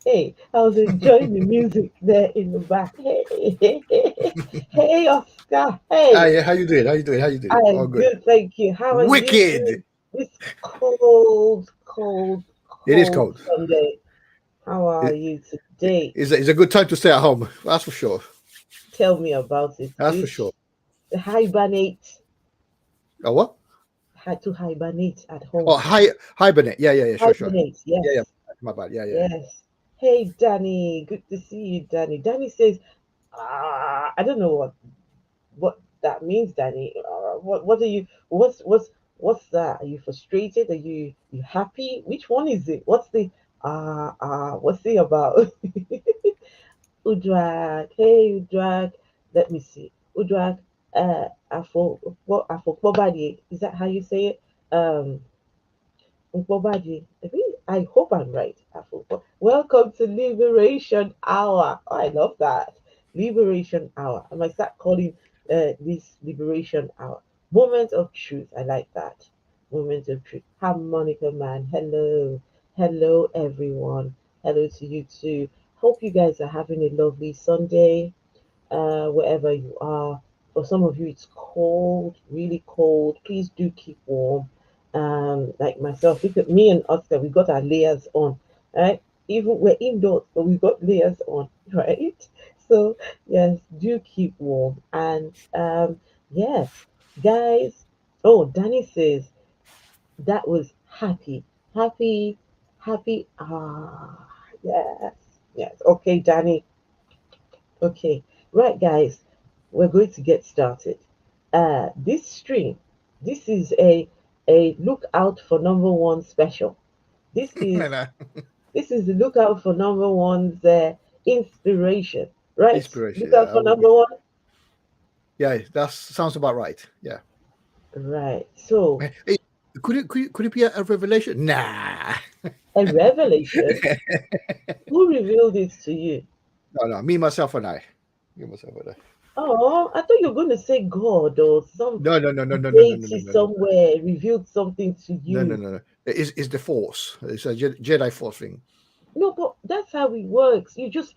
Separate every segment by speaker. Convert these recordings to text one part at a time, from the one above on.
Speaker 1: Hey, I was enjoying the music there in the back. Hey, Oscar. Hey,
Speaker 2: Yeah, how you doing? How you doing? How you doing? All
Speaker 1: I'm
Speaker 2: good.
Speaker 1: good, thank you. How are you
Speaker 2: Wicked.
Speaker 1: doing this cold
Speaker 2: It is cold.
Speaker 1: Sunday? How are
Speaker 2: It,
Speaker 1: you today?
Speaker 2: it's a good time to stay at home. That's for sure.
Speaker 1: Tell me about it.
Speaker 2: That's for sure.
Speaker 1: Hibernate.
Speaker 2: Oh, what?
Speaker 1: Had to hibernate at
Speaker 2: Oh,
Speaker 1: home.
Speaker 2: hibernate. Yeah. Sure.
Speaker 1: Hibernate, yes.
Speaker 2: Yeah. My bad. Yeah.
Speaker 1: Yes. Hey, Danny. Good to see you, Danny. Danny says, I don't know what that means, Danny. What are you? What's that? Are you frustrated? Are you happy? Which one is it? What's the What's it about? Udrag, hey Udrag. Let me see. Udrag, Afo is that how you say it? Nkwobaji. I hope I'm right. Welcome to Liberation Hour. Oh, I love that. Liberation Hour. I might start calling this Liberation Hour. Moment of Truth. I like that. Moment of Truth. Harmonica Man. Hello. Hello, everyone. Hello to you too. Hope you guys are having a lovely Sunday wherever you are. For some of you, it's cold, really cold. Please do keep warm. Like myself, look at me and Oscar, we got our layers on, right? Even we're indoors, but we got layers on, right? So yes, do keep warm. And yes, guys. Oh, Danny says that was happy, happy. Yes, yes. Okay, Danny. Okay, right, guys, we're going to get started. This stream, this is a look out for number one special. This is
Speaker 2: Nah.
Speaker 1: this is the look out for number one's inspiration, right?
Speaker 2: Inspiration.
Speaker 1: Look
Speaker 2: Yeah,
Speaker 1: out for number one,
Speaker 2: yeah, that sounds about right. Yeah.
Speaker 1: right? So
Speaker 2: Hey, could it be a revelation? Nah.
Speaker 1: a revelation. Who revealed it to you?
Speaker 2: No. Me, myself, and I. Me, myself, and I.
Speaker 1: Oh, I thought you were going to say God or some deity
Speaker 2: No.
Speaker 1: somewhere revealed something to you.
Speaker 2: No. It's the Force. It's a Jedi Force thing.
Speaker 1: No, but that's how it works. You just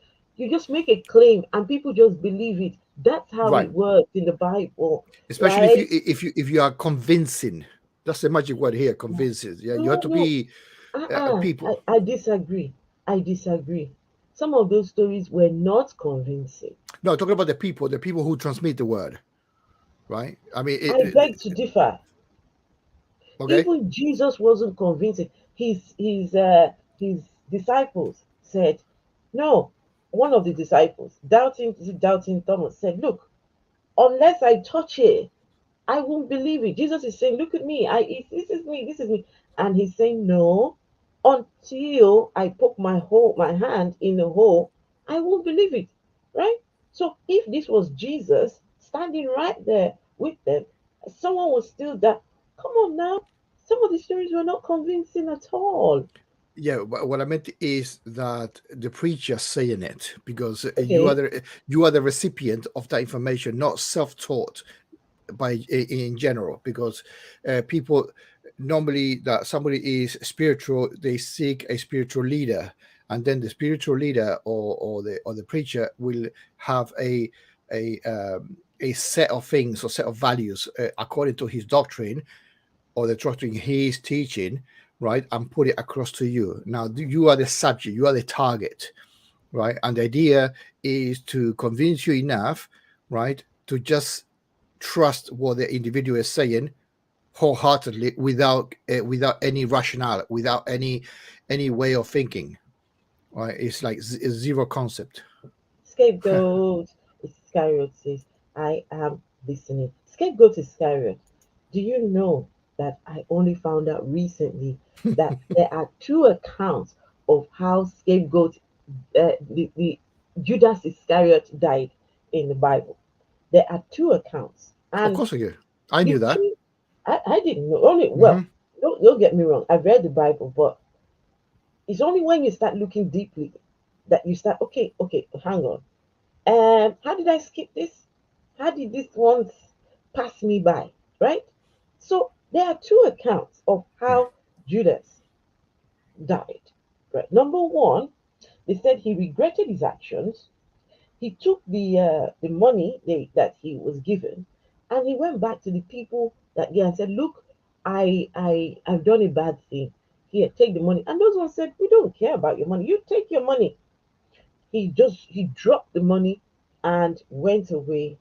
Speaker 1: make a claim and people just believe it. That's how
Speaker 2: Right.
Speaker 1: it works in the Bible,
Speaker 2: Especially
Speaker 1: right?
Speaker 2: if you are convincing. That's the magic word here. Convinces. Yeah. You have to
Speaker 1: No.
Speaker 2: be
Speaker 1: I,
Speaker 2: people.
Speaker 1: I disagree. I disagree. Some of those stories were not convincing.
Speaker 2: No, talking about the people who transmit the word. Right. I mean,
Speaker 1: I beg to differ.
Speaker 2: okay.
Speaker 1: Even Jesus wasn't convincing. His disciples said, no. One of the disciples, doubting Thomas, said, look, unless I touch it, I won't believe it. Jesus is saying, look at me. This is me. This is me. And he's saying, no, until I poke my hand in the hole, I won't believe it. Right? So if this was Jesus standing right there with them, someone was still that. Come on now. Some of the stories were not convincing at all.
Speaker 2: Yeah, what I meant is that the preacher saying it because
Speaker 1: Okay.
Speaker 2: you are the recipient of that information, not self-taught by in general. Because people, normally that somebody is spiritual, they seek a spiritual leader, and then the spiritual leader or the preacher will have a set of things or set of values according to his doctrine or the doctrine he is teaching, right, and put it across to you. Now you are the subject, you are the target, right, and the idea is to convince you enough, right, to just trust what the individual is saying wholeheartedly without any rationale, without any way of thinking. Right? It's like zero concept.
Speaker 1: Scapegoat. Iscariot says, I am listening. Scapegoat Iscariot. Do you know that I only found out recently that there are two accounts of how scapegoat, the Judas Iscariot died in the Bible. There are two accounts,
Speaker 2: Of
Speaker 1: and
Speaker 2: course I do. I
Speaker 1: the
Speaker 2: knew that.
Speaker 1: funny, I didn't know. Only
Speaker 2: Hmm.
Speaker 1: well, don't get me wrong. I've read the Bible, but it's only when you start looking deeply that you start. Okay, hang on. How did I skip this? How did this once pass me by? Right? So there are two accounts of how Judas died. Right. Number one, they said he regretted his actions. He took the money that he was given, and he went back to the people that yeah and said, "Look, I've done a bad thing. Here, take the money." And those ones said, "We don't care about your money. You take your money." He dropped the money and went away,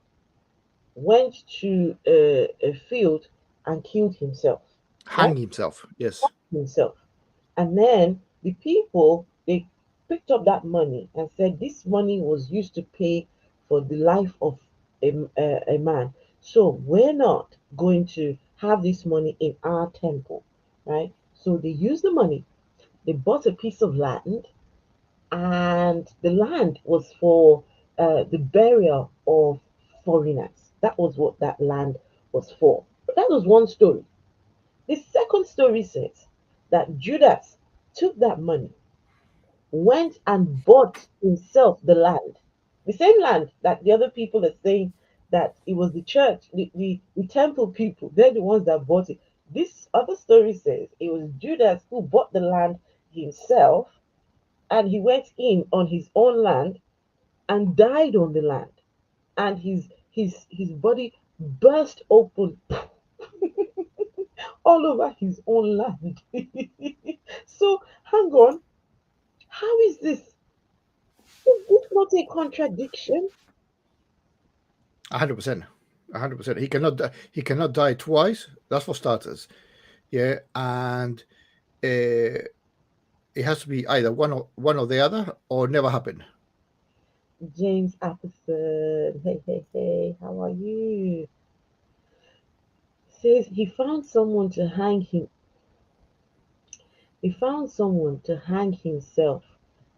Speaker 1: went to a field and killed himself,
Speaker 2: Hang
Speaker 1: right?
Speaker 2: himself. Yes.
Speaker 1: Himself. And then the people, they picked up that money and said this money was used to pay for the life of a man. So we're not going to have this money in our temple, right? So they used the money, they bought a piece of land, and the land was for the burial of foreigners. That was what that land was for. But that was one story. The second story says that Judas took that money, went and bought himself the land, the same land that the other people are saying that it was the church, the temple people, they're the ones that bought it. This other story says it was Judas who bought the land himself, and he went in on his own land and died on the land, and his body burst open all over his own land. So hang on, how is this? Is this not a contradiction?
Speaker 2: 100%. 100%. He cannot die twice. That's for starters. Yeah, and uh, it has to be either one or the other, or never happen.
Speaker 1: James Appleson, hey, how are you? Says he found someone to hang himself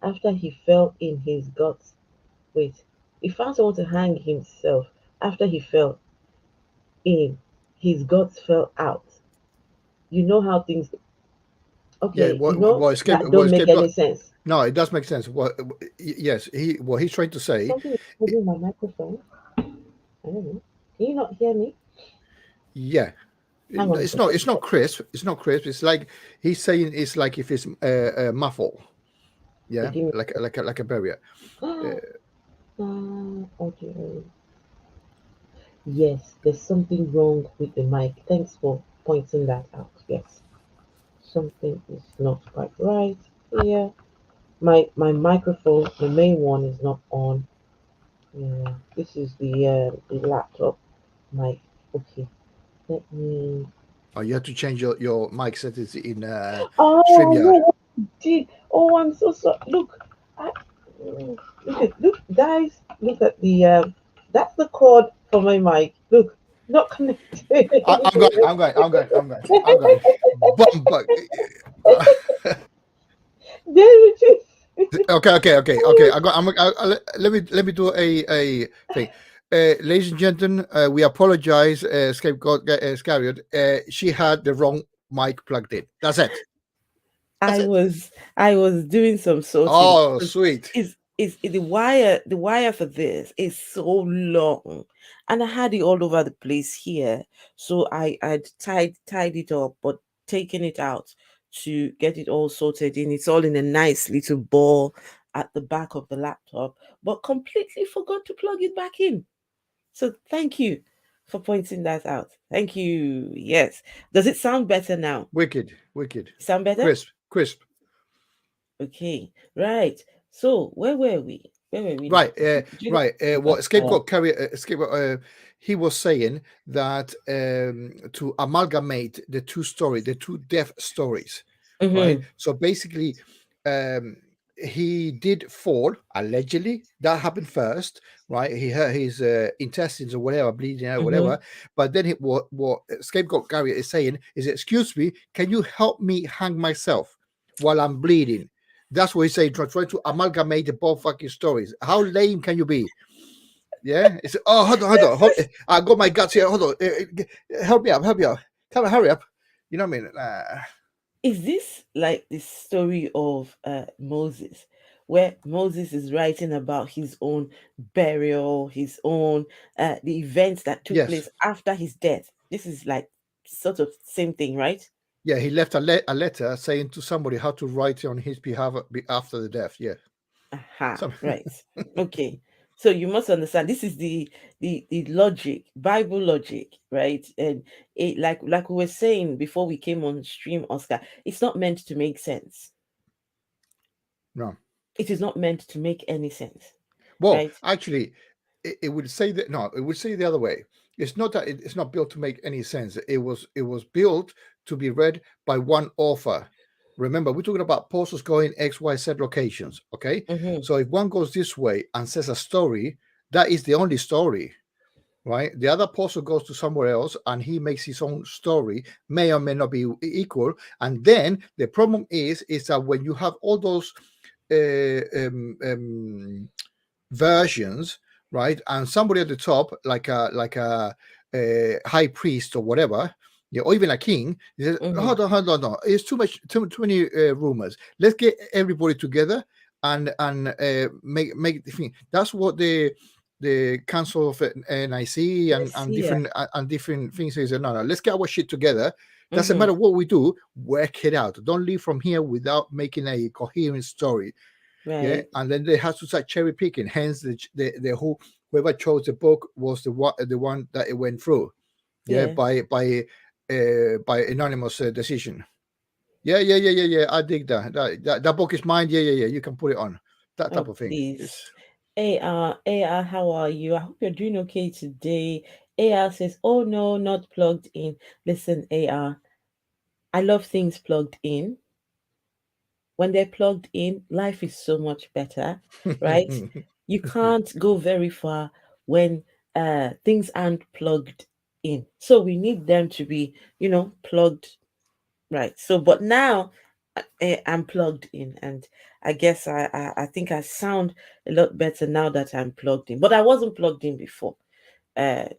Speaker 1: after he fell in his guts. Wait, he found someone to hang himself after he fell in his guts fell out. You know how things,
Speaker 2: Yeah.
Speaker 1: okay, that
Speaker 2: Well,
Speaker 1: don't make
Speaker 2: escape.
Speaker 1: any sense.
Speaker 2: No, it does make sense. Yes, what he's trying to say.
Speaker 1: Something is holding my microphone. I don't know. Can you not hear me?
Speaker 2: Yeah,
Speaker 1: Hang on a
Speaker 2: it's not.
Speaker 1: second.
Speaker 2: It's not crisp. It's not crisp. It's like he's saying. It's like if it's muffle.
Speaker 1: Okay,
Speaker 2: Yeah,
Speaker 1: give me.
Speaker 2: like a barrier. Uh,
Speaker 1: Audio. Yes, there's something wrong with the mic. Thanks for pointing that out. Yes, something is not quite right here. My microphone, the main one, is not on. Yeah, this is the laptop mic. Okay, let me.
Speaker 2: you have to change your mic settings in
Speaker 1: Oh
Speaker 2: StreamYard.
Speaker 1: no, what I did? Oh, I'm so sorry. Look, I, look, guys, look at the that's the cord for my mic. Look, not connected.
Speaker 2: I'm going. I'm going. I'm going. I'm going. I'm going. But uh,
Speaker 1: There it is.
Speaker 2: okay. Let me do a thing. Ladies and gentlemen, we apologize, scapegoat Scariot. She had the wrong mic plugged in. That's it. That's
Speaker 1: I
Speaker 2: it.
Speaker 1: was I was doing some sorting
Speaker 2: Oh,
Speaker 1: because
Speaker 2: sweet.
Speaker 1: is the wire for this is so long, and I had it all over the place here. So I tied it up, but taken it out to get it all sorted in. It's all in a nice little ball at the back of the laptop, but completely forgot to plug it back in. So thank you for pointing that out. Thank you. Yes. Does it sound better now?
Speaker 2: Wicked, wicked,
Speaker 1: Sound better?
Speaker 2: crisp, crisp.
Speaker 1: Okay. Right. So where were we? Where were we now?
Speaker 2: Right,
Speaker 1: Judas
Speaker 2: right.
Speaker 1: Iscariot.
Speaker 2: What scapegoat carrier? Scapegoat. He was saying that to amalgamate the two story, the two death stories, right?
Speaker 1: Mm-hmm.
Speaker 2: So basically, um, he did fall allegedly. That happened first, right? He hurt his intestines or whatever, bleeding out,
Speaker 1: Mm-hmm.
Speaker 2: whatever. But then what scapegoat carrier is saying is, "Excuse me, can you help me hang myself while I'm bleeding?" That's what he's saying, trying to amalgamate the both fucking stories. How lame can you be? Yeah. It's hold on, I got my guts here. Hold on. Help me up, help me up. Come on, hurry up. You know what I mean?
Speaker 1: Is this like the story of Moses, where Moses is writing about his own burial, his own the events that took
Speaker 2: Yes.
Speaker 1: place after his death? This is like sort of same thing, right?
Speaker 2: Yeah, he left a letter saying to somebody how to write on his behalf after the death. Yeah.
Speaker 1: Aha,
Speaker 2: Some,
Speaker 1: right. Okay. So you must understand this is the logic, Bible logic, right? And it like we were saying before we came on stream, Oscar, it's not meant to make sense.
Speaker 2: no.
Speaker 1: It is not meant to make any sense,
Speaker 2: Well,
Speaker 1: right?
Speaker 2: actually, it would say that no, it would say the other way. It's not that it's not built to make any sense. It was built to be read by one author. Remember, we're talking about apostles going X, Y, Z locations. Okay,
Speaker 1: Mm-hmm.
Speaker 2: so if one goes this way and says a story, that is the only story, right? The other apostle goes to somewhere else and he makes his own story, may or may not be equal. And then the problem is that when you have all those uh, um, um, versions, right? And somebody at the top, like a high priest or whatever, yeah, or even a king, he says,
Speaker 1: Mm-hmm.
Speaker 2: hold on, no, it's too much, too many rumors. Let's get everybody together and make the thing. That's what the Council of NIC
Speaker 1: Let's
Speaker 2: and
Speaker 1: see.
Speaker 2: different things is. No, let's get our shit together. Doesn't
Speaker 1: Mm-hmm.
Speaker 2: matter what we do, work it out. Don't leave from here without making a coherent story. Yeah,
Speaker 1: Right.
Speaker 2: and then they have to start cherry picking. Hence, the whole whoever chose the book was the one that it went through. Yeah,
Speaker 1: Yeah.
Speaker 2: by anonymous decision. Yeah. I dig that. That book is mine. Yeah. You can put it on. That type
Speaker 1: Oh,
Speaker 2: of thing.
Speaker 1: please.
Speaker 2: It's
Speaker 1: AR, how are you? I hope you're doing okay today. AR says, "Oh no, not plugged in." Listen, AR, I love things plugged in. When they're plugged in, life is so much better, right? You can't go very far when things aren't plugged in. So we need them to be, plugged right. So, but now I'm plugged in, and I guess I think I sound a lot better now that I'm plugged in. But I wasn't plugged in before. Uh,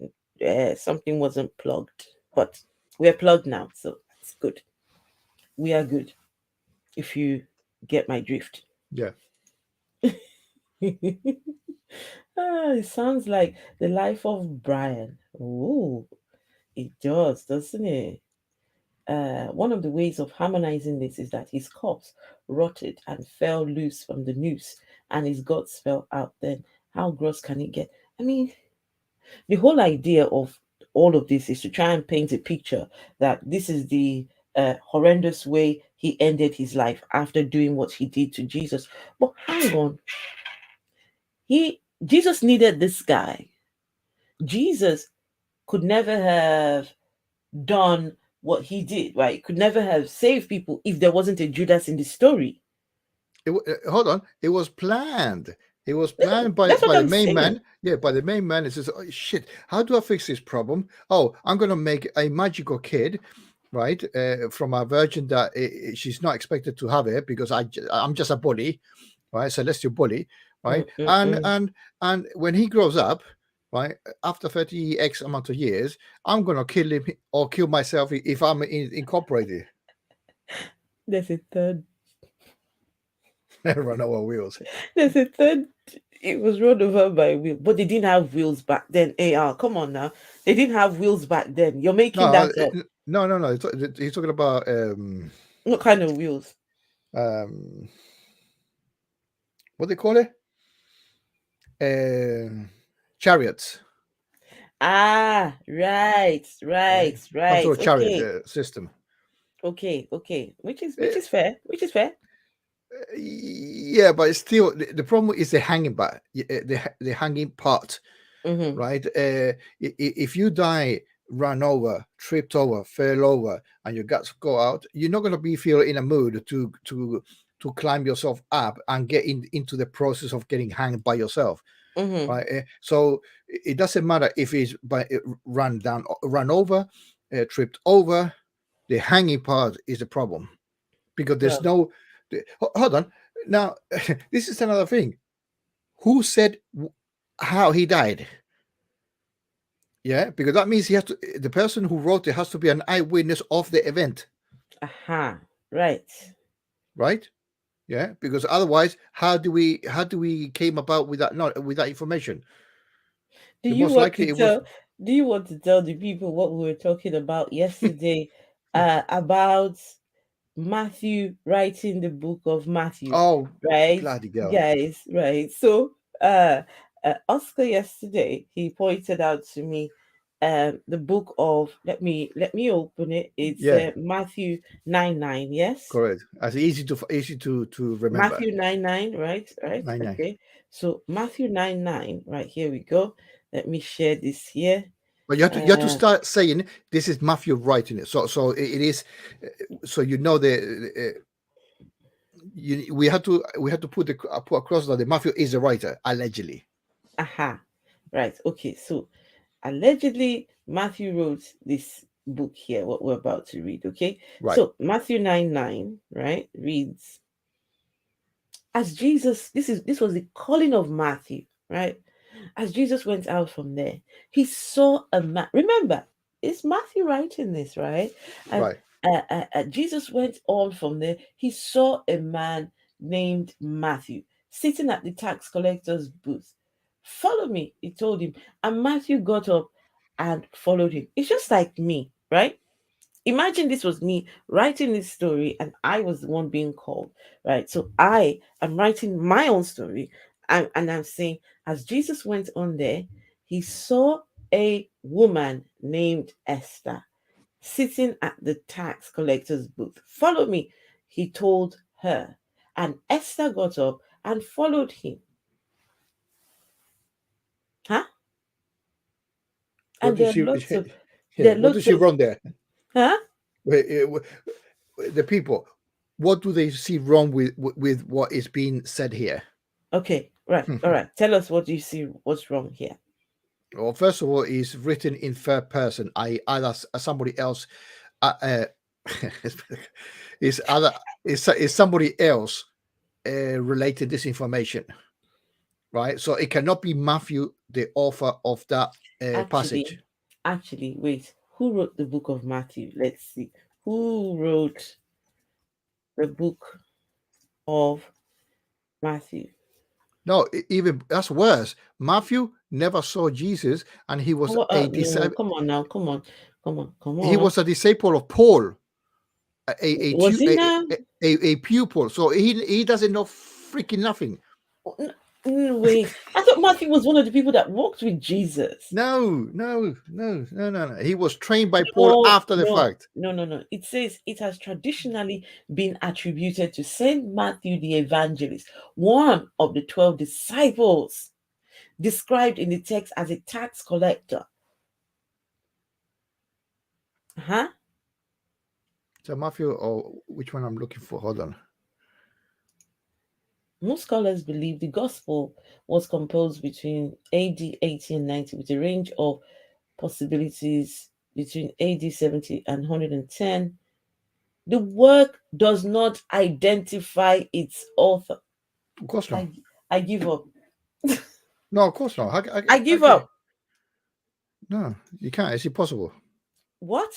Speaker 1: Something wasn't plugged, but we're plugged now, so it's good. We are good. If you get my drift.
Speaker 2: yeah.
Speaker 1: It sounds like the life of Brian. Oh, it does, doesn't it? One of the ways of harmonizing this is that his corpse rotted and fell loose from the noose, and his guts fell out. Then, how gross can it get? I mean, the whole idea of all of this is to try and paint a picture that this is the horrendous way he ended his life after doing what he did to Jesus. But hang on, Jesus needed this guy. Jesus could never have done what he did, right? Could never have saved people if there wasn't a Judas in the story.
Speaker 2: Hold on. It was planned. It was
Speaker 1: That's,
Speaker 2: planned by
Speaker 1: that's what
Speaker 2: the
Speaker 1: I'm
Speaker 2: main
Speaker 1: saying.
Speaker 2: man. Yeah, by the main man. It says, oh, "Shit, how do I fix this problem? Oh, I'm gonna make a magical kid, right, from a virgin that she's not expected to have it because I'm just a bully, right? Celestial bully, right? And
Speaker 1: Mm-mm-mm.
Speaker 2: and and when he grows up, right, after 30 X amount of years, I'm gonna kill him or kill myself if I'm incorporated."
Speaker 1: There's a third.
Speaker 2: Run over wheels.
Speaker 1: There's a third. It was run over by wheel, but they didn't have wheels back then. AR, come on now. They didn't have wheels back then. You're making
Speaker 2: No,
Speaker 1: that up.
Speaker 2: no. He's talking about
Speaker 1: What kind of wheels?
Speaker 2: um, what they call it? Chariots,
Speaker 1: Ah, right,
Speaker 2: right?
Speaker 1: right,
Speaker 2: Some sort
Speaker 1: right.
Speaker 2: of chariot
Speaker 1: Okay,
Speaker 2: system.
Speaker 1: okay, okay. Which
Speaker 2: Uh,
Speaker 1: is fair. Which is fair.
Speaker 2: yeah, but it's still the problem is the hanging part, the hanging part,
Speaker 1: Mm-hmm.
Speaker 2: right? If you die, run over, tripped over, fell over, and your guts go out, you're not going to be feel in a mood to climb yourself up and get into the process of getting hanged by yourself,
Speaker 1: Mm-hmm.
Speaker 2: right? So it doesn't matter if it's by run down, run over, tripped over. The hanging part is the problem because there's
Speaker 1: Well,
Speaker 2: no. Hold on. Now, this is another thing. Who said how he died? Yeah, because that means he has to. The person who wrote it has to be an eyewitness of the event,
Speaker 1: aha, right.
Speaker 2: right? Yeah, because otherwise, how do we came about with that not with that information?
Speaker 1: Do
Speaker 2: The
Speaker 1: you
Speaker 2: most
Speaker 1: want
Speaker 2: likely
Speaker 1: to
Speaker 2: it was.
Speaker 1: tell? Do you want to tell the people what we were talking about yesterday? About Matthew writing the book of Matthew,
Speaker 2: Oh,
Speaker 1: right,
Speaker 2: bloody girl!
Speaker 1: guys? Right. So, Oscar yesterday he pointed out to me, the book of let me open it. It's
Speaker 2: Yeah,
Speaker 1: Matthew 9:9. Yes,
Speaker 2: correct. As easy to remember.
Speaker 1: Matthew 9:9. Right. Right.
Speaker 2: 99.
Speaker 1: Okay. So Matthew 9:9. Right, here we go. Let me share this here.
Speaker 2: But you have to
Speaker 1: Uh,
Speaker 2: start saying this is Matthew writing it. So it is. So you know we had to put across that the Matthew is the writer allegedly.
Speaker 1: aha. Right. Okay. So allegedly Matthew wrote this book here, what we're about to read. Okay,
Speaker 2: Right.
Speaker 1: so Matthew 9:9, right, reads, as Jesus, this was the calling of Matthew, right? As Jesus went out from there, he saw a man. Remember, it's Matthew writing this, right? And
Speaker 2: Right.
Speaker 1: Jesus went on from there. He saw a man named Matthew sitting at the tax collector's booth. Follow me, he told him. And Matthew got up and followed him. It's just like me, right? Imagine this was me writing this story and I was the one being called, right? So I am writing my own story, and I'm saying, as Jesus went on there, he saw a woman named Esther sitting at the tax collector's booth. Follow me, he told her. And Esther got up and followed him. Huh?
Speaker 2: What
Speaker 1: And
Speaker 2: do you
Speaker 1: there are
Speaker 2: see?
Speaker 1: lots of,
Speaker 2: Yeah.
Speaker 1: there are
Speaker 2: What do you
Speaker 1: lots
Speaker 2: see
Speaker 1: of,
Speaker 2: wrong there?
Speaker 1: huh?
Speaker 2: The people. What do they see wrong with what is being said here?
Speaker 1: Okay, right, all right. Tell us what you see, what's wrong here.
Speaker 2: Well, first of all, it's written in third person. I either somebody else. Uh, uh, is other is somebody else related this information, right? So it cannot be Matthew, the author of that
Speaker 1: Actually,
Speaker 2: passage.
Speaker 1: wait. Who wrote the book of Matthew? Let's see. Who wrote the book of Matthew?
Speaker 2: No, even that's worse. Matthew never saw Jesus, and he was
Speaker 1: Oh,
Speaker 2: a
Speaker 1: no,
Speaker 2: disciple.
Speaker 1: come on now. Come on. Come on. Come
Speaker 2: He
Speaker 1: on.
Speaker 2: was a disciple of Paul, a,
Speaker 1: Was
Speaker 2: tu-
Speaker 1: he now?
Speaker 2: a pupil. So he doesn't know freaking nothing.
Speaker 1: Wait. I thought Matthew was one of the people that walked with Jesus.
Speaker 2: No, no, no, no, no, no. He was trained by Paul
Speaker 1: No,
Speaker 2: after the
Speaker 1: no,
Speaker 2: fact.
Speaker 1: no, no, no. It says it has traditionally been attributed to Saint Matthew the Evangelist, one of the 12 disciples, described in the text as a tax collector. Huh?
Speaker 2: So Matthew, or which one I'm looking for? Hold on.
Speaker 1: Most scholars believe the Gospel was composed between AD 80 and 90, with a range of possibilities between AD 70 and 110. The work does not identify its author.
Speaker 2: Of course not.
Speaker 1: I, I give up.
Speaker 2: No, of course not.
Speaker 1: I give
Speaker 2: Okay.
Speaker 1: up.
Speaker 2: No, you can't. It's impossible.
Speaker 1: What?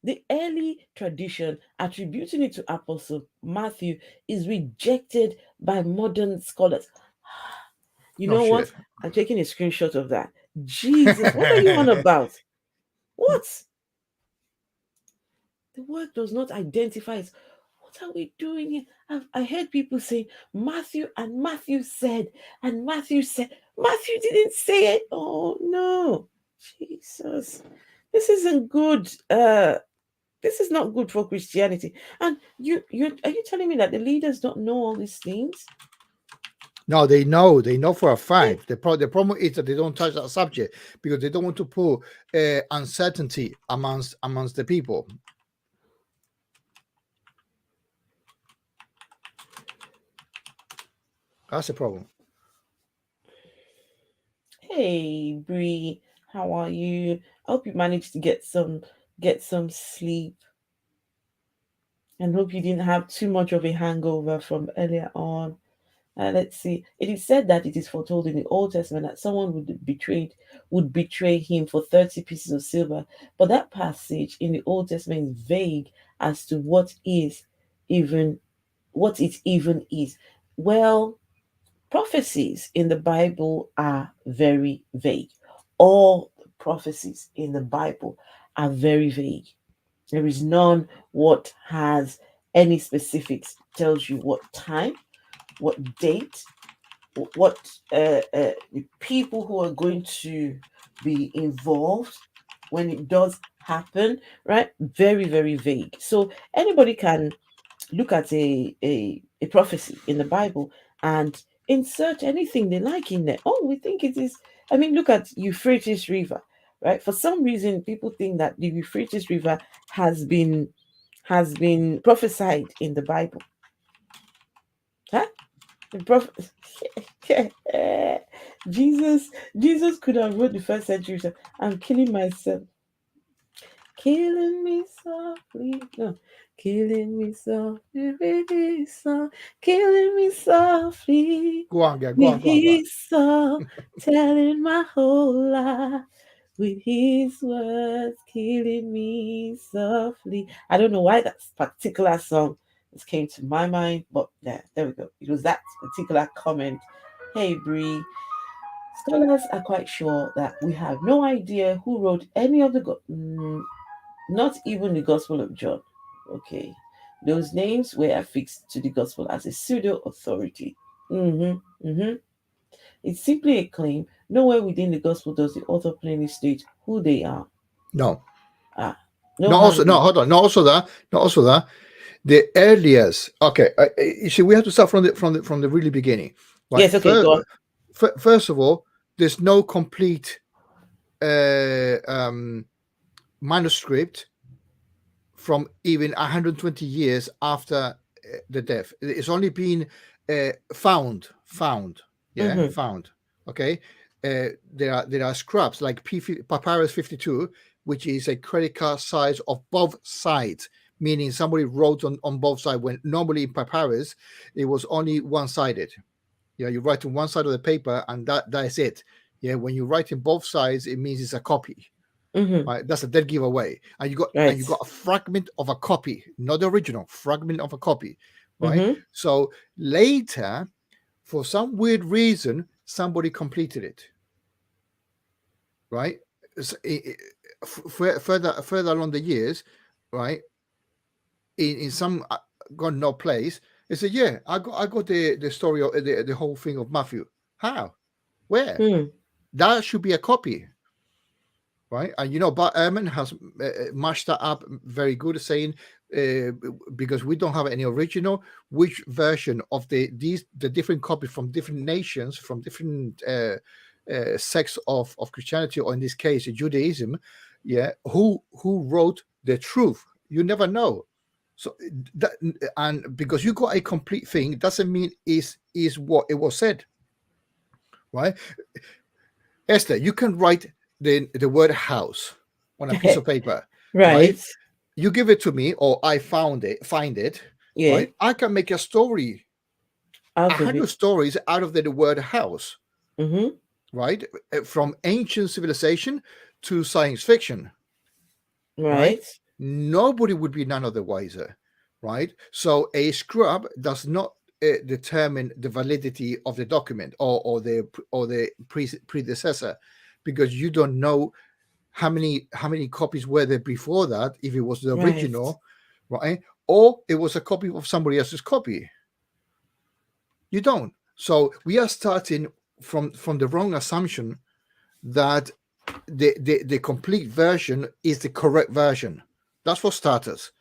Speaker 1: The early tradition attributing it to Apostle Matthew is rejected by modern scholars. You
Speaker 2: No
Speaker 1: know what?
Speaker 2: shit.
Speaker 1: I'm taking a screenshot of that. Jesus, what are you on about? What? The word does not identify it. What are we doing here? I heard people say Matthew and Matthew said, and Matthew said. Matthew didn't say it. Oh no. Jesus. This isn't good. This is not good for Christianity. And you are you telling me that the leaders don't know all these things?
Speaker 2: No, they know for a
Speaker 1: Eh,
Speaker 2: fact. The problem is that they don't touch that subject because they don't want to put uncertainty amongst the people. That's the problem.
Speaker 1: Hey Bree, how are you? I hope you managed to get some sleep and hope you didn't have too much of a hangover from earlier on. Let's see. It is said that it is foretold in the Old Testament that someone would betray him for 30 pieces of silver. But that passage in the Old Testament is vague as to even what it even is. Well, prophecies in the Bible are very vague. All the prophecies in the Bible are very vague. There is none what has any specifics, tells you what time, what date, what the people who are going to be involved when it does happen, right? Very, very vague. So anybody can look at a prophecy in the Bible and insert anything they like in there. Oh, we think it is. I mean, look at Euphrates River, right? For some reason, people think that the Euphrates River has been prophesied in the Bible. Huh? The prophet Jesus Jesus could have wrote the first century. I'm killing myself. Killing me softly. No. Killing me softly with his song. Killing me softly
Speaker 2: Go on, girl. Go
Speaker 1: with
Speaker 2: on. Go on. Go on.
Speaker 1: his song. Telling my whole life with his words. Killing me softly. I don't know why that particular song just came to my mind, but yeah, there we go. It was that particular comment. Hey, Bree. Scholars are quite sure that we have no idea who wrote any of the not even the Gospel of John. Okay. Those names were affixed to the Gospel as a pseudo authority. Mm-hmm. It's simply a claim. Nowhere within the Gospel does the author plainly state who they are.
Speaker 2: No.
Speaker 1: Ah, no
Speaker 2: No. Also, no.
Speaker 1: handle.
Speaker 2: Hold on. Not also that. Not also that. The earliest. Okay. You see, we have to start from the really beginning, right?
Speaker 1: Yes, okay, go on.
Speaker 2: First of all, there's no complete uh, um, manuscript from even 120 years after the death. It's only been found. Yeah,
Speaker 1: Mm-hmm.
Speaker 2: found. Okay. There are scraps like Papyrus 52, which is a credit card size of both sides, meaning somebody wrote on both sides. When normally in papyrus, it was only one sided. Yeah, you write on one side of the paper, and that's it. Yeah, when you write in both sides, it means it's a copy.
Speaker 1: Mm-hmm.
Speaker 2: Right, that's a dead giveaway, and
Speaker 1: Right.
Speaker 2: you got a fragment of a copy, not the original, fragment of a copy, right?
Speaker 1: Mm-hmm.
Speaker 2: So later, for some weird reason, somebody completed it, right? So further along the years, right? In some God no place, they said, "Yeah, I got the story of the whole thing of Matthew. How? Where?
Speaker 1: Hmm.
Speaker 2: That should be a copy." Right, and Bart Ehrman has mashed that up very good, saying because we don't have any original, which version of the different copies from different nations, from different sects of Christianity, or in this case Judaism, yeah, who wrote the truth? You never know. So that, and because you got a complete thing, doesn't mean is what it was said, right? Esther, you can write the word house on a piece of paper, right?
Speaker 1: Right.
Speaker 2: You give it to me, or I find it,
Speaker 1: Yeah.
Speaker 2: right? I can make a story,
Speaker 1: Out of
Speaker 2: 100
Speaker 1: it.
Speaker 2: stories out of the word house,
Speaker 1: Mm-hmm.
Speaker 2: right? From ancient civilization to science fiction, right?
Speaker 1: Right.
Speaker 2: nobody would be none of the wiser, right? So a screw up does not determine the validity of the document or the predecessor, because you don't know how many copies were there before that, if it was the
Speaker 1: Right.
Speaker 2: original, right, or it was a copy of somebody else's copy. You don't. So we are starting from the wrong assumption that the complete version is the correct version. That's for starters,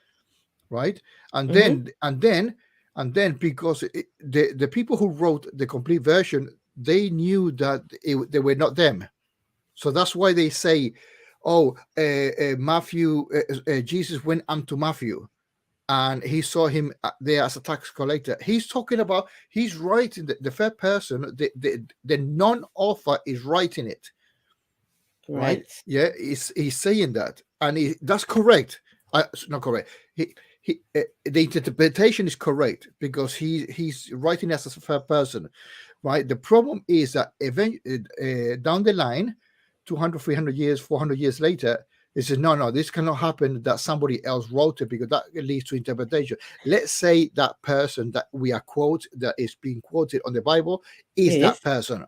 Speaker 2: right? And
Speaker 1: Mm-hmm.
Speaker 2: then and then and then because the people who wrote the complete version, they knew that they were not them. So that's why they say, "Oh, Matthew, Jesus went unto Matthew, and he saw him there as a tax collector." He's talking about, he's writing the third person, the non-author is writing it, right?
Speaker 1: Right.
Speaker 2: Yeah, he's saying that, and that's correct. Not correct. The interpretation is correct because he's writing as a third person, right? The problem is that down the line, 200, 300 years, 400 years later, it says, no, no, this cannot happen, that somebody else wrote it, because that leads to interpretation. Let's say that person that that is being quoted on the Bible is that
Speaker 1: Yes.
Speaker 2: person.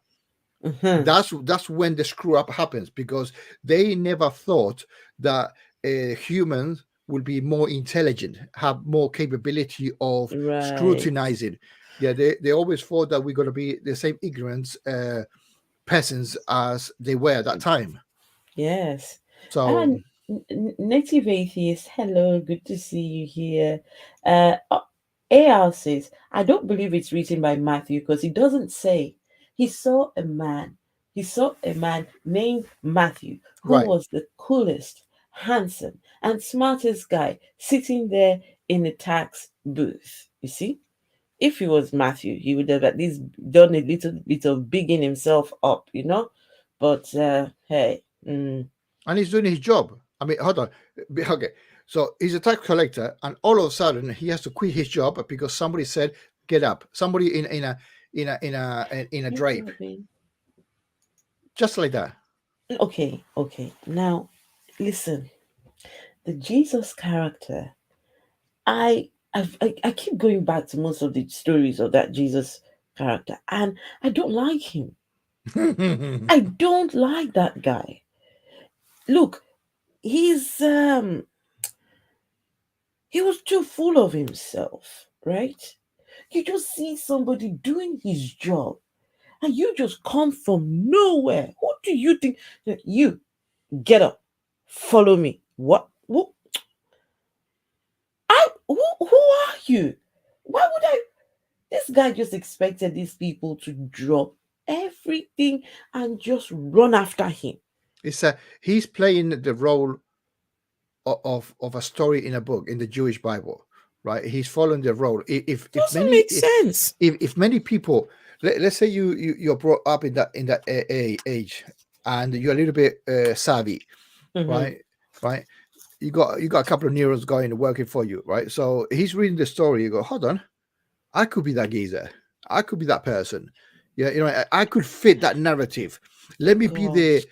Speaker 1: Mm-hmm.
Speaker 2: That's when the screw up happens, because they never thought that humans will be more intelligent, have more capability of
Speaker 1: Right.
Speaker 2: scrutinizing. Yeah, they always thought that we're going to be the same ignorant peasants as they were at that time.
Speaker 1: Yes.
Speaker 2: So
Speaker 1: And native atheist, hello, good to see you here. AR says, I don't believe it's written by Matthew because it doesn't say. He saw a man. He saw a man named Matthew who
Speaker 2: right,
Speaker 1: was the coolest, handsome, and smartest guy sitting there in the tax booth. You see? If he was Matthew, he would have at least done a little bit of bigging himself up, you know? But hey,
Speaker 2: and he's doing his job. I mean, hold on, okay. So he's a tax collector, and all of a sudden he has to quit his job because somebody said, "Get up!" Somebody in a
Speaker 1: hey,
Speaker 2: drape,
Speaker 1: Robin.
Speaker 2: just like that.
Speaker 1: Okay, okay. Now, listen. The Jesus character, I keep going back to most of the stories of that Jesus character, and I don't like him. I don't like that guy. Look, he was too full of himself, right? You just see somebody doing his job, and you just come from nowhere. Who do you think that you get up, follow me? What? Who are you? Why would I? This guy just expected these people to drop everything and just run after him.
Speaker 2: It's he's playing the role of a story in a book in the Jewish Bible, right? He's following the role.
Speaker 1: Doesn't make sense.
Speaker 2: If many people, let's say you're brought up in that age, and you're a little bit savvy,
Speaker 1: Hmm.
Speaker 2: right? Right? You got a couple of neurons going working for you, right? So he's reading the story. You go, hold on, I could be that geezer. I could be that person. Yeah, I could fit that narrative. Let me be the
Speaker 1: Gosh.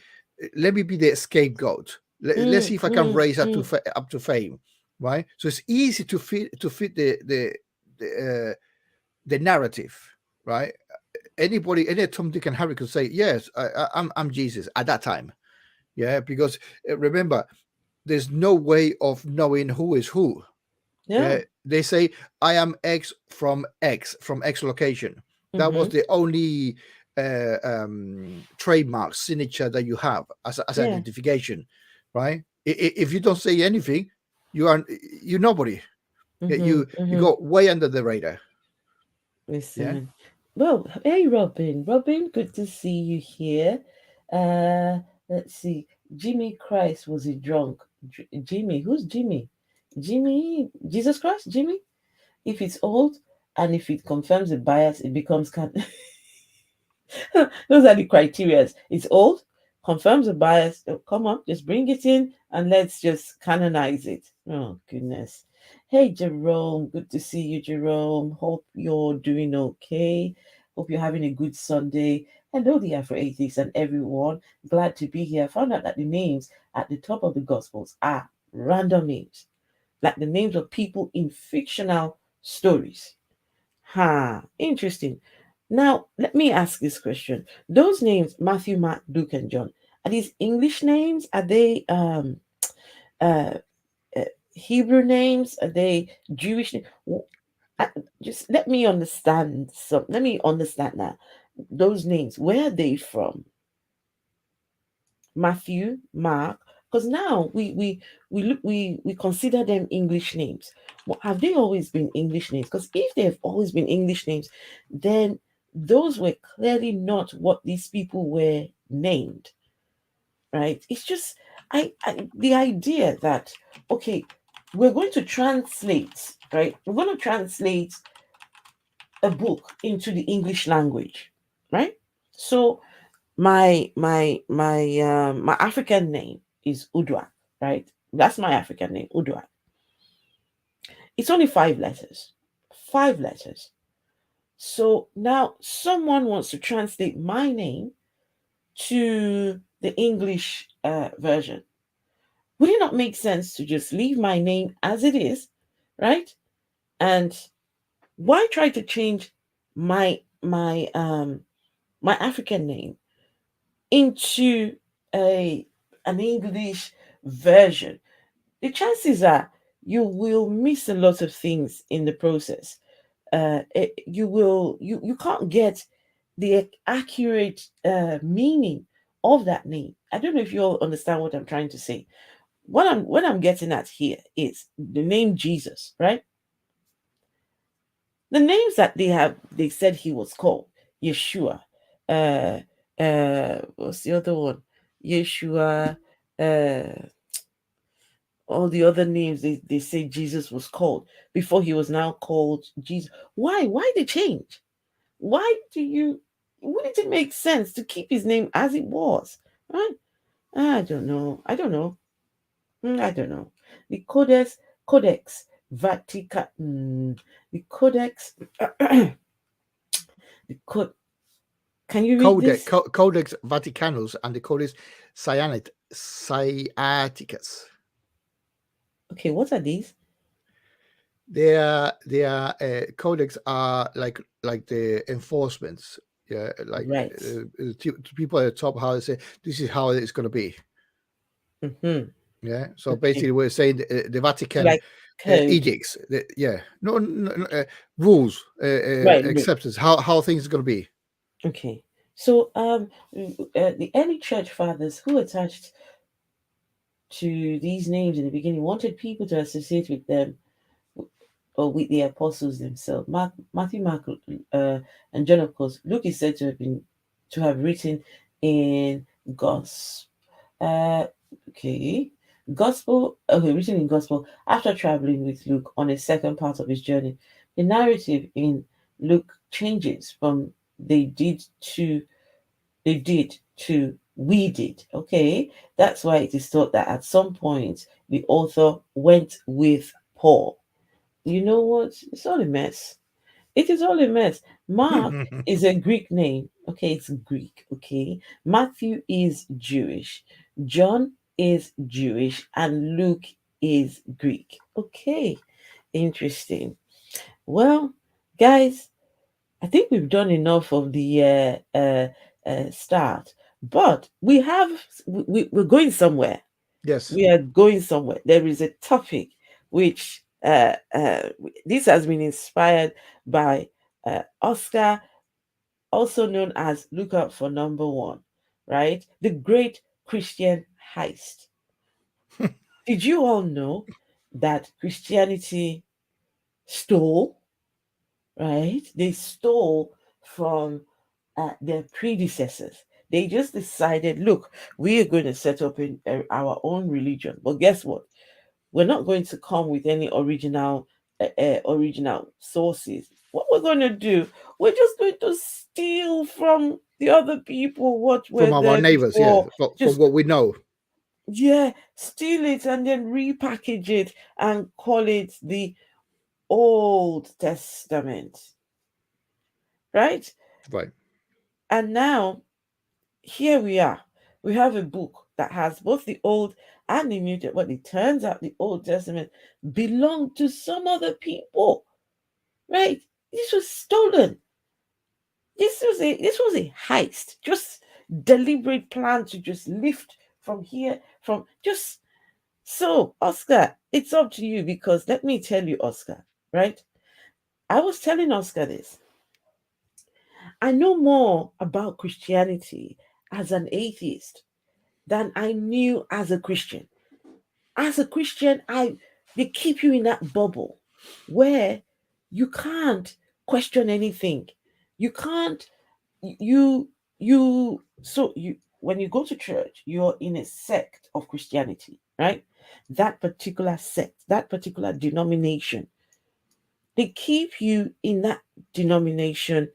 Speaker 2: let me be the scapegoat. Let's
Speaker 1: Mm,
Speaker 2: see if I can
Speaker 1: mm,
Speaker 2: raise up
Speaker 1: mm.
Speaker 2: up to fame, right? So it's easy to fit the narrative, right? Any Tom, Dick, and Harry could say, yes, I'm Jesus at that time. Yeah, because remember, there's no way of knowing who is who. Yeah,
Speaker 1: No.
Speaker 2: they say, I am X from X location. That was
Speaker 1: Hmm.
Speaker 2: the only trademark signature that you have as
Speaker 1: Yeah.
Speaker 2: identification, right? If you don't say anything, you are you nobody. Yeah,
Speaker 1: Hmm.
Speaker 2: you
Speaker 1: Hmm.
Speaker 2: go way under the radar. Yeah,
Speaker 1: Listen. Well, hey, Robin. Robin, good to see you here. Let's see. Jimmy Christ was a drunk. Jimmy, who's Jimmy? Jimmy, Jesus Christ, Jimmy. If it's old and if it confirms the bias, it becomes those are the criterias. It's old, confirms the bias. Oh, come on, just bring it in and let's just canonize it. Oh goodness. Hey Jerome, good to see you, Jerome. Hope you're doing okay. Hope you're having a good Sunday. Hello, the Afro Atheists and everyone. Glad to be here. I found out that the names at the top of the Gospels are random names. like the names of people in fictional stories. Interesting. Now, let me ask this question. Those names, Matthew, Mark, Luke, and John, are these English names? Are they uh, uh Hebrew names? Are they Jewish names? Just let me understand some. Let me understand now. Those names, where are they from? Matthew, Mark, because now we look we consider them English names. But have they always been English names? Because if they have always been English names, then those were clearly not what these people were named, right? It's just I the idea that okay, we're going to translate, right? We're going to translate a book into the English language, right? So my African name is Udwa, right? That's my African name, Udwa. It's only 5 letters. 5 letters. So now someone wants to translate my name to the English version. Would it not make sense to just leave my name as it is, right? And why try to change my my African name into a an English version? The chances are you will miss a lot of things in the process. You can't get the accurate meaning of that name. I don't know if you all understand what I'm trying to say. What I'm getting at here is the name Jesus, right? The names that they said he was called Yeshua, uh, what's the other one? Yeshua, uh, all the other names they say Jesus was called before he was now called Jesus. Why the change? Why do you wouldn't it make sense to keep his name as it was? Right? I don't know. I don't know. I don't know. The Codex Vatican, the Codex, the code. Can you read this?
Speaker 2: Codex Vaticanus and the Codex Sciaticus.
Speaker 1: Okay, what are these?
Speaker 2: Their codex are like the enforcements. Yeah, like
Speaker 1: Right.
Speaker 2: people at the top, how they say this is how it's going to be.
Speaker 1: Mm-hmm.
Speaker 2: Yeah, so
Speaker 1: Okay.
Speaker 2: basically we're saying the
Speaker 1: So
Speaker 2: Vatican
Speaker 1: like code.
Speaker 2: edicts. Yeah, no rules,
Speaker 1: Right. Look.
Speaker 2: acceptance. How things are going to be.
Speaker 1: Okay. So the early church fathers who attached to these names in the beginning wanted people to associate with them or with the apostles themselves. Matthew, Mark, and John, of course. Luke is said to have written in Gospel. Uh, okay, Gospel. Okay, written in Gospel after traveling with Luke on a second part of his journey. The narrative in Luke changes from they did to they did to we did. Okay, that's why it is thought that at some point the author went with Paul. You know what? It's all a mess. It is all a mess. Mark is a Greek name. Okay, it's Greek. Okay. Matthew is Jewish. John is Jewish. And Luke is Greek. Okay. Interesting. Well, guys, I think we've done enough of the start. But we're going somewhere.
Speaker 2: Yes.
Speaker 1: We are going somewhere. There is a topic which this has been inspired by Oscar, also known as Look Out for Number One, right? The Great Christian Heist. Did you all know that Christianity stole, right? They stole from their predecessors. They just decided, look, we are going to set up our own religion. But guess what? We're not going to come with any original sources. What we're going to do, we're just going to steal from the other people what were
Speaker 2: From our
Speaker 1: there
Speaker 2: neighbors, yeah,
Speaker 1: before.
Speaker 2: from
Speaker 1: Just
Speaker 2: what we know.
Speaker 1: yeah, steal it and then repackage it and call it the Old Testament, right?
Speaker 2: Right.
Speaker 1: And now here we are. We have a book that has both the Old and the New Testament. But it turns out the Old Testament belonged to some other people, right? This was stolen. This was a heist, just deliberate plan to just lift from here, from just so. Oscar, it's up to you, because let me tell you, Oscar, right? I was telling Oscar this. I know more about Christianity as an atheist than I knew as a Christian. As a Christian, they keep you in that bubble where you can't question anything. You can't you when you go to church, you're in a sect of Christianity, right? That particular sect, that particular denomination, they keep you in that denomination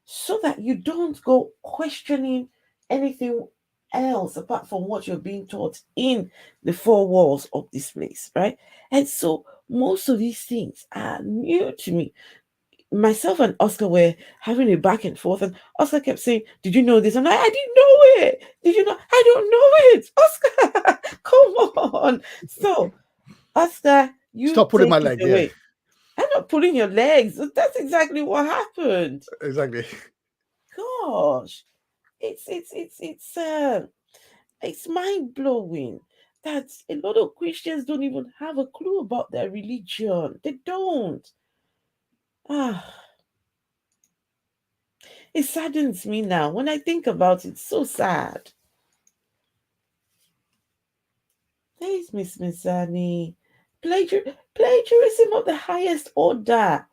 Speaker 1: so that you don't go questioning anything else apart from what you're being taught in the four walls of this place, right? And so most of these things are new to me. Myself and Oscar were having a back and forth, and Oscar kept saying, "Did you know this?" I'm like, "I didn't know it. Did you know? I don't know it." Oscar, come on. So, Oscar, you
Speaker 2: Stop pulling
Speaker 1: take
Speaker 2: my
Speaker 1: it
Speaker 2: leg. Yeah,
Speaker 1: away. I'm not pulling your legs. That's exactly what happened.
Speaker 2: exactly.
Speaker 1: Gosh, it's mind blowing that a lot of Christians don't even have a clue about their religion. They don't. Ah, it saddens me now when I think about it. So sad. There's Miss Mizani. Plagiarism of the highest order.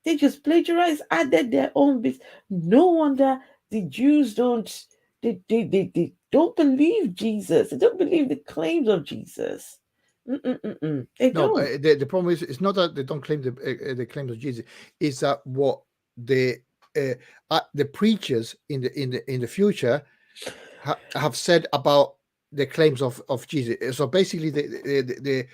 Speaker 1: They just plagiarize, added their own bits. No wonder the Jews they don't believe Jesus. They don't believe the claims of Jesus. They
Speaker 2: No,
Speaker 1: don't.
Speaker 2: the problem is it's not that they don't claim the claims of Jesus. It's that what the preachers in the future have said about the claims of Jesus. So basically, the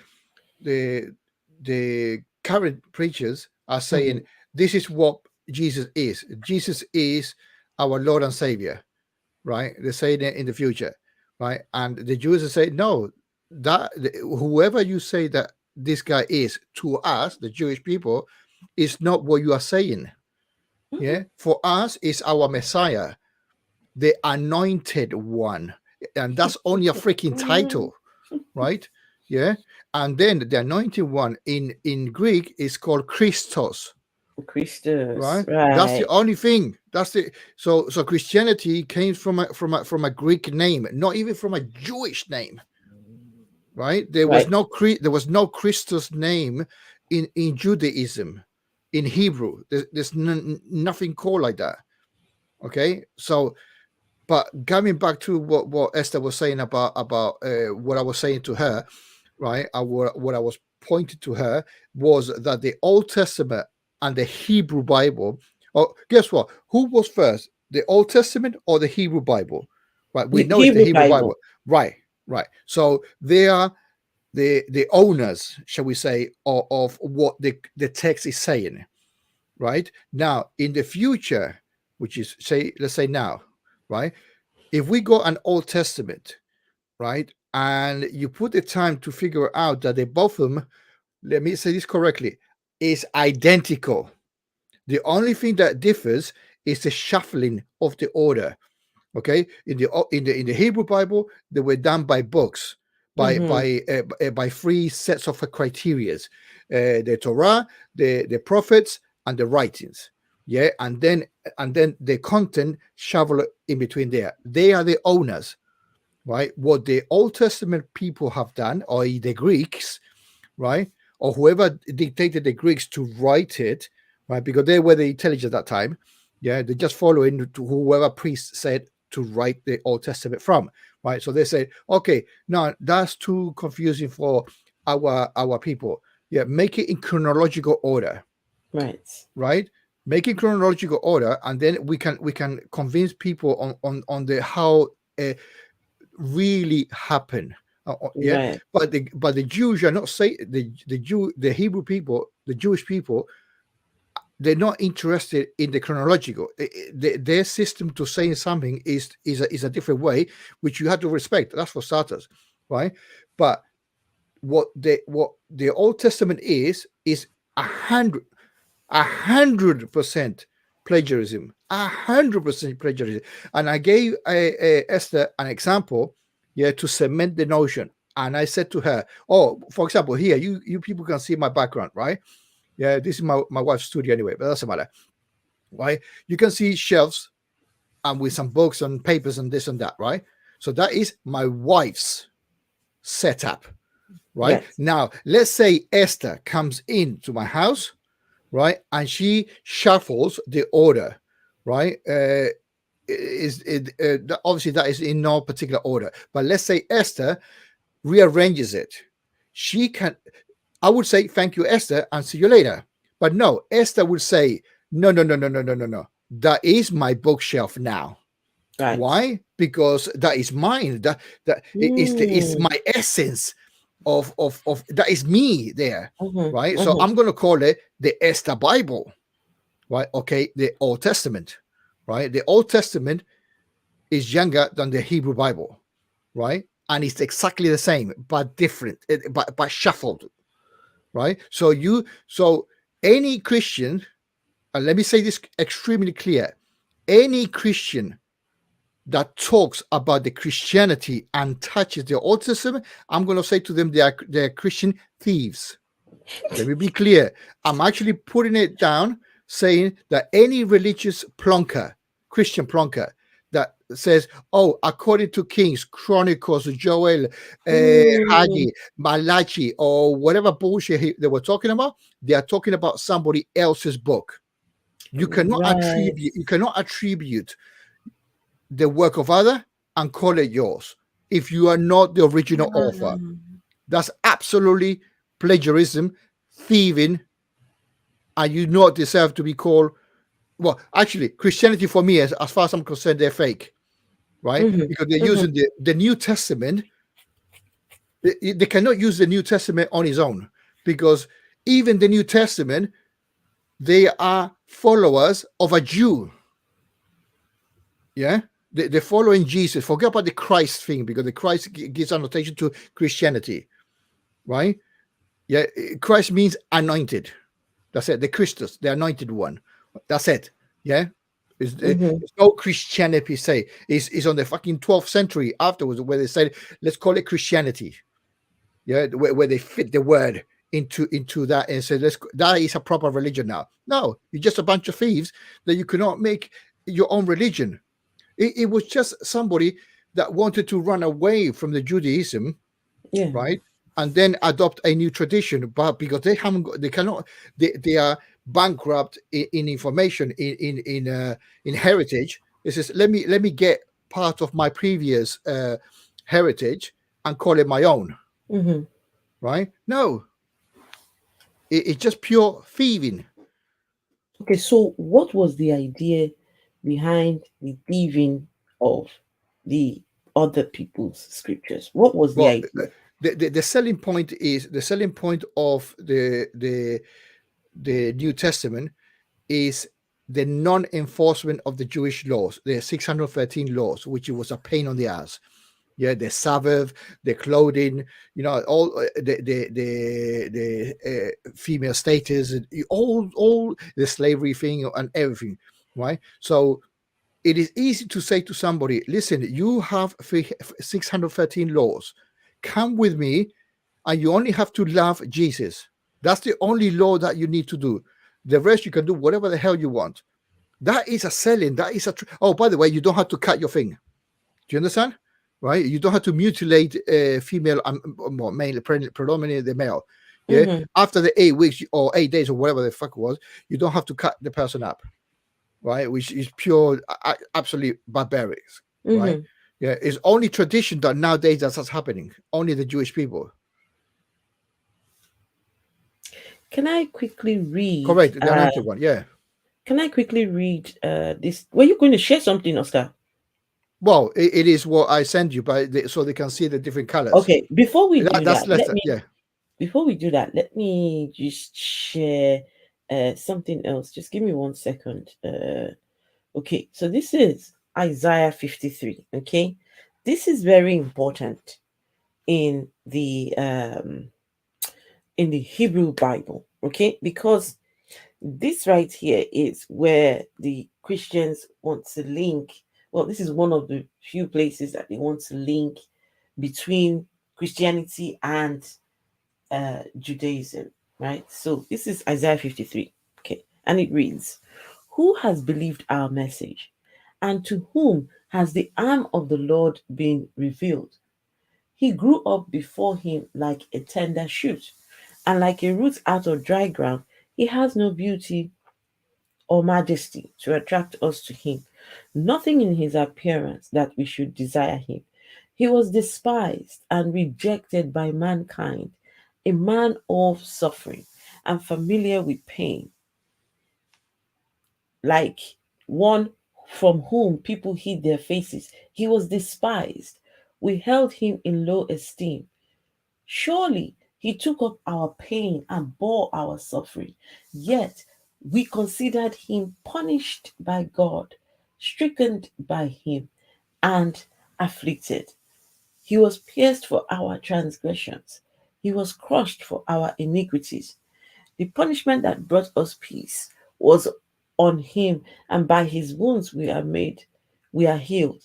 Speaker 2: the current preachers are saying
Speaker 1: Mhm,
Speaker 2: this is what Jesus is. Jesus is our Lord and Savior, right? They're saying it in the future, right? And the Jews are saying no. That whoever you say that this guy is to us, the Jewish people, is not what you are saying.
Speaker 1: mhm,
Speaker 2: Yeah, for us, is our Messiah, the Anointed One, and that's only a freaking
Speaker 1: mhm.
Speaker 2: title, right? Yeah, and then the Anointed One in Greek is called Christos,
Speaker 1: Christus,
Speaker 2: right? That's the
Speaker 1: right,
Speaker 2: only thing. That's the so Christianity came from a Greek name, not even from a Jewish name, right?
Speaker 1: right.
Speaker 2: There was no Christus name in Judaism, in Hebrew. There's nothing called like that. Okay, so but coming back to what Esther was saying about what I was saying to her, right? What I was pointing to her was that the Old Testament and the Hebrew Bible. Oh, guess what? Who was first, the Old Testament or the Hebrew Bible? Right. We know it's the
Speaker 1: Hebrew
Speaker 2: Hebrew Bible.
Speaker 1: Bible.
Speaker 2: Right. Right. So they are the owners, shall we say, of what the text is saying. Right now, in the future, which is let's say now, right? If we got an Old Testament, right, and you put the time to figure out that they both of them, let me say this correctly, is identical. The only thing that differs is the shuffling of the order. Okay, in the Hebrew Bible, they were done by books,
Speaker 1: Mm-hmm.
Speaker 2: by three sets of criterias: the Torah, the prophets, and the writings. Yeah, and then the content shovel in between there. They are the owners, right? What the Old Testament people have done, or the Greeks, right, or whoever dictated the Greeks to write it, right, because they were the intelligent at that time. Yeah, they're just following to whoever priest said to write the Old Testament from, right? So they said, okay, no, that's too confusing for our people. Yeah, make it in chronological order,
Speaker 1: Right.
Speaker 2: right? Make it chronological order, and then we can convince people on the how really happen. Yeah,
Speaker 1: Right.
Speaker 2: but the Jews are not say the Hebrew people, the Jewish people, they're not interested in the chronological. Their system to saying something is a different way, which you have to respect. That's for starters. right? But what the Old Testament is 100% plagiarism, 100% plagiarism. And I gave Esther an example, yeah, to cement the notion. And I said to her, oh, for example, here, you people can see my background, right? Yeah, this is my wife's studio anyway, but doesn't matter, right? You can see shelves and with some books and papers and this and that, right? So that is my wife's setup, right?
Speaker 1: Yes.
Speaker 2: Now, let's say Esther comes into my house, right, and she shuffles the order, right? Obviously that is in no particular order, but let's say Esther rearranges it. She can, I would say, thank you, Esther, and see you later. But no, Esther would say, no, no, no, no, no, no, no, no. That is my bookshelf now.
Speaker 1: Right.
Speaker 2: Why? Because that is mine. That is
Speaker 1: Mm.
Speaker 2: my essence of that is me there,
Speaker 1: Mm-hmm.
Speaker 2: right? So
Speaker 1: Mm-hmm.
Speaker 2: I'm gonna call it the Esther Bible, right? Okay, the Old Testament, right? The Old Testament is younger than the Hebrew Bible, right? And it's exactly the same, but different, but shuffled, right? So any Christian, and let me say this extremely clear, any Christian that talks about the Christianity and touches the Old Testament, I'm going to say to them they're Christian thieves. Let me be clear. I'm actually putting it down, saying that any religious plonker, Christian plonker, that says, "Oh, according to Kings, Chronicles, Joel,
Speaker 1: Mm.
Speaker 2: Haggai, Malachi, or whatever bullshit they were talking about," they are talking about somebody else's book. You cannot
Speaker 1: Right.
Speaker 2: attribute. You cannot attribute the work of other and call it yours if you are not the original author.
Speaker 1: Mm.
Speaker 2: That's absolutely plagiarism, thieving, and you not deserve to be called. Well, actually, Christianity for me, as far as I'm concerned, they're fake, right?
Speaker 1: Mm-hmm.
Speaker 2: Because they're
Speaker 1: Mm-hmm.
Speaker 2: using the New Testament. They cannot use the New Testament on its own because even the New Testament, they are followers of a Jew. Yeah, they're following Jesus. Forget about the Christ thing because the Christ gives annotation to Christianity, right? Yeah, Christ means anointed. That's it. The Christus, the anointed one. That's it. Yeah.
Speaker 1: Mm-hmm.
Speaker 2: It's no Christianity per se. It's on the fucking 12th century afterwards where they said, let's call it Christianity. Yeah, where they fit the word into that and said, that is a proper religion now. No, you're just a bunch of thieves that you cannot make your own religion. It was just somebody that wanted to run away from the Judaism,
Speaker 1: Yeah.
Speaker 2: right? And then adopt a new tradition, but because they haven't, they cannot, they are bankrupt in information in heritage. It says, let me get part of my previous heritage and call it my own,
Speaker 1: Mm-hmm.
Speaker 2: right? No, it's just pure thieving.
Speaker 1: Okay, so what was the idea behind the thieving of the other people's scriptures? What was the
Speaker 2: Well,
Speaker 1: idea?
Speaker 2: the selling point is the selling point of the New Testament is the non-enforcement of the Jewish laws, the 613 laws, which was a pain on the ass. Yeah, the Sabbath, the clothing, all the female status, all the slavery thing and everything, right? So it is easy to say to somebody, listen, you have 613 laws. Come with me, and you only have to love Jesus. That's the only law that you need to do. The rest you can do whatever the hell you want. That is a selling. That is a. Oh, by the way, you don't have to cut your thing. Do you understand? Right? You don't have to mutilate female, male, predominantly the male. Yeah.
Speaker 1: Mm-hmm.
Speaker 2: After the 8 weeks or 8 days or whatever the fuck it was, you don't have to cut the person up. Right? Which is pure, absolute barbarics. Right?
Speaker 1: Mm-hmm.
Speaker 2: Yeah. It's only tradition that nowadays that's happening. Only the Jewish people.
Speaker 1: Can I quickly read?
Speaker 2: Correct. The anointed one. Yeah.
Speaker 1: Can I quickly read this? Were you going to share something, Oscar?
Speaker 2: Well, it is what I send you, so they can see the different colors.
Speaker 1: Okay, before we do
Speaker 2: That's
Speaker 1: that,
Speaker 2: less. Yeah.
Speaker 1: let me just share something else. Just give me 1 second. Okay, so this is Isaiah 53. Okay, this is very important. in the Hebrew Bible, okay? Because this right here is where the Christians want to link. Well, this is one of the few places that they want to link between Christianity and Judaism, right? So this is Isaiah 53, okay? And it reads, "Who has believed our message? And to whom has the arm of the Lord been revealed? He grew up before him like a tender shoot, and like a root out of dry ground. He has no beauty or majesty to attract us to him. Nothing in his appearance that we should desire him. He was despised and rejected by mankind, a man of suffering and familiar with pain, like one from whom people hid their faces. He was despised. We held him in low esteem. Surely he took up our pain and bore our suffering. Yet we considered him punished by God, stricken by him, and afflicted. He was pierced for our transgressions, he was crushed for our iniquities. The punishment that brought us peace was on him, and by his wounds we are healed.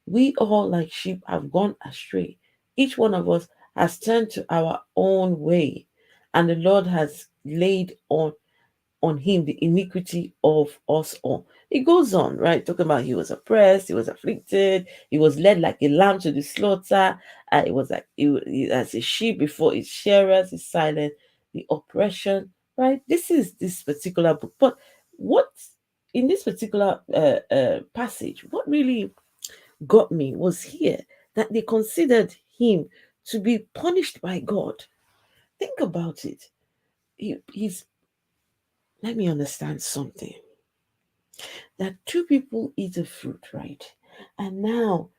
Speaker 1: We all, like sheep, have gone astray. Each one of us has turned to our own way, and the Lord has laid on him the iniquity of us all. It goes on, right? Talking about he was oppressed, he was afflicted, he was led like a lamb to the slaughter. It was like as a sheep before its shearers is silent. The oppression, right? This is this particular book. But what in this particular passage, what really got me was here that they considered him to be punished by God. Think about it. He's let me understand something. That two people eat a fruit, right? And now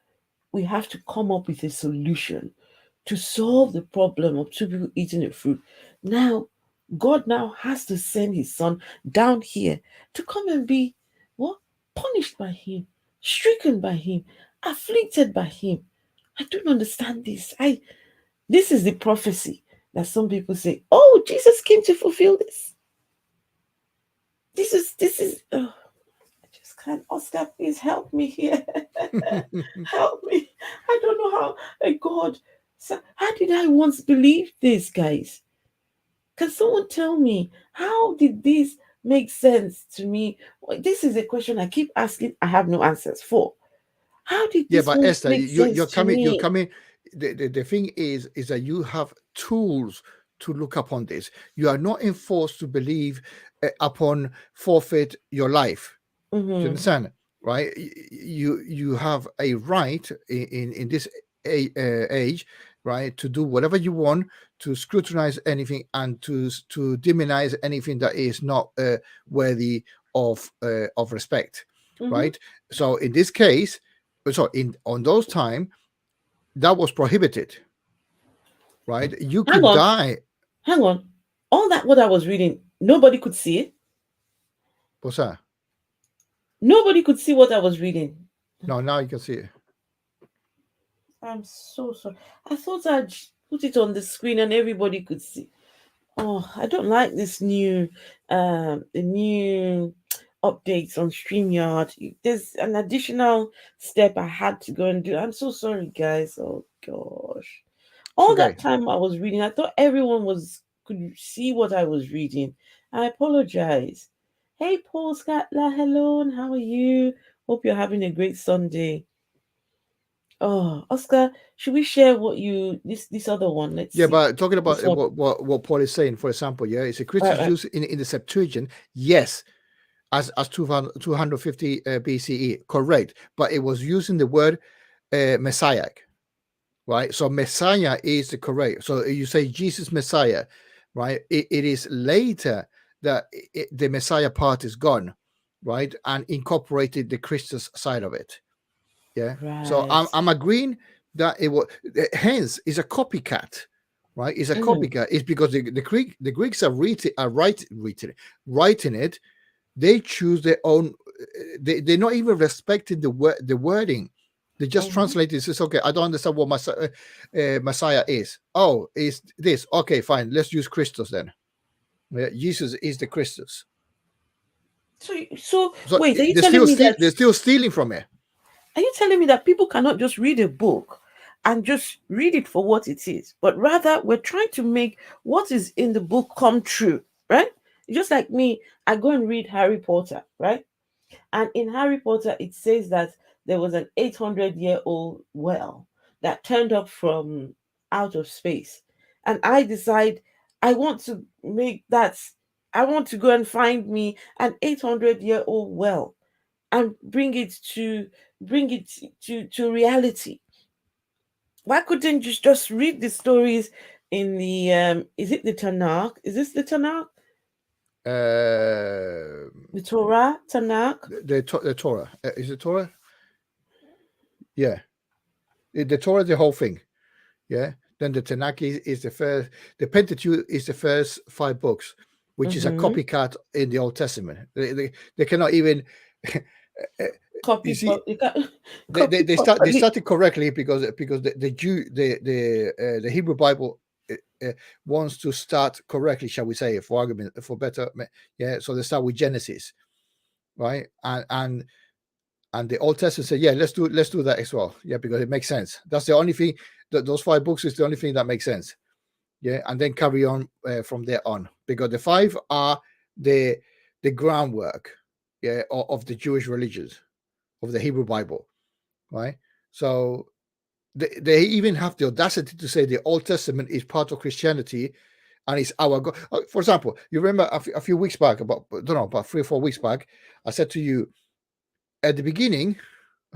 Speaker 1: we have to come up with a solution to solve the problem of two people eating a fruit. Now, God now has to send his son down here to come and be what? Punished by him, stricken by him, afflicted by him. I don't understand this. This is the prophecy that some people say, oh, Jesus came to fulfill this. This is I just can't. Oscar, please help me here. Help me. I don't know how a God. How did I once believe this, guys? Can someone tell me how did this make sense to me? This is a question I keep asking. I have no answers for. How did
Speaker 2: Yeah,
Speaker 1: this
Speaker 2: but
Speaker 1: once
Speaker 2: Esther,
Speaker 1: make sense
Speaker 2: you're
Speaker 1: to
Speaker 2: coming. You're
Speaker 1: me?
Speaker 2: coming. The thing is that you have tools to look upon this. You are not enforced to believe upon forfeit your life. Do you
Speaker 1: Mm-hmm.
Speaker 2: understand? Right? You have a right in this age, right, to do whatever you want, to scrutinize anything, and to demonize anything that is not worthy of respect,
Speaker 1: Mm-hmm.
Speaker 2: right? So in this case, so in on those time, that was prohibited, right? You
Speaker 1: Hang
Speaker 2: could
Speaker 1: on,
Speaker 2: die.
Speaker 1: hang on. All that what I was reading, nobody could see it.
Speaker 2: What's that?
Speaker 1: Nobody could see what I was reading.
Speaker 2: No, now you can see it.
Speaker 1: I'm so sorry. I thought I'd put it on the screen and everybody could see. Oh, I don't like this new the new updates on StreamYard. There's an additional step I had to go and do. I'm so sorry, guys. Oh gosh.
Speaker 2: It's
Speaker 1: All
Speaker 2: okay.
Speaker 1: that time I was reading, I thought everyone was could see what I was reading. I apologize. Hey Paul Scatler, hello, and how are you? Hope you're having a great Sunday. Oh, Oscar, should we share what you this other one? Let's
Speaker 2: Yeah,
Speaker 1: see.
Speaker 2: but talking
Speaker 1: This
Speaker 2: about
Speaker 1: one.
Speaker 2: what Paul is saying, for example, yeah, is a
Speaker 1: All right,
Speaker 2: Christian's
Speaker 1: right.
Speaker 2: use in the Septuagint, yes, as 250 BCE, correct, but it was using the word Messiah, right? So Messiah is the correct. So you say Jesus Messiah, right? It is later that the Messiah part is gone, right, and incorporated the Christus side of it. Yeah. So
Speaker 1: Right.
Speaker 2: I'm agreeing that it was hence is a copycat, right? It's a
Speaker 1: Mm,
Speaker 2: copycat. It's because the Greeks writing it. They choose their own. They're not even respecting the wording, They just translate it. Says, okay, I don't understand what Messiah is. Oh, is this? Okay, fine. Let's use Christus then. Yeah, Jesus is the Christus.
Speaker 1: So
Speaker 2: So
Speaker 1: wait, are you
Speaker 2: they're
Speaker 1: telling
Speaker 2: still
Speaker 1: me that
Speaker 2: they're still stealing from it.
Speaker 1: are you telling me that people cannot just read a book and just read it for what it is, but rather we're trying to make what is in the book come true, right? Just like me, I go and read Harry Potter, right? And in Harry Potter, it says that there was an 800-year-old well that turned up from out of space. And I decide I want to make that, I want to go and find me an 800-year-old well and bring it to reality. Why couldn't you just read the stories in the is it the Tanakh? Is this the Tanakh? The Torah, Tanakh?
Speaker 2: The Torah. Is it Torah? Yeah. The Torah, the whole thing. Yeah. Then the Tanakh is the first. The Pentateuch is the first 5 books, which is a
Speaker 1: Mm-hmm.
Speaker 2: copycat in the Old Testament. They cannot even.
Speaker 1: Copy,
Speaker 2: You see,
Speaker 1: you can
Speaker 2: they,
Speaker 1: copy
Speaker 2: they start they
Speaker 1: properly.
Speaker 2: started correctly because the Hebrew Bible wants to start correctly, shall we say, for argument, for better. Yeah. So they start with Genesis, right? And the Old Testament said, yeah, let's do that as well. Yeah, because it makes sense. That's the only thing that those 5 books is the only thing that makes sense. Yeah, and then carry on from there on, because the 5 are the groundwork, yeah, of the Jewish religions, of the Hebrew Bible, right? So they even have the audacity to say the Old Testament is part of Christianity and it's our God. For example, you remember a few weeks back, about 3 or 4 weeks back, I said to you, at the beginning,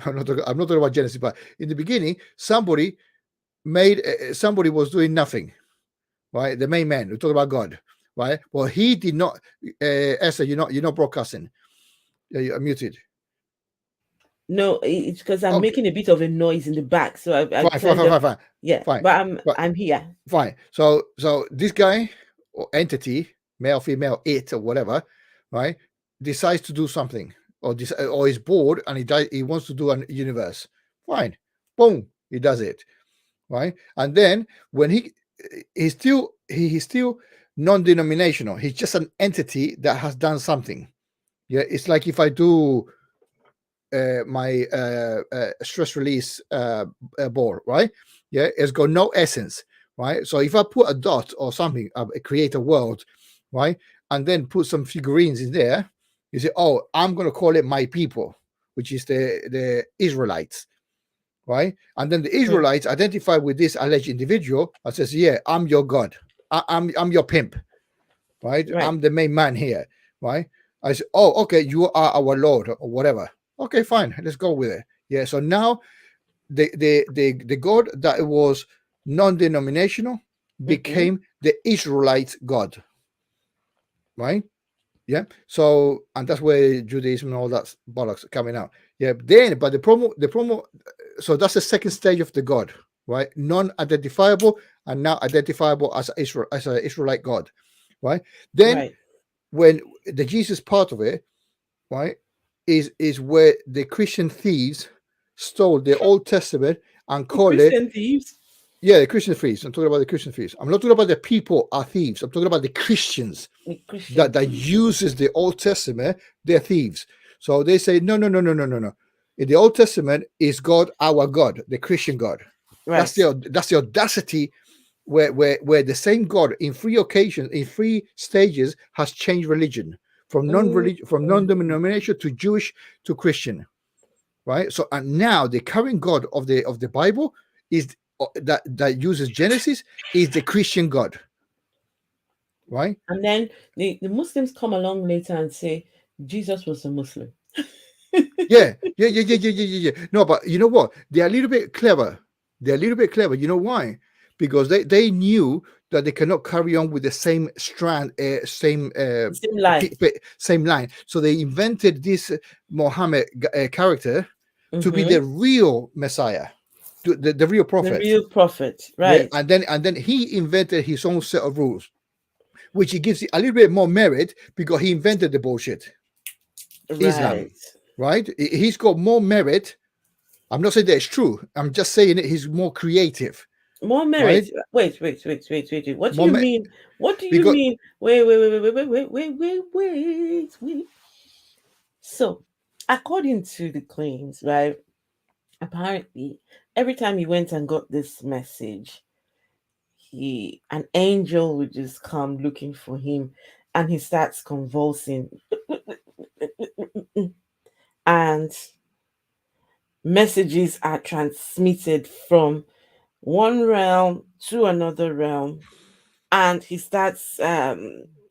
Speaker 2: I'm not talking about Genesis, but in the beginning, somebody was doing nothing, right? The main man. We're talking about God, right? Well, he did not. Esther, you're not broadcasting. Yeah, you're muted.
Speaker 1: No, it's because I'm
Speaker 2: Okay,
Speaker 1: making a bit of a noise in the back, so I
Speaker 2: fine, fine,
Speaker 1: turned
Speaker 2: fine,
Speaker 1: up.
Speaker 2: fine, fine,
Speaker 1: Yeah,
Speaker 2: fine.
Speaker 1: but
Speaker 2: But
Speaker 1: I'm here.
Speaker 2: fine. So this guy or entity, male, female, it or whatever, right, decides to do something, or is bored and he wants to do a universe. Fine, boom, he does it, right? And then when he's still non-denominational. He's just an entity that has done something. Yeah, it's like if I do my stress release ball, right? Yeah, it's got no essence, right? So if I put a dot or something, create a world, right, and then put some figurines in there, you say, oh, I'm going to call it my people, which is the Israelites, right? And then the
Speaker 1: Mm,
Speaker 2: Israelites identify with this alleged individual and says, yeah, I'm your God. I'm your pimp, right?
Speaker 1: right.
Speaker 2: I'm the main man here, right? I say, oh, okay, you are our Lord or whatever. Okay, fine, let's go with it. Yeah. So now the God that was non-denominational
Speaker 1: Mm-hmm.
Speaker 2: became the Israelite God, right? Yeah. So, and that's where Judaism and all that bollocks are coming out. Yeah. Then, but the promo. So that's the second stage of the God, right? Non-identifiable and now identifiable as Israel, as an Israelite God, right? Then
Speaker 1: Right.
Speaker 2: when the Jesus part of it, right, is where the Christian thieves stole the Old Testament and
Speaker 1: The
Speaker 2: call it,
Speaker 1: Christian thieves.
Speaker 2: yeah, the Christian thieves. I'm talking about the Christian thieves. I'm not talking about the people are thieves. I'm talking about the Christians
Speaker 1: The Christian
Speaker 2: that
Speaker 1: thieves.
Speaker 2: uses the Old Testament. They're thieves. So they say no, no, no, no, no, no, no. In the Old Testament is God, our God, the Christian God. That's
Speaker 1: Right.
Speaker 2: the audacity where the same God in 3 occasions, in 3 stages, has changed religion from
Speaker 1: Mm,
Speaker 2: non-religion, from non-denomination to Jewish to Christian, right? So and now the current God of the Bible is that uses Genesis is the Christian God, right?
Speaker 1: and then the Muslims come along later and say Jesus was a Muslim.
Speaker 2: Yeah, yeah, yeah, yeah, yeah, yeah, yeah, yeah. No, but you know what? They're a little bit clever. They're a little bit clever. You know why? Because they knew that they cannot carry on with the same strand,
Speaker 1: The same line.
Speaker 2: same line. So they invented this Mohammed character to be
Speaker 1: Mm-hmm.
Speaker 2: the real Messiah, the real
Speaker 1: The
Speaker 2: prophet.
Speaker 1: real prophet.
Speaker 2: Yeah,
Speaker 1: Right.
Speaker 2: and then he invented his own set of rules, which he gives it a little bit more merit because he invented the bullshit,
Speaker 1: Right.
Speaker 2: Islam, right? He's got more merit I'm not saying that it's true. I'm just saying that he's more creative,
Speaker 1: More
Speaker 2: right?
Speaker 1: merit. Wait. What do
Speaker 2: More
Speaker 1: you
Speaker 2: me-
Speaker 1: mean? What do you
Speaker 2: because
Speaker 1: mean? Wait. So, according to the claims, right? Apparently, every time he went and got this message, an angel would just come looking for him, and he starts convulsing, and messages are transmitted from one realm to another realm, and he starts I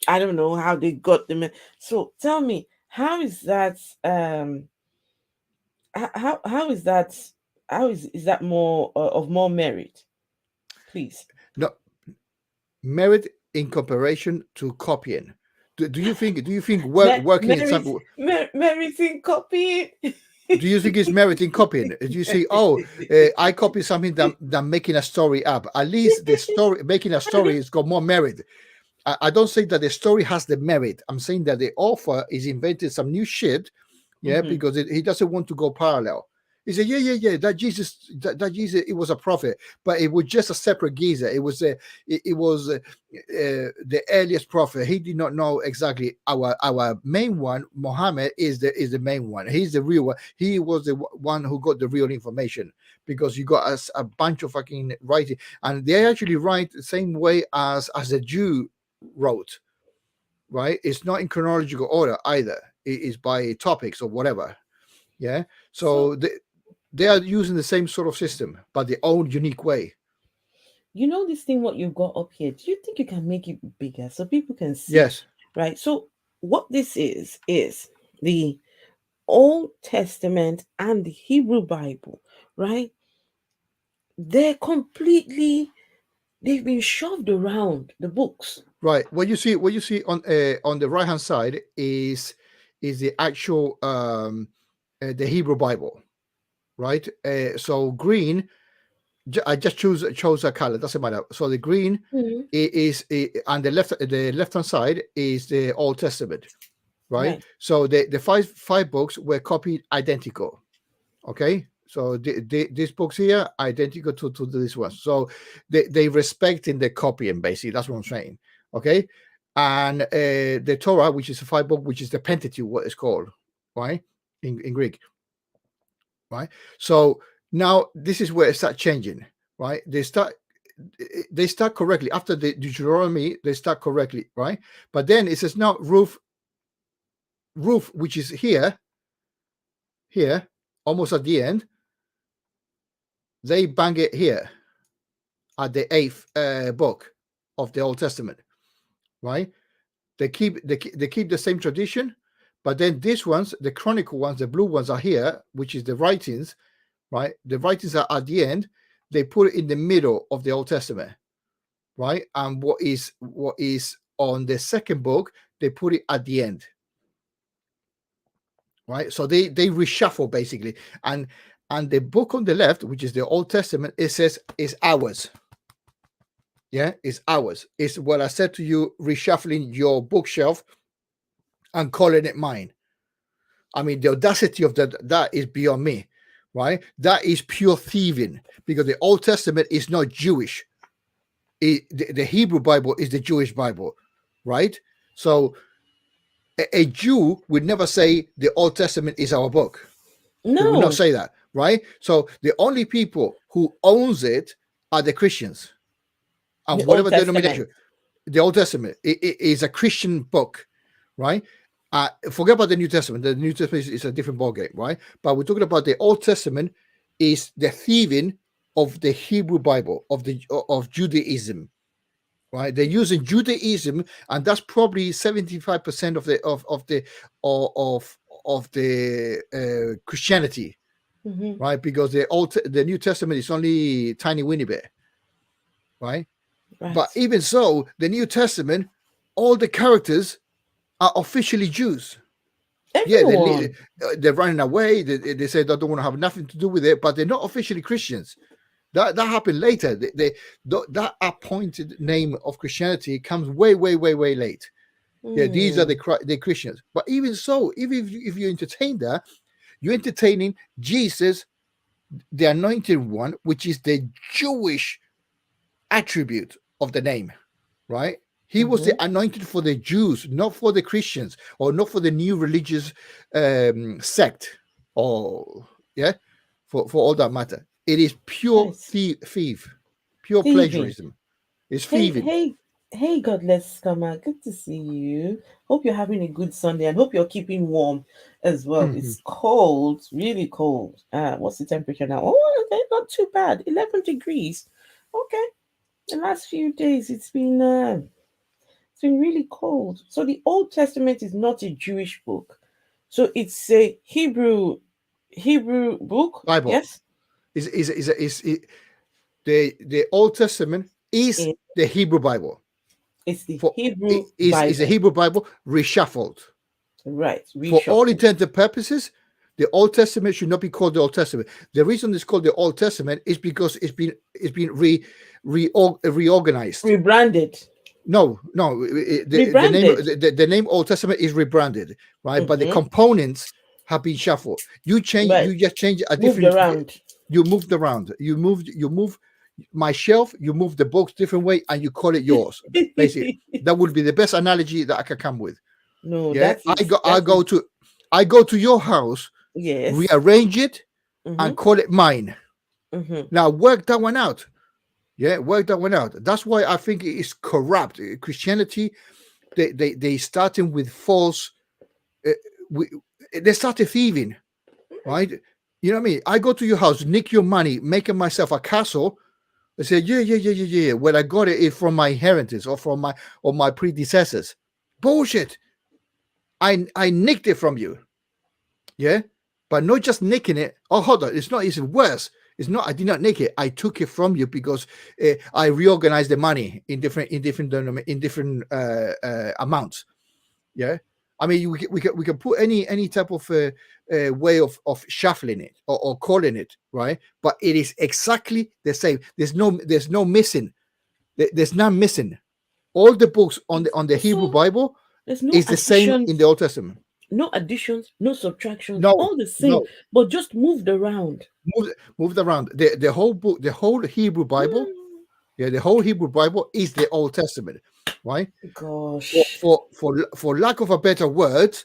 Speaker 1: don't know how they got them. So tell me, how is that how is that, is that more of more merit, please?
Speaker 2: no merit in comparison to copying. Do you think working
Speaker 1: Merit,
Speaker 2: some
Speaker 1: merit in copying.
Speaker 2: do you think it's merit in copying? Do you say, oh, I copy something than making a story up? At least the story, making a story, has got more merit. I don't say that the story has the merit. I'm saying that the author is invented some new shit, yeah,
Speaker 1: Hmm.
Speaker 2: because he doesn't want to go parallel. He said, yeah, that Jesus, it was a prophet, but it was just a separate geezer. It was the earliest prophet. He did not know exactly. Our main one, Muhammad, is the main one. He's the real one. He was the one who got the real information, because you got a bunch of fucking writing, and they actually write the same way as a Jew wrote, right? It's not in chronological order either. It is by topics or whatever. Yeah.
Speaker 1: So
Speaker 2: So they are using the same sort of system, but their own unique way.
Speaker 1: you know this thing what you've got up here, do you think you can make it bigger so people can see?
Speaker 2: Yes.
Speaker 1: Right, so what this is the Old Testament and the Hebrew Bible, right? They're completely, they've been shoved around the books.
Speaker 2: Right. What you see on the right hand side is the actual the Hebrew Bible, right? So green, I just chose a color. Doesn't matter. So the green
Speaker 1: Mhm.
Speaker 2: on the left hand side is the Old Testament, right?
Speaker 1: Right.
Speaker 2: So the five books were copied identical. Okay, so these books here identical to this one. So they respect in the copying, basically. That's what I'm saying. Okay, and the Torah, which is a five book, which is the Pentateuch, what it's called, right, in Greek, right. So now this is where it starts changing, right. They start correctly after the Deuteronomy. They start correctly, right, but then it says now roof, which is here, almost at the end. They bang it here at the eighth book of the Old Testament, right? They keep the same tradition, but then these ones, the chronicle ones, the blue ones are here, which is the writings, right? The writings are at the end. They put it in the middle of the Old Testament, right? And what is on the second book, they put it at the end, right? So they reshuffle basically, and the book on the left, which is the Old Testament, it says is ours. Yeah, it's ours. It's what I said to you, reshuffling your bookshelf and calling it mine. I mean, the audacity of that is beyond me, right? That is pure thieving, because the Old Testament is not Jewish. The Hebrew Bible is the Jewish Bible, right? So a Jew would never say the Old Testament is our book. They would not
Speaker 1: No,
Speaker 2: say that, right? So the only people who owns it are the Christians
Speaker 1: the
Speaker 2: and
Speaker 1: Old
Speaker 2: whatever
Speaker 1: Testament.
Speaker 2: denomination. The Old Testament it is a Christian book, right? Forget about the New Testament. The New Testament is a different ballgame, right? But we're talking about the Old Testament is the thieving of the Hebrew Bible of Judaism, right? They're using Judaism, and that's probably 75% of the Christianity,
Speaker 1: Hmm.
Speaker 2: right? Because the New Testament is only tiny weeny bit, right? But
Speaker 1: Right.
Speaker 2: even so, the New Testament, all the characters are officially Jews. Yeah,
Speaker 1: Everyone.
Speaker 2: they're running away. They say they don't want to have nothing to do with it, but they're not officially Christians. That happened later. That appointed name of Christianity comes way, way, way, way late. Yeah, these are
Speaker 1: Hmm.
Speaker 2: the Christians. But even so, even if you entertain that, you're entertaining Jesus the anointed one, which is the Jewish attribute of the name, right? He was the
Speaker 1: Mm-hmm.
Speaker 2: anointed for the Jews, not for the Christians or not for the new religious sect, or yeah, for all that matter. It is pure
Speaker 1: Nice.
Speaker 2: thief, pure
Speaker 1: Thieving.
Speaker 2: plagiarism. It's
Speaker 1: Hey,
Speaker 2: thieving.
Speaker 1: hey, hey, Godless Scammer. Good to see you. Hope you're having a good Sunday and hope you're keeping warm as well.
Speaker 2: Mhm.
Speaker 1: It's cold, really cold. What's the temperature now? Oh, okay, not too bad. 11 degrees. Okay. The last few days it's been really cold. So the Old Testament is not a Jewish book. So it's a Hebrew book.
Speaker 2: Bible
Speaker 1: Yes.
Speaker 2: is the Old Testament is
Speaker 1: It-
Speaker 2: the Hebrew Bible.
Speaker 1: It's the
Speaker 2: For
Speaker 1: Hebrew
Speaker 2: is a
Speaker 1: Bible.
Speaker 2: Hebrew Bible reshuffled.
Speaker 1: Right.
Speaker 2: For all
Speaker 1: Reshuffled.
Speaker 2: intents and purposes, the Old Testament should not be called the Old Testament. The reason it's called the Old Testament is because it's been reorganized.
Speaker 1: Rebranded.
Speaker 2: No, the name
Speaker 1: Rebranded.
Speaker 2: the name Old Testament is rebranded, right? But the
Speaker 1: Mm-hmm.
Speaker 2: components have been shuffled.
Speaker 1: Right.
Speaker 2: You just change a
Speaker 1: Moved
Speaker 2: different.
Speaker 1: around.
Speaker 2: You moved around. You move my shelf. You move the books different way, and you call it yours. Basically, that would be the best analogy that I can come with.
Speaker 1: No,
Speaker 2: Yeah,
Speaker 1: that is
Speaker 2: I go to your house,
Speaker 1: yes.
Speaker 2: rearrange it,
Speaker 1: Mm-hmm.
Speaker 2: and call it mine.
Speaker 1: Mm-hmm.
Speaker 2: Now work that one out. Yeah, work that one out. That's why I think it is corrupt. Christianity, they starting with false. Uh, we, they started thieving, right? You know what I mean? I go to your house, nick your money, making myself a castle. I say, yeah. Well, I got it from my inheritance or from my predecessors. Bullshit. I nicked it from you. Yeah, but not just nicking it. Oh, hold on, it's not. It's worse. It's not. I did not nick it. I took it from you because I reorganized the money in different amounts. Yeah, I mean we can put any type of way of shuffling it or calling it, right, but it is exactly the same. There's no missing. There's none missing. All the books on the Hebrew
Speaker 1: So
Speaker 2: Bible
Speaker 1: there's no
Speaker 2: is the same in the
Speaker 1: additions,
Speaker 2: Old Testament.
Speaker 1: no additions, no subtractions,
Speaker 2: No,
Speaker 1: all the same,
Speaker 2: no.
Speaker 1: but just moved around.
Speaker 2: Moved around. The whole book, the whole Hebrew Bible,
Speaker 1: Hmm.
Speaker 2: yeah, the whole Hebrew Bible is the Old Testament, right?
Speaker 1: Gosh.
Speaker 2: For lack of a better word,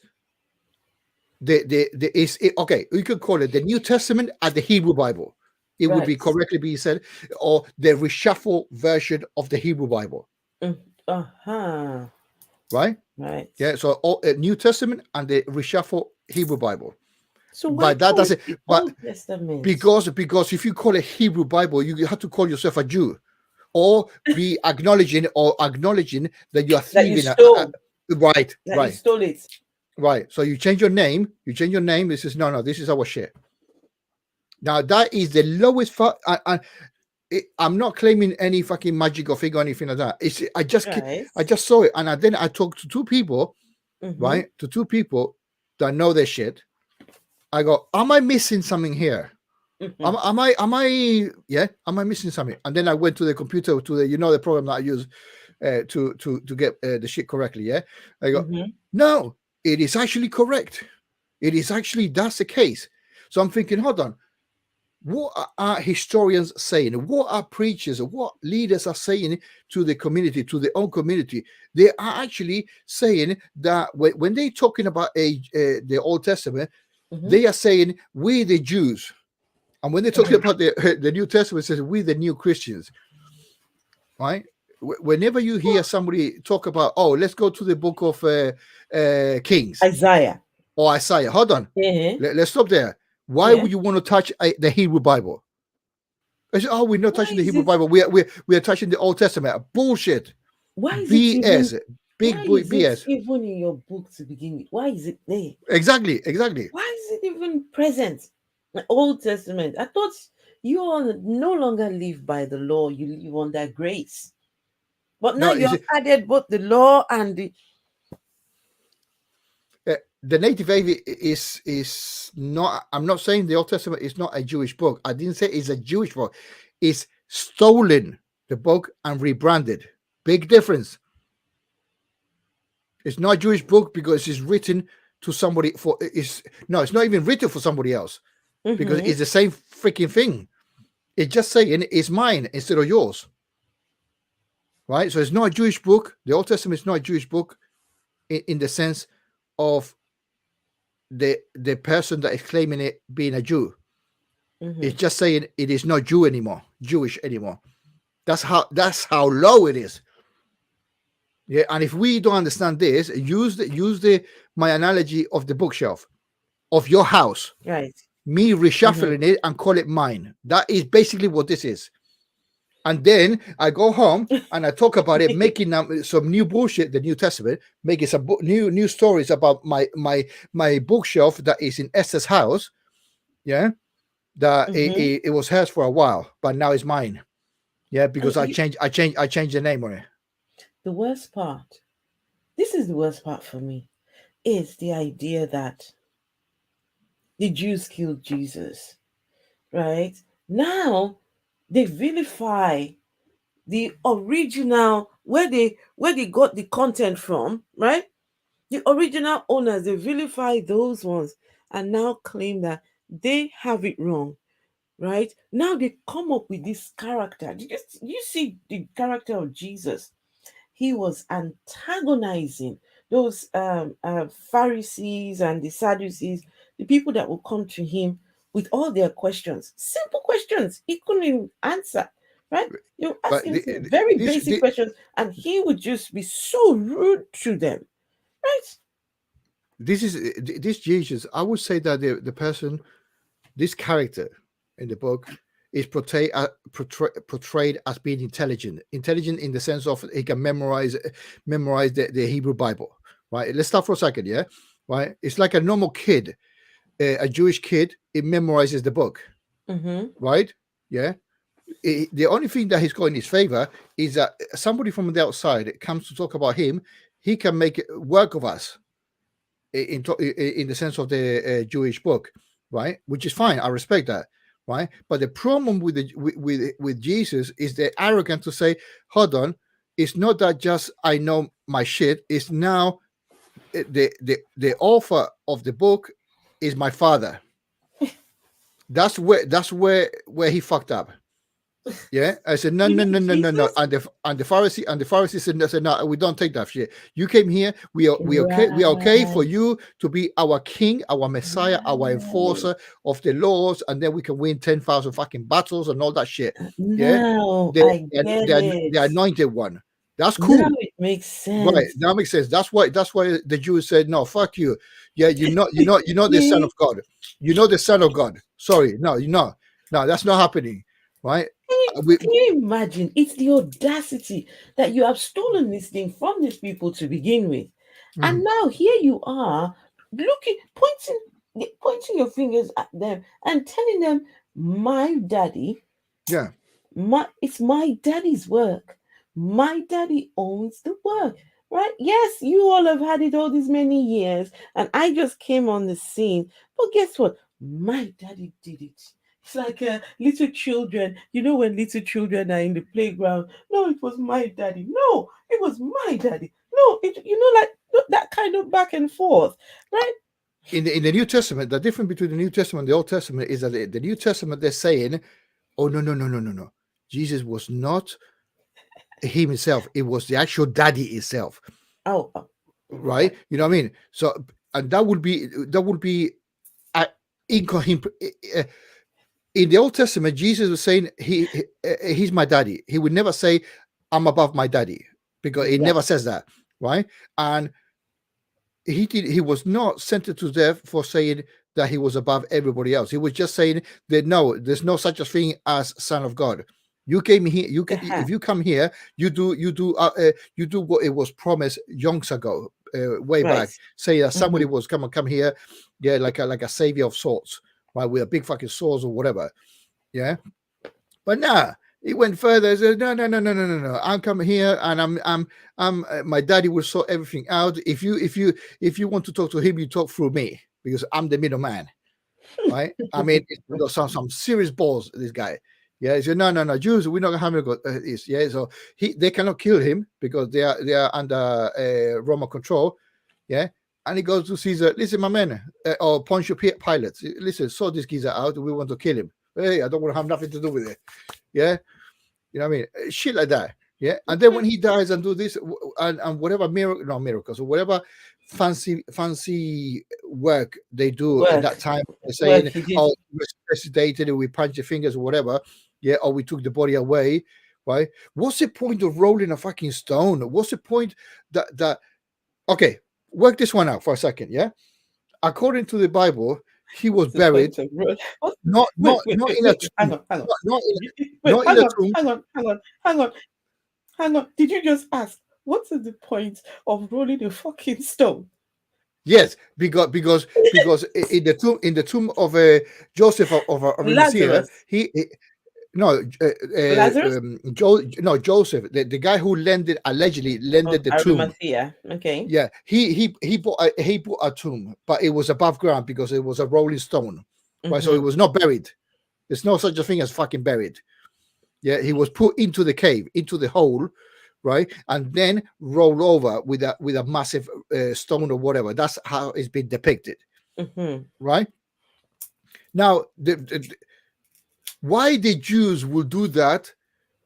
Speaker 2: the is it, okay. You could call it the New Testament and the Hebrew Bible. It would be
Speaker 1: Right.
Speaker 2: correctly be said, or the reshuffle version of the Hebrew Bible,
Speaker 1: Mm. Uh-huh.
Speaker 2: right?
Speaker 1: Right.
Speaker 2: Yeah. So New Testament and the reshuffle Hebrew Bible.
Speaker 1: So why
Speaker 2: But that
Speaker 1: call it
Speaker 2: doesn't.
Speaker 1: the
Speaker 2: But
Speaker 1: Old Testament?
Speaker 2: because if you call it Hebrew Bible, you have to call yourself a Jew, or be acknowledging that you are
Speaker 1: That you
Speaker 2: thieving.
Speaker 1: stole.
Speaker 2: Right,
Speaker 1: That you
Speaker 2: right,
Speaker 1: stole it.
Speaker 2: right. So you change your name. You change your name. This is no. This is our shit. Now that is the lowest. I'm not claiming any fucking magic or figure or anything like that. It's
Speaker 1: Right.
Speaker 2: I just saw it, and then I talked to two people,
Speaker 1: Mm-hmm.
Speaker 2: right? To two people that know their shit. I go, am I missing something here?
Speaker 1: Mm-hmm.
Speaker 2: Am I missing something? And then I went to the computer to the program that I use to get the shit correctly. Yeah, I go,
Speaker 1: Mm-hmm.
Speaker 2: no, it is actually correct. It is actually that's the case. So I'm thinking, hold on, what are historians saying? What are preachers? What leaders are saying to the community, to their own community? They are actually saying that when they're talking about the Old Testament,
Speaker 1: Mm-hmm.
Speaker 2: they are saying we the Jews. And when they're talking
Speaker 1: Mm-hmm.
Speaker 2: about the New Testament, it says we the new Christians, right? Whenever you hear somebody talk about, oh, let's go to the book of Kings
Speaker 1: Isaiah.
Speaker 2: or Isaiah. Hold on,
Speaker 1: Yeah.
Speaker 2: let's stop there. Why
Speaker 1: Yeah.
Speaker 2: would you want to touch the Hebrew Bible? I said, oh, we're not
Speaker 1: Why
Speaker 2: touching the
Speaker 1: is
Speaker 2: Hebrew
Speaker 1: it
Speaker 2: Bible. We are touching the Old Testament. Bullshit.
Speaker 1: why is it even
Speaker 2: BS. Big BS.
Speaker 1: even in your book to begin with? Why is it there?
Speaker 2: Exactly.
Speaker 1: Why is it even present? The Old Testament. I thought you all no longer live by the law, you live under grace. But now
Speaker 2: No,
Speaker 1: you
Speaker 2: is
Speaker 1: have
Speaker 2: it
Speaker 1: added both the law and the
Speaker 2: the Native Avi is not. I'm not saying the Old Testament is not a Jewish book. I didn't say it's a Jewish book. It's stolen the book and rebranded. Big difference. It's not a Jewish book because it's written to somebody for. It's no. It's not even written for somebody else. because
Speaker 1: Mm-hmm.
Speaker 2: it's the same freaking thing. It's just saying it's mine instead of yours, right? So it's not a Jewish book. The Old Testament is not a Jewish book in the sense of the person that is claiming it being a Jew.
Speaker 1: Mm-hmm.
Speaker 2: It's just saying it is not Jewish anymore. That's how low it is. Yeah, and if we don't understand this, use my analogy of the bookshelf of your house.
Speaker 1: Right.
Speaker 2: Me
Speaker 1: Mm-hmm.
Speaker 2: reshuffling it and call it mine. That is basically what this is. And then I go home and I talk about it, making some new bullshit, the New Testament, making some new stories about my bookshelf that is in Esther's house. Yeah, that
Speaker 1: Mm-hmm.
Speaker 2: it was hers for a while, but now it's mine. Yeah, because
Speaker 1: And
Speaker 2: I changed the name on it.
Speaker 1: the worst part, this is the worst part for me, is the idea that the Jews killed Jesus, right? Now they vilify the original where they got the content from, right? The original owners, they vilify those ones and now claim that they have it wrong, right? Now they come up with this character. You see the character of Jesus? He was antagonizing those Pharisees and the Sadducees, the people that will come to him with all their questions, simple questions he couldn't even answer, right? You ask
Speaker 2: But
Speaker 1: him some very
Speaker 2: this,
Speaker 1: basic questions, and he would just be so rude to them, right?
Speaker 2: this Jesus. I would say that the person, this character in the book, is portrayed as being intelligent in the sense of he can memorize the Hebrew Bible, right? Let's start for a second, yeah, right? It's like a normal kid, a Jewish kid. It memorizes the book,
Speaker 1: Mm-hmm.
Speaker 2: right? Yeah. The only thing that he's got in his favor is that somebody from the outside comes to talk about him. He can make work of us in the sense of the Jewish book, right? Which is fine. I respect that, right? But the problem with with Jesus is the arrogant to say, "Hold on, it's not that just I know my shit. It's now the author of the book is my father." That's where he fucked up. Yeah, I said no, no,
Speaker 1: Even
Speaker 2: no, no, no, no,
Speaker 1: Jesus,
Speaker 2: and the Pharisee said no, we don't take that shit. You came here, we are okay for
Speaker 1: right,
Speaker 2: you to be our king, our Messiah, our
Speaker 1: right.
Speaker 2: enforcer of the laws, and then we can win 10,000 fucking battles and all that shit. Yeah,
Speaker 1: Now
Speaker 2: the
Speaker 1: I get it.
Speaker 2: the anointed one. That's
Speaker 1: Now
Speaker 2: cool,
Speaker 1: it makes
Speaker 2: right?
Speaker 1: sense.
Speaker 2: That makes sense. That's why the Jews said no, fuck you. Yeah, you're not the son
Speaker 1: Can
Speaker 2: of God. You're not the son of God. Sorry, no, you're not. No, that's not happening, right?
Speaker 1: you,
Speaker 2: We,
Speaker 1: can you imagine? It's the audacity that you have stolen this thing from these people to begin with. And
Speaker 2: mm,
Speaker 1: now here you are looking, pointing your fingers at them and telling them, my daddy,
Speaker 2: yeah.
Speaker 1: it's my daddy's work. My daddy owns the work, right? Yes, you all have had it all these many years, and I just came on the scene. But guess what? My daddy did it. It's like little children. You know when little children are in the playground. No, it was my daddy. No, it was my daddy. No, like that kind of back and forth, right?
Speaker 2: In the New Testament, the difference between the New Testament and the Old Testament is that the New Testament they're saying, "Oh no, no, no, no, no, no! Jesus was not himself; it was the actual daddy itself."
Speaker 1: Oh,
Speaker 2: Right?
Speaker 1: right.
Speaker 2: You know what I mean? So, and that would be uh, in the Old Testament. Jesus was saying he's my daddy. He would never say I'm above my daddy because he never
Speaker 1: Yes.
Speaker 2: says that, right? And he was not sentenced to death for saying that he was above everybody else. He was just saying that no, there's no such a thing as son of God. You came here.
Speaker 1: Uh-huh.
Speaker 2: If you come here, you do what it was promised yonks ago, way
Speaker 1: Right.
Speaker 2: back. Say that somebody
Speaker 1: Mm-hmm.
Speaker 2: was come here, yeah, like a savior of sorts, right, with a big fucking swords or whatever, yeah. But nah, he went further. He said, no, no, no, no, no, no, no. I'm coming here, and I'm. My daddy will sort everything out. If you want to talk to him, you talk through me because I'm the middleman, right? I mean, it's got some serious balls. This guy, yeah. He said, no, no, no, Jews, we're not gonna have this, yeah. So they cannot kill him because they are under Roman control, yeah. And he goes to Caesar, listen, my man, or Pontius Pilate, listen, sort this geezer out. We want to kill him. Hey, I don't want to have nothing to do with it. Yeah. You know what I mean? Shit like that. Yeah. And then when he dies and do this and whatever miracles or whatever fancy work they do in that time, they're
Speaker 1: Work
Speaker 2: saying,
Speaker 1: he did.
Speaker 2: oh, we resuscitated it, we punch your fingers or whatever. Yeah. Or we took the body away. Right. What's the point of rolling a fucking stone? What's the point that okay, work this one out for a second. Yeah. According to the Bible, he was
Speaker 1: What's the
Speaker 2: buried
Speaker 1: point of road? What?
Speaker 2: not
Speaker 1: Wait,
Speaker 2: not
Speaker 1: wait,
Speaker 2: not
Speaker 1: wait,
Speaker 2: in a
Speaker 1: wait.
Speaker 2: tomb,
Speaker 1: Hang on, hang on. Wait,
Speaker 2: not in
Speaker 1: hang
Speaker 2: a
Speaker 1: on,
Speaker 2: tomb.
Speaker 1: hang on, hang on, hang on, hang on. Did you just ask what is the point of rolling a fucking stone?
Speaker 2: Yes, because in the tomb of Joseph of Arimathea,
Speaker 1: Lazarus.
Speaker 2: no
Speaker 1: Lazarus
Speaker 2: no Joseph, the guy who allegedly
Speaker 1: of
Speaker 2: lended the tomb.
Speaker 1: Arimathea. Okay.
Speaker 2: Yeah, he bought a tomb, but it was above ground because it was a rolling stone, right? So it
Speaker 1: Mm-hmm.
Speaker 2: was not buried. There's no such a thing as fucking buried. Yeah, he was put into the cave, into the hole, right, and then rolled over with a massive stone or whatever. That's how it's been depicted,
Speaker 1: Mm-hmm.
Speaker 2: right? Now, why the Jews will do that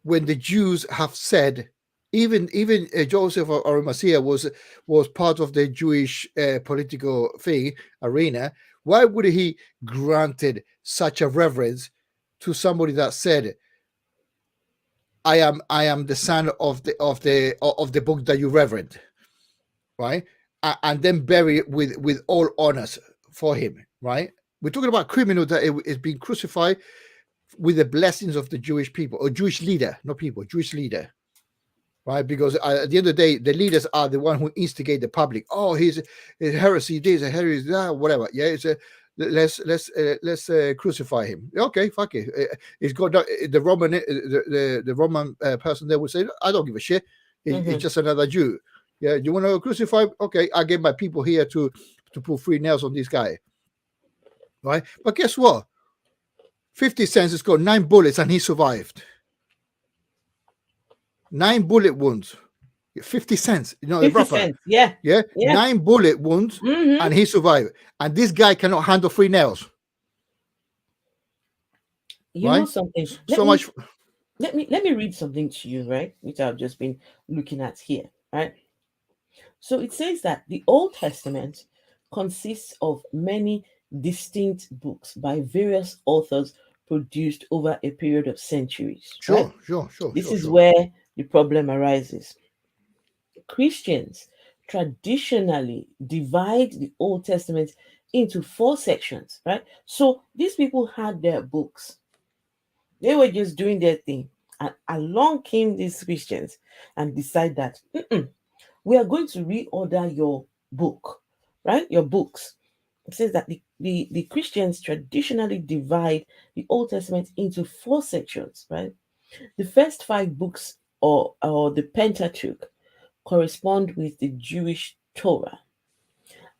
Speaker 2: when the Jews have said, even Joseph of Arimathea was part of the Jewish political thing arena. Why would he granted such a reverence to somebody that said, I am the son of the book that you reverend, right? And then bury it with all honors for him, right? We're talking about criminal that is being crucified with the blessings of the Jewish people or Jewish leader, not people, Jewish leader, right? Because at the end of the day, the leaders are the one who instigate the public. Oh, he's a heresy, this, a heresy that, whatever. Yeah, it's a let's crucify him. Okay, fuck it. He's got the Roman the Roman person there would say, I don't give a shit. It's just another Jew. Yeah, you want to crucify? Okay, I get my people here to put 3 nails on this guy, right? But guess what? 50 Cent has got 9 bullets and he survived. 9 bullet wounds. 50 cents, the
Speaker 1: 50
Speaker 2: rapper.
Speaker 1: cents. Yeah.
Speaker 2: Yeah,
Speaker 1: Yeah.
Speaker 2: 9 bullet wounds
Speaker 1: Mm-hmm.
Speaker 2: and he survived. And this guy cannot handle 3 nails.
Speaker 1: You
Speaker 2: right?
Speaker 1: know something?
Speaker 2: So much.
Speaker 1: Let me read something to you, right? Which I've just been looking at here, right? So it says that the Old Testament consists of many distinct books by various authors produced over a period of centuries. Right?
Speaker 2: Sure.
Speaker 1: This is where the problem arises. Christians traditionally divide the Old Testament into 4 sections, right? So these people had their books. They were just doing their thing. And along came these Christians and decide that we are going to reorder your book, right? Your books. It says that the Christians traditionally divide the Old Testament into 4 sections, right? The first 5 books or the Pentateuch correspond with the Jewish Torah.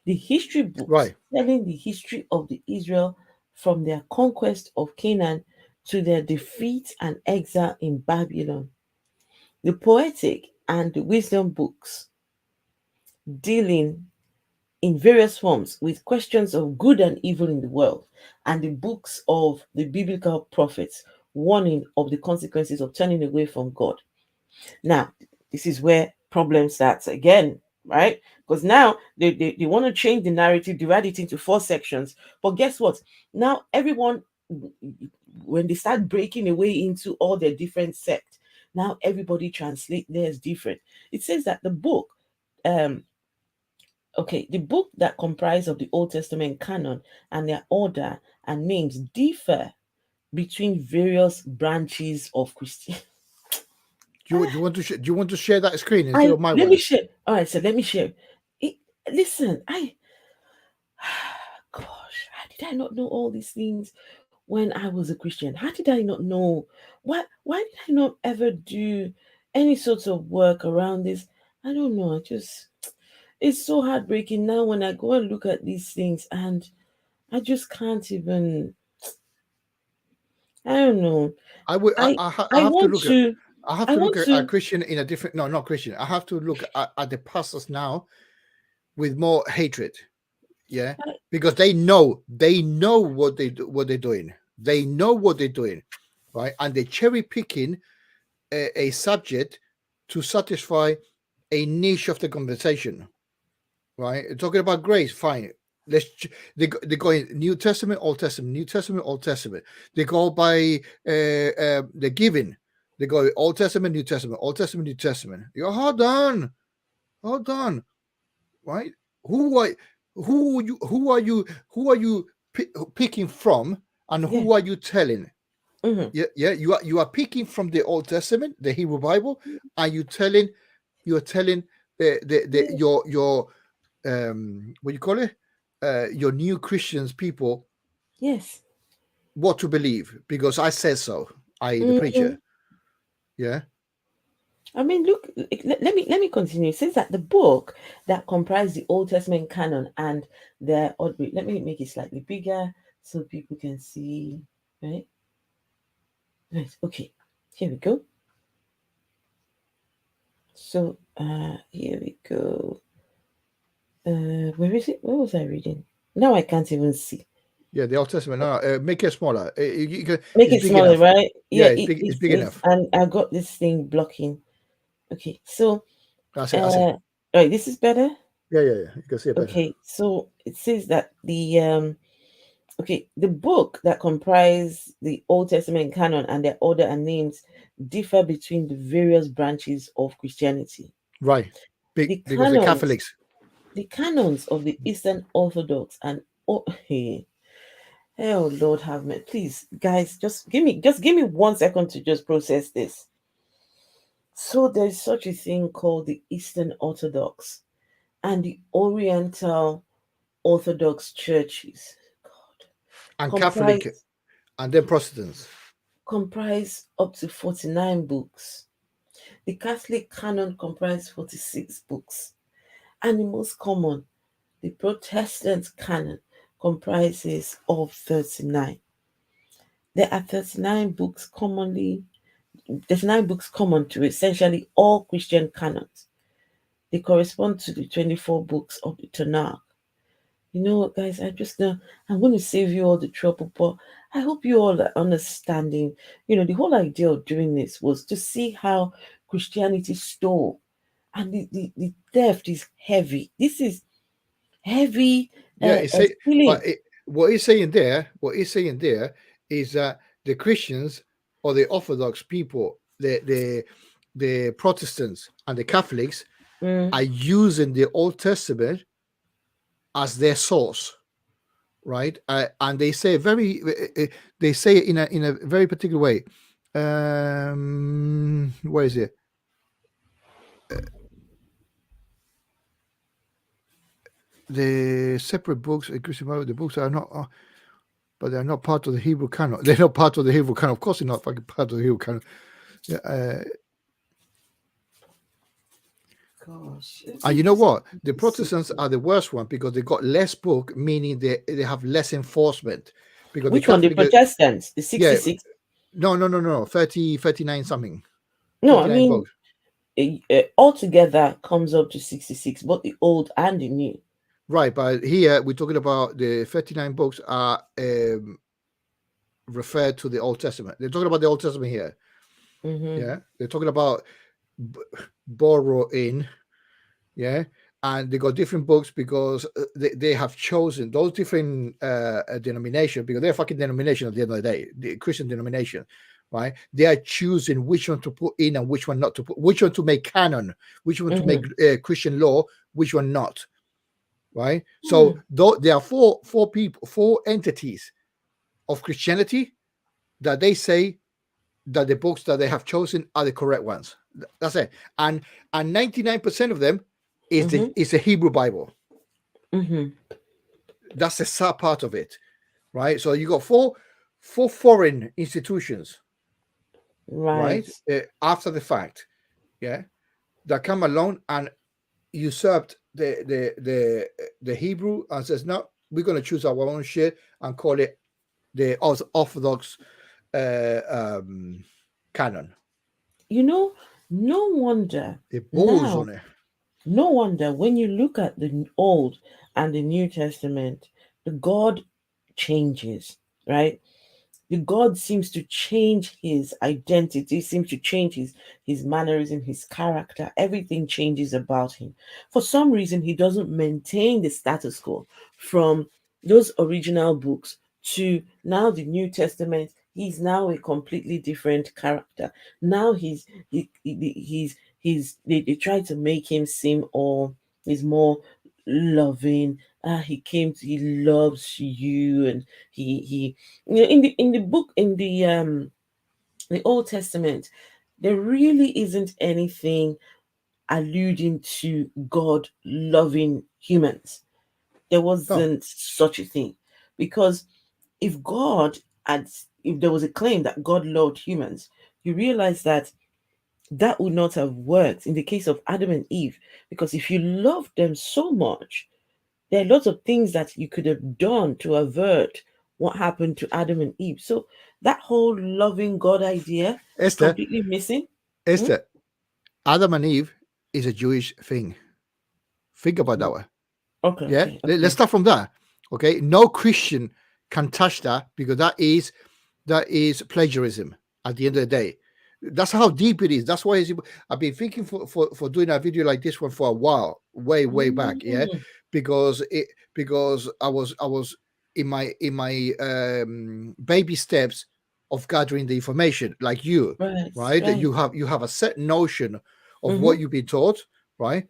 Speaker 1: The history books
Speaker 2: right.
Speaker 1: telling the history of the Israel from their conquest of Canaan to their defeat and exile in Babylon. The poetic and the wisdom books dealing in various forms with questions of good and evil in the world, and the books of the biblical prophets warning of the consequences of turning away from God. Now, this is where problem starts again, right? Because now they want to change the narrative, divide it into 4 sections. But guess what? Now, everyone, when they start breaking away into all their different sects, now everybody translate theirs different. It says that the book, the book that comprise of the Old Testament canon and their order and names differ between various branches of Christianity.
Speaker 2: Do you want to share that screen instead of my
Speaker 1: Let me
Speaker 2: one?
Speaker 1: share. All right, so let me share. Listen, gosh, how did I not know all these things when I was a Christian? How did I not know? Why did I not ever do any sorts of work around this? I don't know. It's so heartbreaking now when I go and look at these things and I just can't even. I don't know.
Speaker 2: I would.
Speaker 1: I
Speaker 2: I
Speaker 1: I
Speaker 2: have to
Speaker 1: want
Speaker 2: look at.
Speaker 1: to.
Speaker 2: I have
Speaker 1: I
Speaker 2: to look
Speaker 1: want
Speaker 2: at a
Speaker 1: to.
Speaker 2: Christian in a different. No, not Christian. I have to look at the pastors now with more hatred. Yeah,
Speaker 1: I-
Speaker 2: because they know what they're doing. They know what they're doing, right? And they're cherry picking a subject to satisfy a niche of the conversation, right? Talking about grace, fine. They go in New Testament, Old Testament, New Testament, Old Testament. They go by the giving. They go Old Testament, New Testament, Old Testament, New Testament. You go, hold on, right? Who are who are you picking from, and
Speaker 1: yeah.
Speaker 2: who are you telling?
Speaker 1: Hmm.
Speaker 2: Yeah, you are picking from the Old Testament, the Hebrew Bible, and you're telling the
Speaker 1: Yeah.
Speaker 2: your what you call it, your new Christians people
Speaker 1: Yes.
Speaker 2: what to believe because I said so. I the
Speaker 1: Hmm.
Speaker 2: preacher. Yeah,
Speaker 1: I mean, look. Let me continue. It says that the book that comprised the Old Testament canon and the wait, let me make it slightly bigger so people can see. Right. Right. Okay. Here we go. So here we go. Where is it? What was I reading? Now I can't even see.
Speaker 2: yeah. The Old Testament. No, make it smaller.
Speaker 1: Make
Speaker 2: It's
Speaker 1: it
Speaker 2: big
Speaker 1: smaller,
Speaker 2: enough.
Speaker 1: right?
Speaker 2: Yeah,
Speaker 1: Yeah,
Speaker 2: it's big. It's big
Speaker 1: it's
Speaker 2: enough.
Speaker 1: and I got this thing blocking. Okay, so
Speaker 2: That's it. That's it.
Speaker 1: uh right, this is better.
Speaker 2: Yeah. You can see it better.
Speaker 1: Okay, so it says that the book that comprise the Old Testament canon and their order and names differ between the various branches of Christianity.
Speaker 2: Right. Big
Speaker 1: The
Speaker 2: because the
Speaker 1: canons,
Speaker 2: Catholics.
Speaker 1: the canons of the Eastern Orthodox and hey, oh Lord have me. Please, guys, just give me 1 second to just process this. So there's such a thing called the Eastern Orthodox and the Oriental Orthodox churches. God,
Speaker 2: And Catholic,
Speaker 1: comprise
Speaker 2: and then Protestants.
Speaker 1: comprise up to 49 books. The Catholic canon comprise 46 books. And the most common, the Protestant canon comprises of 39. There are 39 books common to essentially all Christian canons. They correspond to the 24 books of the Tanakh. You know what, guys? I just know I'm going to save you all the trouble, but I hope you all are understanding. The whole idea of doing this was to see how Christianity stole, and the theft is heavy. This is heavy
Speaker 2: Yeah, it's say,
Speaker 1: stealing.
Speaker 2: but what he's saying there is that the Christians or the Orthodox people, the Protestants and the Catholics
Speaker 1: Mm,
Speaker 2: are using the Old Testament as their source, right? And they say they say it in a very particular way. Where is it? The separate books, Christian Bible, the books are not. But they're not part of the Hebrew canon. They're not part of the Hebrew canon. Of course, they're not fucking part of the Hebrew canon. Yeah,
Speaker 1: gosh,
Speaker 2: and you know what? The Protestants are the worst one because they got less book, meaning they have less enforcement. Because the
Speaker 1: which one? The
Speaker 2: Catholic,
Speaker 1: Protestants, the
Speaker 2: yeah,
Speaker 1: 66.
Speaker 2: no, 30, 39 something,
Speaker 1: No, I
Speaker 2: 39
Speaker 1: mean
Speaker 2: books.
Speaker 1: altogether comes up to 66, both the old and the new.
Speaker 2: Right, but here we're talking about the 39 books are referred to the Old Testament. They're talking about the Old Testament here.
Speaker 1: Mm-hmm.
Speaker 2: Yeah, they're talking about borrow in. Yeah, and they got different books because they have chosen those different denominations because they're fucking denomination at the end of the day, the Christian denomination, right? They are choosing which one to put in and which one not to put, which one to make canon, which one to make
Speaker 1: Mm-hmm.
Speaker 2: Christian law, which one not, right? So
Speaker 1: Mm,
Speaker 2: though there are four entities of Christianity that they say that the books that they have chosen are the correct ones. That's it. And 99% of them
Speaker 1: mm-hmm.
Speaker 2: is the Hebrew Bible.
Speaker 1: Mm-hmm.
Speaker 2: That's the sad part of it, right? So you got four foreign institutions, right?
Speaker 1: Right.
Speaker 2: After the fact, yeah, that come along and usurped the Hebrew and says, no, we're going to choose our own shit and call it the Orthodox canon.
Speaker 1: No wonder
Speaker 2: It balls
Speaker 1: now,
Speaker 2: on it.
Speaker 1: No wonder when you look at the Old and the New Testament, the God changes, right? The God seems to change his identity, seems to change his mannerism, his character. Everything changes about him. For some reason, he doesn't maintain the status quo from those original books to now the New Testament. He's now a completely different character. Now they try to make him seem or he's more loving. He loves you, and he in the book in the Old Testament, there really isn't anything alluding to God loving humans. There
Speaker 2: No,
Speaker 1: wasn't such a thing, because if God had if there was a claim that God loved humans, you realize that that would not have worked in the case of Adam and Eve, because if you love them so much, there are lots of things that you could have done to avert what happened to Adam and Eve. So that whole loving God idea is
Speaker 2: Esther,
Speaker 1: completely missing. Hmm?
Speaker 2: Esther, Adam and Eve is a Jewish thing. Think about that one.
Speaker 1: Okay,
Speaker 2: Yeah,
Speaker 1: okay,
Speaker 2: let's
Speaker 1: okay.
Speaker 2: start from that. Okay, no Christian can touch that because that is plagiarism. At the end of the day, that's how deep it is. That's why I've been thinking for doing a video like this one for a while, way back. Yeah,
Speaker 1: Mm,
Speaker 2: because I was in my baby steps of gathering the information, like you,
Speaker 1: right,
Speaker 2: right? That
Speaker 1: right.
Speaker 2: you have a set notion of
Speaker 1: Mm-hmm.
Speaker 2: what you've been taught, right?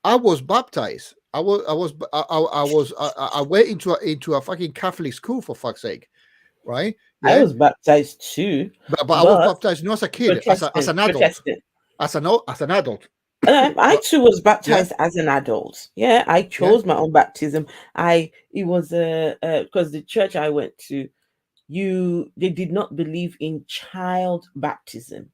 Speaker 2: I was baptized. I went into a fucking Catholic school, for fuck's sake, right?
Speaker 1: I
Speaker 2: Yeah,
Speaker 1: was baptized too,
Speaker 2: but I was
Speaker 1: but
Speaker 2: baptized not as a kid, as
Speaker 1: Protestant,
Speaker 2: an adult,
Speaker 1: Protestant.
Speaker 2: as an adult.
Speaker 1: I
Speaker 2: But
Speaker 1: too was
Speaker 2: yeah,
Speaker 1: baptized as an adult. Yeah, I
Speaker 2: yeah.
Speaker 1: chose my own baptism. I it was because the church I went to, they did not believe in child baptism.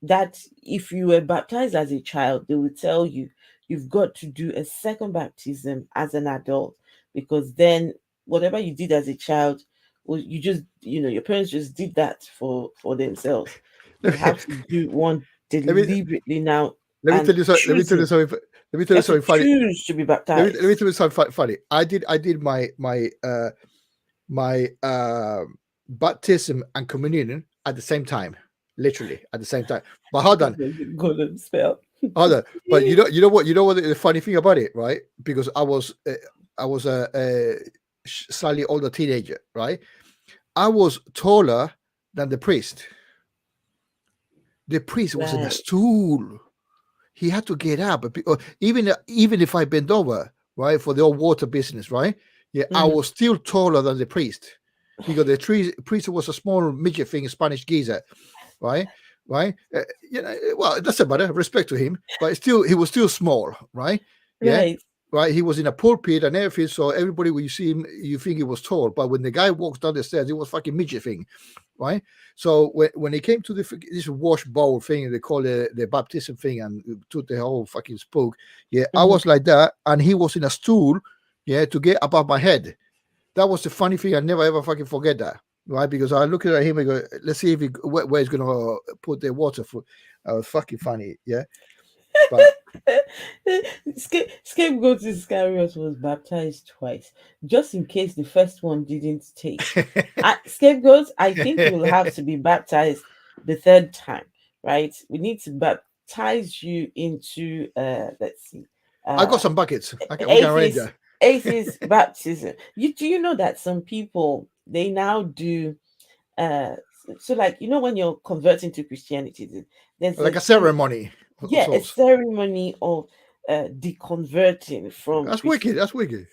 Speaker 1: That if you were baptized as a child, they would tell you you've got to do a second baptism as an adult, because then whatever you did as a child was you just your parents just did that for themselves. You
Speaker 2: let
Speaker 1: have
Speaker 2: me
Speaker 1: to do one
Speaker 2: let me
Speaker 1: deliberately now
Speaker 2: let me
Speaker 1: and
Speaker 2: tell you so, let me tell you
Speaker 1: choosing.
Speaker 2: something. Let me tell
Speaker 1: You
Speaker 2: you
Speaker 1: have to
Speaker 2: something funny.
Speaker 1: choose to be
Speaker 2: Let me
Speaker 1: baptized.
Speaker 2: tell you something funny. I did my baptism and communion at the same time, literally at the same time. But hold
Speaker 1: It
Speaker 2: on,
Speaker 1: was a golden spell.
Speaker 2: hold on. But you know what the funny thing about it, right? Because I was a slightly older teenager, right? I was taller than the priest. The priest was in a
Speaker 1: Right.
Speaker 2: stool. He had to get up, even if I bent over, right, for the old water business, right? Yeah, I
Speaker 1: Mm.
Speaker 2: was still taller than the priest because the priest was a small midget thing, Spanish geezer, right? Right? Well, it doesn't matter. Respect to him, but still, he was still small, right? Yeah,
Speaker 1: Right.
Speaker 2: right. He was in a pulpit and everything, so everybody when you see him, you think he was tall, but when the guy walks down the stairs, it was fucking midget thing, right? So when it came to this wash bowl thing, they call it the baptism thing, and took the whole fucking spook. Yeah, I
Speaker 1: Hmm.
Speaker 2: was like that, and he was in a stool, yeah, to get above my head. That was the funny thing. I never ever fucking forget that, right? Because I look at him and go, let's see if where he's gonna put the water for. Fucking funny, yeah. But
Speaker 1: Scapegoat Iscariot was baptized twice, just in case the first one didn't take. Scapegoat, I think you will have to be baptized the third time, right? We need to baptize you into let's see,
Speaker 2: I got
Speaker 1: uh
Speaker 2: some buckets. We can arrange
Speaker 1: atheist
Speaker 2: that.
Speaker 1: atheist baptism. Do you know that some people they now do uh so like when you're converting to Christianity, there's
Speaker 2: Like
Speaker 1: a
Speaker 2: a
Speaker 1: kind
Speaker 2: ceremony of
Speaker 1: yeah, a
Speaker 2: sorts.
Speaker 1: ceremony of deconverting from
Speaker 2: That's wicked.
Speaker 1: Christian.
Speaker 2: That's wicked.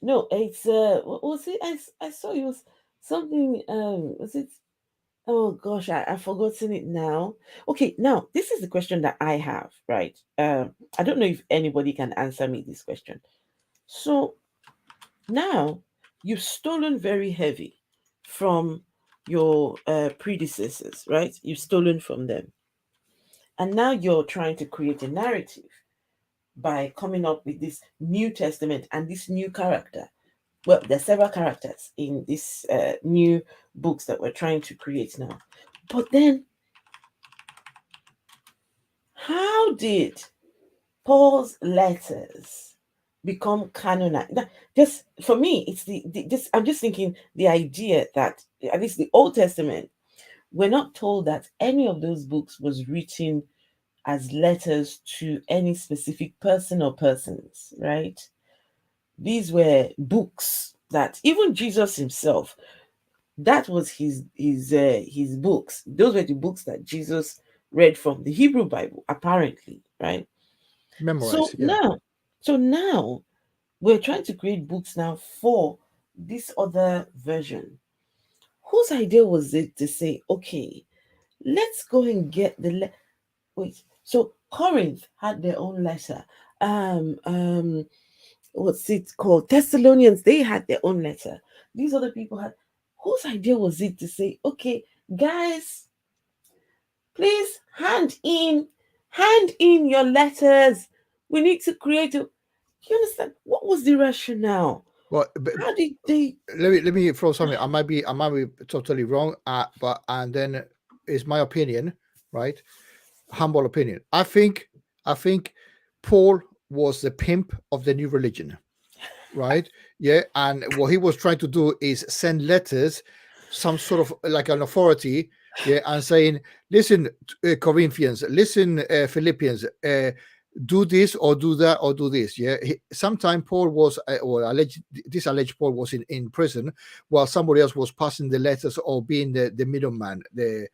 Speaker 1: No, it's what was it? I saw it was something. Was it? Oh gosh, I've forgotten it now. Okay, now this is the question that I have. Right. I don't know if anybody can answer me this question. So now you've stolen very heavy from your predecessors, right? You've stolen from them, and now you're trying to create a narrative by coming up with this New Testament and this new character. Well, there's several characters in this new books that we're trying to create now. But then, how did Paul's letters become canonized. Just for me, it's the just I'm just thinking the idea that at least the Old Testament, we're not told that any of those books was written as letters to any specific person or persons, right? These were books that even Jesus himself, that was his books. Those were the books that Jesus read from the Hebrew Bible, apparently, right? So
Speaker 2: Memorize, yeah.
Speaker 1: now, so now we're trying to create books now for this other version. Whose idea was it to say, okay, let's go and get wait? So Corinth had their own letter. Um, um, what's it called? Thessalonians, they had their own letter. These other people had. Whose idea was it to say, okay, guys, please hand in your letters. We need to create a. You understand? What was the rationale?
Speaker 2: Well,
Speaker 1: How did they?
Speaker 2: let me throw something. I might be totally wrong, but and then it's my opinion, right? Humble opinion. I think Paul was the pimp of the new religion, right? Yeah, and what he was trying to do is send letters, some sort of like an authority, yeah, and saying, listen, Corinthians, listen, Philippians, do this or do that or do this. Yeah, sometime Paul was, or alleged Paul was in prison, while somebody else was passing the letters or being the middleman, the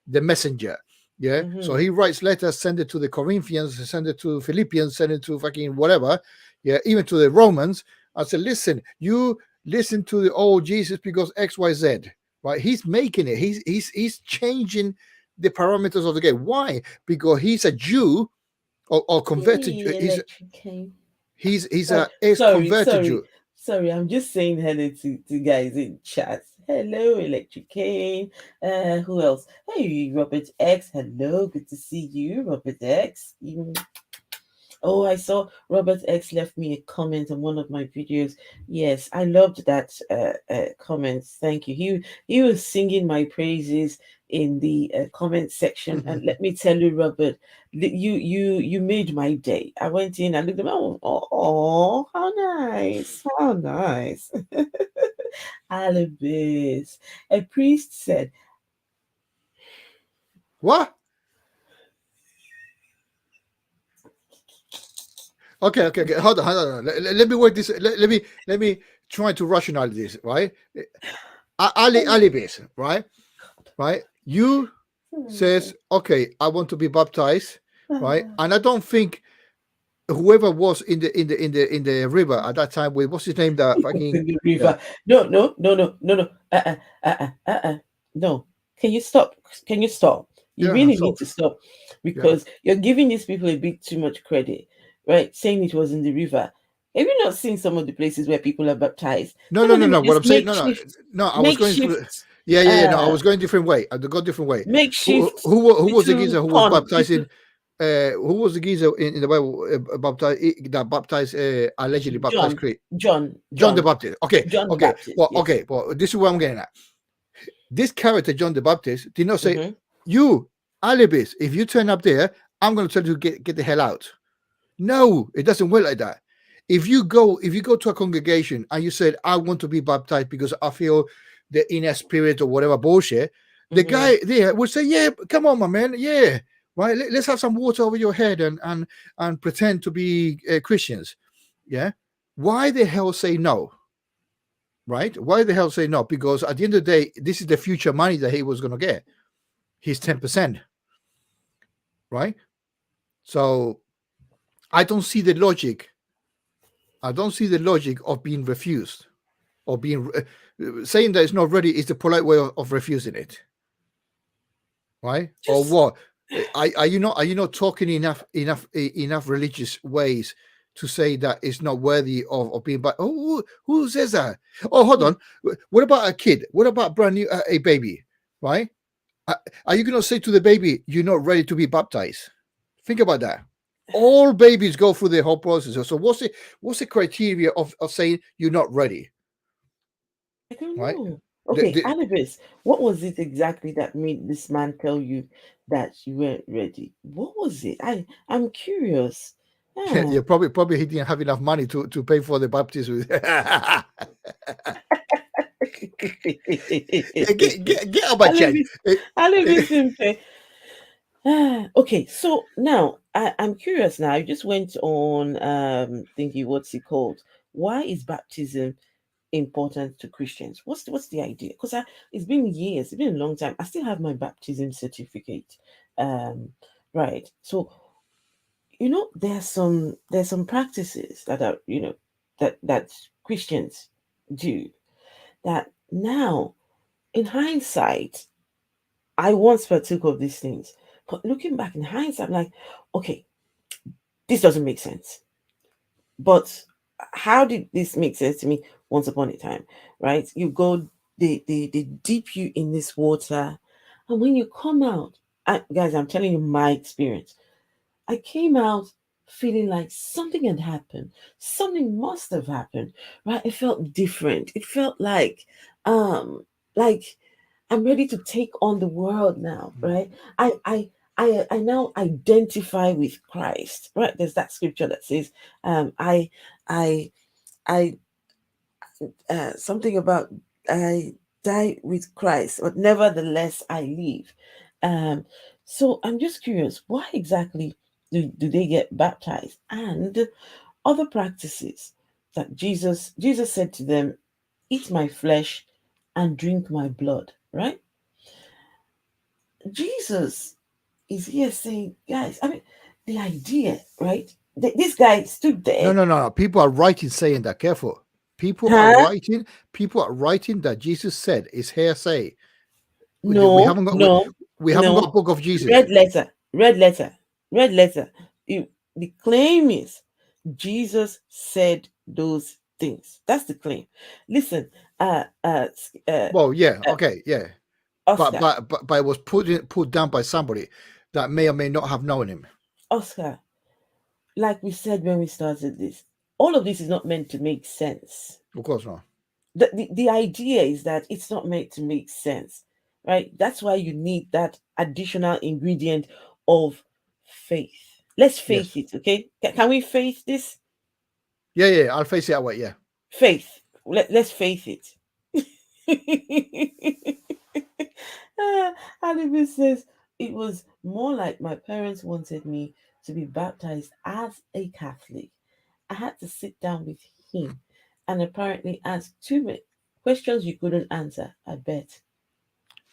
Speaker 2: messenger. Yeah, so
Speaker 1: Mhm.
Speaker 2: he writes letters, send it to the Corinthians, send it to Philippians, send it to fucking whatever. Yeah, even to the Romans. I said, listen, you listen to the old Jesus because X, Y, Z. Right? He's making it. He's changing the parameters of the game. Why? Because he's a Jew or converted.
Speaker 1: Hey, electric came.
Speaker 2: He's
Speaker 1: Sorry,
Speaker 2: a ex
Speaker 1: sorry,
Speaker 2: converted
Speaker 1: sorry,
Speaker 2: Jew.
Speaker 1: sorry. I'm just saying hello to guys in chat. Hello, Electric Kane. Who else? Hey, Robert X. Hello, good to see you, Robert X. Oh, I saw Robert X left me a comment on one of my videos. Yes, I loved that comment. Thank you. He was singing my praises in the comment section, and let me tell you, Robert, you made my day. I went in, I looked at him. Oh, how nice, how nice. Alibis. A priest said,
Speaker 2: What? Okay. Hold on. Let me work this. Let me try to rationalize this. Right?
Speaker 1: "Oh,
Speaker 2: Alibis. Right. You says, okay, I want to be baptized. Right. And I don't think whoever was in the river at that time with what's his name, that
Speaker 1: what's
Speaker 2: fucking,
Speaker 1: in the
Speaker 2: yeah.
Speaker 1: river? No, no, no, no, no, no. No. Can you stop? Can you stop? You
Speaker 2: Yeah,
Speaker 1: really need
Speaker 2: so
Speaker 1: to stop
Speaker 2: yeah.
Speaker 1: because you're giving these people a bit too much credit, right? Saying it was in the river. Have you not seen some of the places where people are baptized?
Speaker 2: No,
Speaker 1: Some
Speaker 2: no,
Speaker 1: of
Speaker 2: no,
Speaker 1: them
Speaker 2: no.
Speaker 1: are
Speaker 2: What
Speaker 1: just
Speaker 2: I'm saying, no. I was going through.
Speaker 1: makeshift,
Speaker 2: Yeah. No, I
Speaker 1: uh,
Speaker 2: was going different way. I go different way.
Speaker 1: makeshift
Speaker 2: Who was the
Speaker 1: little
Speaker 2: geezer who was
Speaker 1: pond.
Speaker 2: baptizing? Who was the geezer in the Bible, that baptized, allegedly baptized
Speaker 1: John,
Speaker 2: Christ?
Speaker 1: John,
Speaker 2: John the
Speaker 1: John,
Speaker 2: Baptist. Okay,
Speaker 1: John the
Speaker 2: okay.
Speaker 1: Baptist.
Speaker 2: Well,
Speaker 1: Yes.
Speaker 2: okay. Well, this is what I'm getting at. This character, John the Baptist, did not say,
Speaker 1: Mm-hmm.
Speaker 2: "You, Alibis, if you turn up there, I'm going to tell you to get the hell out." No, it doesn't work like that. If you go to a congregation and you said, I want to be baptized because I feel the inner spirit or whatever bullshit, the
Speaker 1: Mm-hmm.
Speaker 2: guy there would say, yeah, come on, my man, yeah, right. Let's have some water over your head and pretend to be Christians, yeah. Why the hell say no? Right? Why the hell say no? Because at the end of the day, this is the future money that he was going to get. He's 10%, right? So I don't see the logic. I don't see the logic of being refused, or being saying that it's not ready is the polite way of refusing it, right? Or
Speaker 1: Just
Speaker 2: what? Are you not talking enough religious ways to say that it's not worthy of being? But who says that? Oh, hold on. What about a kid? What about brand new a baby? Right? Are you going to say to the baby, you're not ready to be baptized? Think about that. All babies go through the whole process. So what's the criteria of saying you're not ready?
Speaker 1: I don't
Speaker 2: Right?
Speaker 1: know.
Speaker 2: The,
Speaker 1: Okay,
Speaker 2: the,
Speaker 1: Anubis, what was it exactly that made this man tell you that you weren't ready? What was it? I'm curious. Yeah.
Speaker 2: Probably he didn't have enough money to pay for the baptism. Yeah, get out my
Speaker 1: I leave
Speaker 2: chain.
Speaker 1: it. I leave it simple. Okay, so now I'm curious. Now you just went on thinking what's it called? Why is baptism important to Christians? What's the idea? Because it's been years, it's been a long time. I still have my baptism certificate. Um, right. So there's some practices that are that Christians do that now in hindsight I once partook of these things, but looking back in hindsight, I'm like, okay, this doesn't make sense. But how did this make sense to me once upon a time? Right? You go, they dip you in this water, and when you come out, guys, I'm telling you my experience. I came out feeling like something had happened. Something must have happened, right? It felt different. It felt like I'm ready to take on the world now, right? I now identify with Christ, right? There's that scripture that says, I I something about I die with Christ, but nevertheless I live. Um, so I'm just curious, why exactly do they get baptized? And other practices that Jesus said to them, "Eat my flesh and drink my blood." Right? Jesus is here saying, guys, I mean, the idea, right? This guy stood
Speaker 2: No,
Speaker 1: there,
Speaker 2: no, no, no. People are writing saying that. Careful. People are
Speaker 1: huh?
Speaker 2: writing. People are writing that Jesus said is hearsay. We
Speaker 1: No,
Speaker 2: haven't got
Speaker 1: no,
Speaker 2: we haven't got a
Speaker 1: no.
Speaker 2: book of Jesus.
Speaker 1: Red letter, red letter, red letter. The claim is Jesus said those things. That's the claim. Listen, uh, uh,
Speaker 2: Well, yeah,
Speaker 1: uh
Speaker 2: okay, yeah,
Speaker 1: Oscar,
Speaker 2: but it was put down by somebody that may or may not have known him.
Speaker 1: Oscar. Like we said when we started this, all of this is not meant to make sense.
Speaker 2: Of course not.
Speaker 1: The idea is that it's not meant to make sense, right? That's why you need that additional ingredient of faith. Let's
Speaker 2: Yes.
Speaker 1: faith it, okay? Can we faith this?
Speaker 2: Yeah, yeah. I'll face it that way. Yeah.
Speaker 1: Faith. Let's faith it. Alibi says it was more like my parents wanted me to be baptized as a Catholic. I had to sit down with him and apparently ask too many questions you couldn't answer. I bet.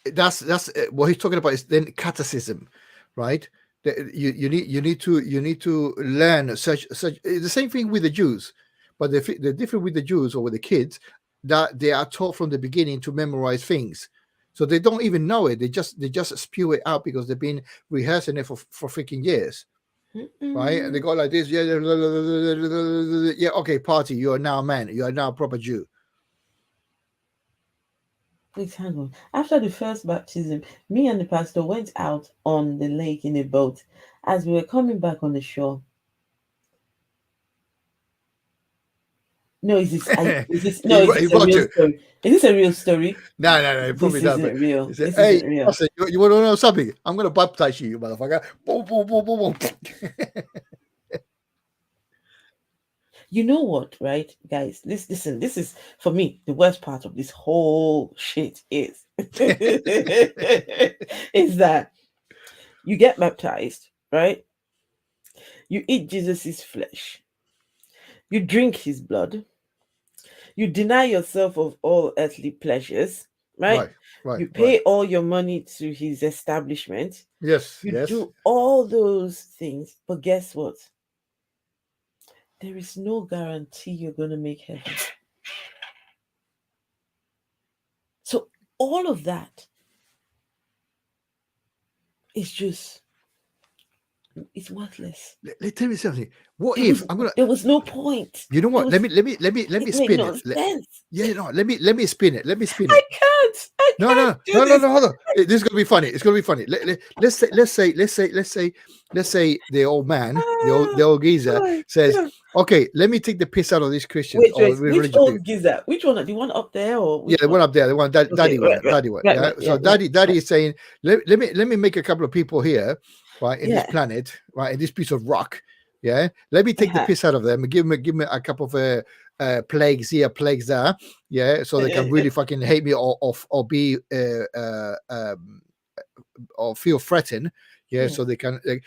Speaker 2: That's what he's talking about is then catechism, right? You need to learn such the same thing with the Jews, but the difference with the Jews or with the kids that they are taught from the beginning to memorize things, so they don't even know it. They just spew it out because they've been rehearsing it for freaking years, right? And they
Speaker 1: Mm-mm.
Speaker 2: go like this, yeah, yeah, okay, party. You are now a man. You are now a proper Jew.
Speaker 1: Please hang on. After the first baptism, me and the pastor went out on the lake in a boat. As we were coming back on the shore, no, is
Speaker 2: He
Speaker 1: this a
Speaker 2: wrote
Speaker 1: real
Speaker 2: you.
Speaker 1: story? Is this a real story?
Speaker 2: No, no, no, he
Speaker 1: This
Speaker 2: probably not.
Speaker 1: isn't
Speaker 2: But he
Speaker 1: real.
Speaker 2: said,
Speaker 1: This
Speaker 2: "Hey,
Speaker 1: isn't real.
Speaker 2: Pastor, you want to know something? I'm going to baptize you, motherfucker." Boom, boom, boom, boom, boom.
Speaker 1: You know what, right, guys? Listen. This is for me the worst part of this whole shit is is that you get baptized, right? You eat Jesus's flesh, you drink his blood, you deny yourself of all earthly pleasures, right?
Speaker 2: Right, right,
Speaker 1: You
Speaker 2: right.
Speaker 1: pay all your money to his establishment,
Speaker 2: Yes,
Speaker 1: you
Speaker 2: yes.
Speaker 1: do all those things, but guess what? There is no guarantee you're going to make heaven. So all of that is just it's worthless.
Speaker 2: Let tell me something. What
Speaker 1: It
Speaker 2: if
Speaker 1: was
Speaker 2: I'm gonna?
Speaker 1: there was no point.
Speaker 2: You know
Speaker 1: There
Speaker 2: what?
Speaker 1: was
Speaker 2: Let me
Speaker 1: it made
Speaker 2: spin
Speaker 1: no
Speaker 2: it.
Speaker 1: sense.
Speaker 2: Yeah, no. Let me spin it. Let me spin
Speaker 1: I
Speaker 2: it.
Speaker 1: can't. I
Speaker 2: No,
Speaker 1: can't
Speaker 2: no,
Speaker 1: do
Speaker 2: no, no,
Speaker 1: this.
Speaker 2: no. Hold on. This is gonna be funny. It's gonna be funny. Let's say the old man, the
Speaker 1: Ah,
Speaker 2: old geezer
Speaker 1: oh
Speaker 2: says,
Speaker 1: God.
Speaker 2: "Okay, let me take the piss out of these Christians
Speaker 1: Wait,
Speaker 2: or
Speaker 1: wait. Which
Speaker 2: religious people."
Speaker 1: old geezer? Which one? The one up there or
Speaker 2: Yeah,
Speaker 1: which
Speaker 2: the one
Speaker 1: one?
Speaker 2: up there, the one
Speaker 1: Okay,
Speaker 2: daddy one.
Speaker 1: right,
Speaker 2: Yeah.
Speaker 1: right.
Speaker 2: So
Speaker 1: Yeah, right,
Speaker 2: daddy
Speaker 1: right.
Speaker 2: is saying, let me make a couple of people here, right, in this
Speaker 1: Yeah.
Speaker 2: planet, right, in this piece of rock. Yeah, let me take the
Speaker 1: Uh-huh.
Speaker 2: piss out of them and give me a couple of plagues here, plagues there. Yeah, so they can really fucking hate me or be or feel threatened. Yeah,
Speaker 1: Mm,
Speaker 2: so they can. Like,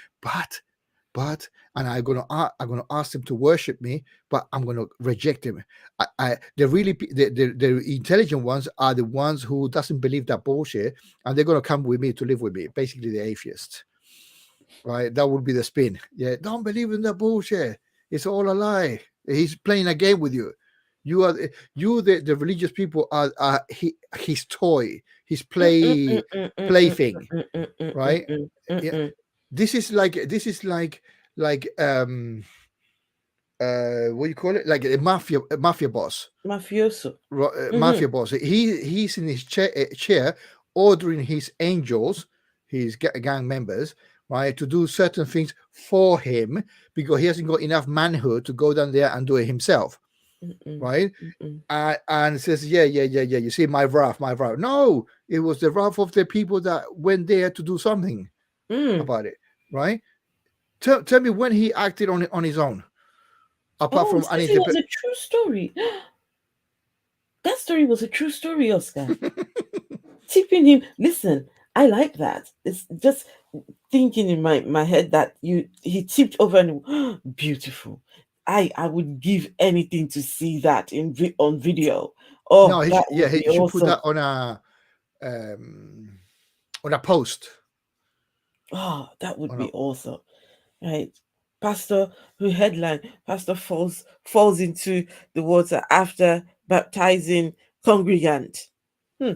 Speaker 2: but and I'm gonna ask them to worship me, but I'm gonna reject them. The really the intelligent ones are the ones who doesn't believe that bullshit, and they're gonna come with me to live with me. Basically, the atheists, right? That would be the spin. Yeah, don't believe in that bullshit. It's all a lie. He's playing a game with you. You are the religious people are his toy, his
Speaker 1: mm, mm, mm, mm, mm,
Speaker 2: plaything,
Speaker 1: mm, mm, mm, mm,
Speaker 2: right?
Speaker 1: mm, mm,
Speaker 2: Yeah,
Speaker 1: mm.
Speaker 2: this is like what do you call it, like a mafia boss,
Speaker 1: Mafioso.
Speaker 2: mafia
Speaker 1: Mm-hmm.
Speaker 2: boss. He's in his chair ordering his angels, his gang members, right, to do certain things for him because he hasn't got enough manhood to go down there and do it himself,
Speaker 1: Mm-mm,
Speaker 2: right?
Speaker 1: mm-mm.
Speaker 2: And says, yeah. You see, my wrath, my wrath. No, it was the wrath of the people that went there to do something
Speaker 1: Mm.
Speaker 2: about it, right? Tell me when he acted on his own, apart
Speaker 1: Oh,
Speaker 2: from
Speaker 1: this
Speaker 2: an
Speaker 1: it was a true story. That story was a true story, Oscar. Tipping him. Listen, I like that. It's just thinking in my head that he tipped over and beautiful. I would give anything to see that on video.
Speaker 2: No,
Speaker 1: Oh, that would
Speaker 2: he
Speaker 1: be
Speaker 2: should put
Speaker 1: awesome.
Speaker 2: that um, on a post.
Speaker 1: Oh, that would
Speaker 2: On a,
Speaker 1: be awesome. Right. Pastor who headline, Pastor falls into the water after baptizing congregant. Hmm.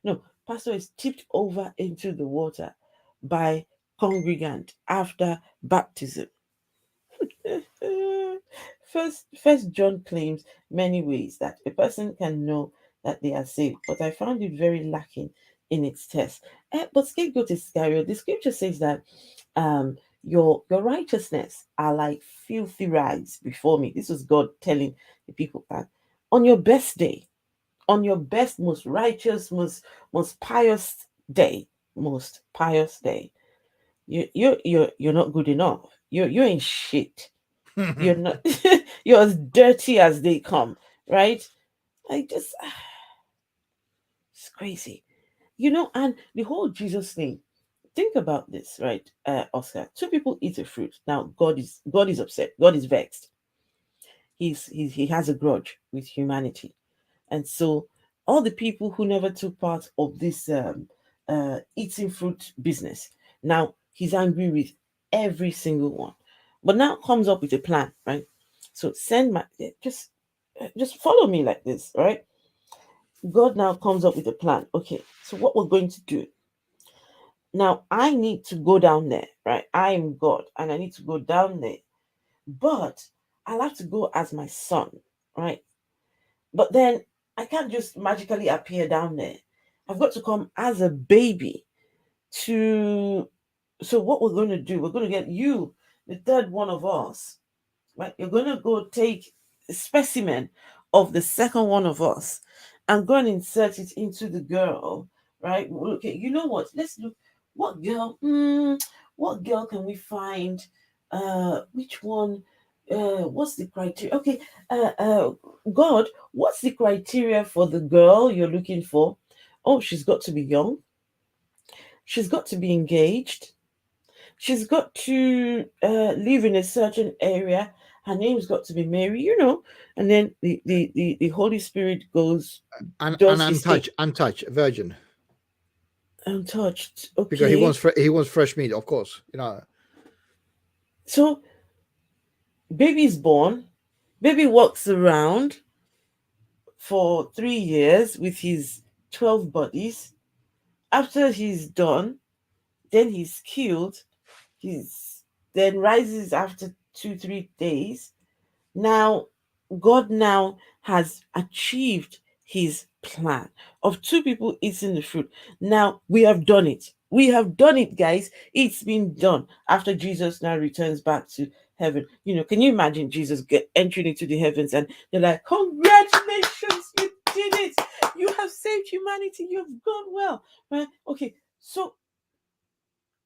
Speaker 1: No, Pastor is tipped over into the water by congregant after baptism. First John claims many ways that a person can know that they are saved, but I found it very lacking in its test. But scapegoat is scary. The scripture says that your righteousness are like filthy rags before me. This was God telling the people that on your best day, on your best, most righteous, most pious day, most pious day, you're not good enough. You're in shit. You're not. You're as dirty as they come, right? I just it's crazy, And the whole Jesus thing. Think about this, right, Oscar? Two people eat a fruit. Now God is upset. God is vexed. He has a grudge with humanity, and so all the people who never took part of this eating fruit business, now he's angry with every single one, but now comes up with a plan, right? So send my just follow me like this, right? God now comes up with a plan. Okay, so what we're going to do now, I need to go down there, right? I am God, and I need to go down there, but I'll have to go as my son, right? But then I can't just magically appear down there. I've got to come as a baby to. So, what we're going to do, we're going to get you, the third one of us, right? You're going to go take a specimen of the second one of us and go and insert it into the girl, right? Okay, you know what? Let's look. What girl? What girl can we find? Which one? What's the criteria? Okay, God, what's the criteria for the girl you're looking for? Oh, she's got to be young. She's got to be engaged. She's got to live in a certain area. Her name's got to be Mary, And then the Holy Spirit goes,
Speaker 2: an
Speaker 1: does his thing.
Speaker 2: untouched virgin,
Speaker 1: Untouched.
Speaker 2: because
Speaker 1: Okay.
Speaker 2: he wants fresh meat, of course.
Speaker 1: So baby's born. Baby walks around for 3 years with his 12 bodies. After he's done, then he's killed. He's then rises after 2, 3 days. Now, God now has achieved his plan of two people eating the fruit. Now, we have done it. We have done it, guys. It's been done after Jesus now returns back to heaven. Can you imagine Jesus entering into the heavens and they're like, congratulations, you did it. You have saved humanity. You've gone well. Right? Okay, so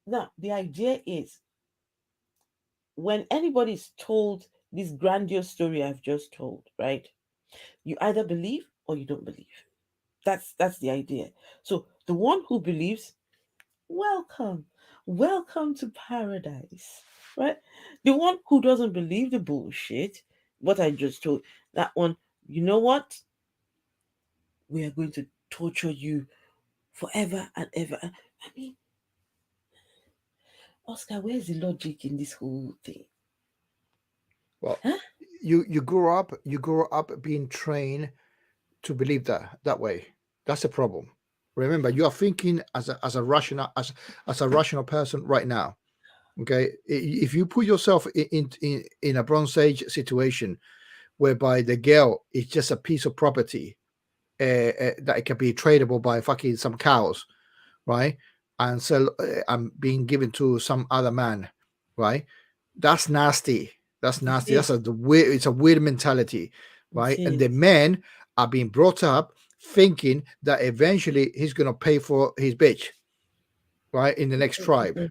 Speaker 1: now the idea is when anybody's told this grandiose story I've just told, right? You either believe or you don't believe. That's the idea. So the one who believes, welcome, welcome to paradise, right? The one who doesn't believe the bullshit, what I just told, that one, you know what? We are going to torture you forever and ever. I mean, Oscar, where's the logic in this whole thing?
Speaker 2: Well,
Speaker 1: Huh?
Speaker 2: you grow up being trained to believe that way. That's the problem. Remember, you are thinking as a rational person right now. Okay, if you put yourself in a Bronze Age situation whereby the girl is just a piece of property that it can be tradable by fucking some cows, right? And sell and being given to some other man, right? That's nasty. That's
Speaker 1: It
Speaker 2: nasty.
Speaker 1: is.
Speaker 2: The weird. It's a weird mentality,
Speaker 1: It
Speaker 2: right? And the
Speaker 1: is.
Speaker 2: men are being brought up thinking that eventually he's gonna pay for his bitch, right? In the next tribe.
Speaker 1: Mm-mm.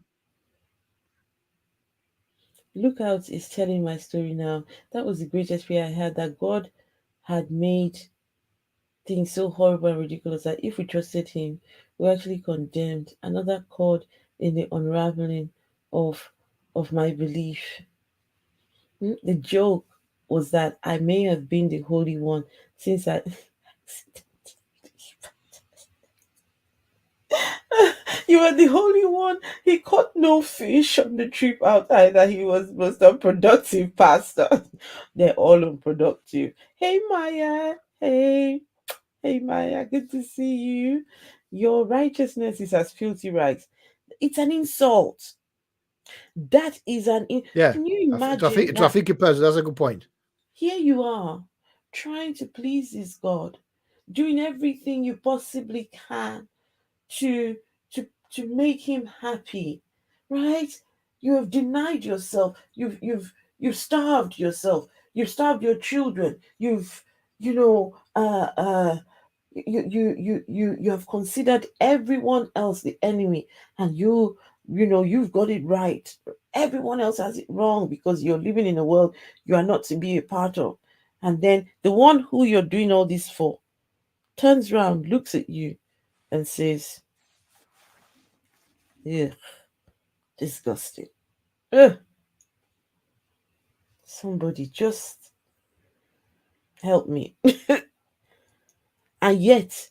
Speaker 1: Lookout is telling my story now. That was the greatest fear I had, that God had made things so horrible and ridiculous that if we trusted Him, we actually condemned. Another chord in the unraveling of of my belief. The joke was that I may have been the Holy One since I. You were the Holy One. He caught no fish on the trip out either. He was most unproductive pastor. They're all unproductive. Hey Maya. Hey. Hey Maya. Good to see you. Your righteousness is as filthy rags. It's an insult. That is
Speaker 2: Yeah,
Speaker 1: can you imagine that?
Speaker 2: traffic person. That's a good point.
Speaker 1: Here you are, trying to please this God, doing everything you possibly can to to to make him happy, right? You have denied yourself. You've starved yourself. You've starved your children. You've you know you have considered everyone else the enemy, and you've got it right. Everyone else has it wrong because you're living in a world you are not to be a part of. And then the one who you're doing all this for turns around, looks at you, and says, yeah, disgusting. Ugh, somebody just help me. And yet,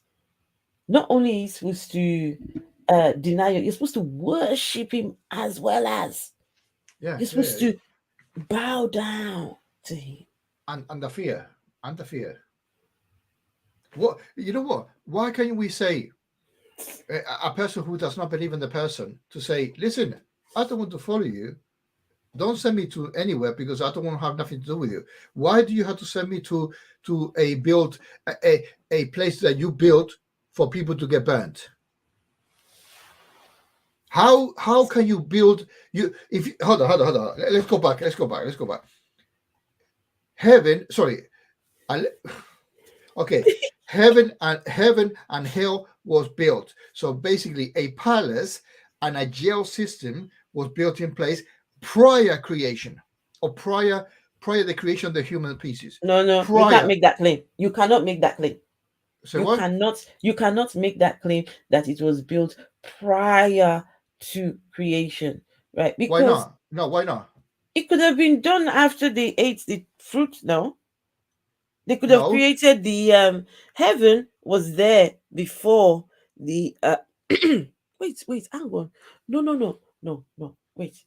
Speaker 1: not only are you supposed to deny it, you're supposed to worship him as well as
Speaker 2: Yeah,
Speaker 1: you're
Speaker 2: yeah,
Speaker 1: supposed
Speaker 2: yeah.
Speaker 1: to bow down to him.
Speaker 2: And the fear, and the fear. What you know? What? Why can't we say a person who does not believe in the person to say, listen, I don't want to follow you. Don't send me to anywhere because I don't want to have nothing to do with you. Why do you have to send me to a place that you built for people to get burnt? How can you build you if you, hold on. Let's go back. Heaven, sorry, okay, heaven and hell was built. So basically, a palace and a jail system was built in place prior creation, or prior the creation of the human pieces.
Speaker 1: No, you can't
Speaker 2: Prior.
Speaker 1: make that claim. You cannot make that claim.
Speaker 2: Say what?
Speaker 1: You cannot make that claim that it was built prior to creation, right?
Speaker 2: Why
Speaker 1: Because
Speaker 2: not? No, why not?
Speaker 1: it could have been done after they ate the fruit. No, they could have
Speaker 2: No,
Speaker 1: created the heaven was there before the wait, hang on. No. Wait.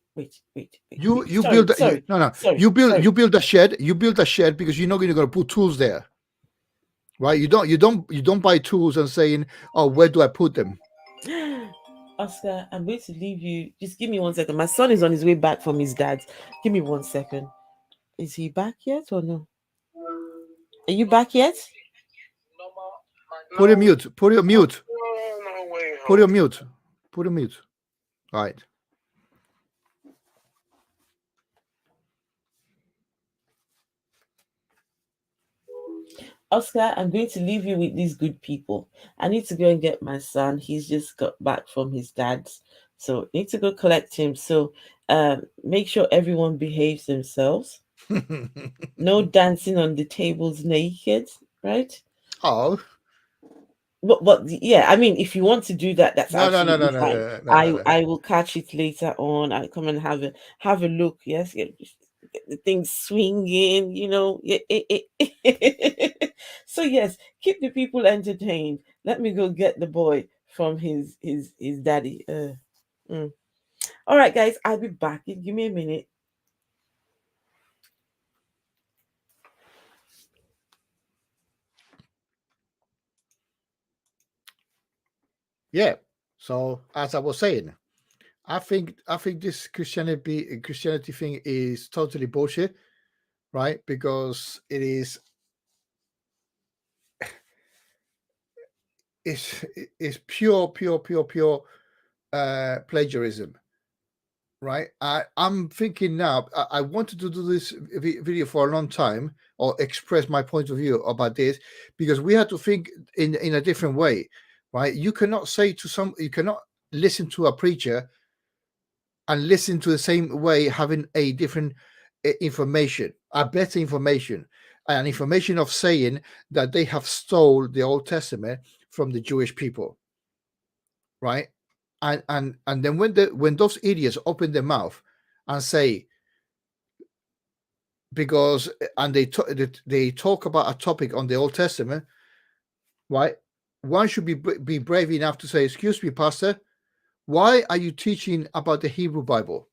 Speaker 2: you
Speaker 1: Sorry,
Speaker 2: build
Speaker 1: sorry,
Speaker 2: no no
Speaker 1: sorry,
Speaker 2: you build
Speaker 1: sorry.
Speaker 2: you build a shed. You build a shed because you're not going to put tools there, right? You don't buy tools and saying, oh, where do I put them?
Speaker 1: Oscar, I'm going to leave you. Just give me 1 second. My son is on his way back from his dad's. Give me 1 second. Is he back yet or no? Are you back yet?
Speaker 2: Put your mute. Put your mute.
Speaker 3: No way
Speaker 2: Put your
Speaker 3: home.
Speaker 2: mute. Put your mute. All right.
Speaker 1: Oscar, I'm going to leave you with these good people. I need to go and get my son. He's just got back from his dad's. So need to go collect him. So make sure everyone behaves themselves. No dancing on the tables naked, right?
Speaker 2: Oh,
Speaker 1: But yeah, I mean, if you want to do that, that's
Speaker 2: no, no, no, no,
Speaker 1: absolutely
Speaker 2: no,
Speaker 1: fine.
Speaker 2: no, no, no.
Speaker 1: I will catch it later on. I come and have a look. Yes, get the thing swinging. You know. So yes, keep the people entertained. Let me go get the boy from his daddy. Mm. All right, guys, I'll be back. Give me a minute.
Speaker 2: Yeah. So as I was saying, I think this Christianity thing is totally bullshit, right? Because it's pure plagiarism, right? I'm thinking now. I wanted to do this video for a long time, or express my point of view about this, because we had to think in a different way, right? You cannot you cannot listen to a preacher and listen to the same way, having a different information, a better information, and information of saying that they have stole the Old Testament from the Jewish people, right? And then when those idiots open their mouth and say, because and they talk about a topic on the Old Testament, right? One should be brave enough to say, "Excuse me, Pastor, why are you teaching about the Hebrew Bible?"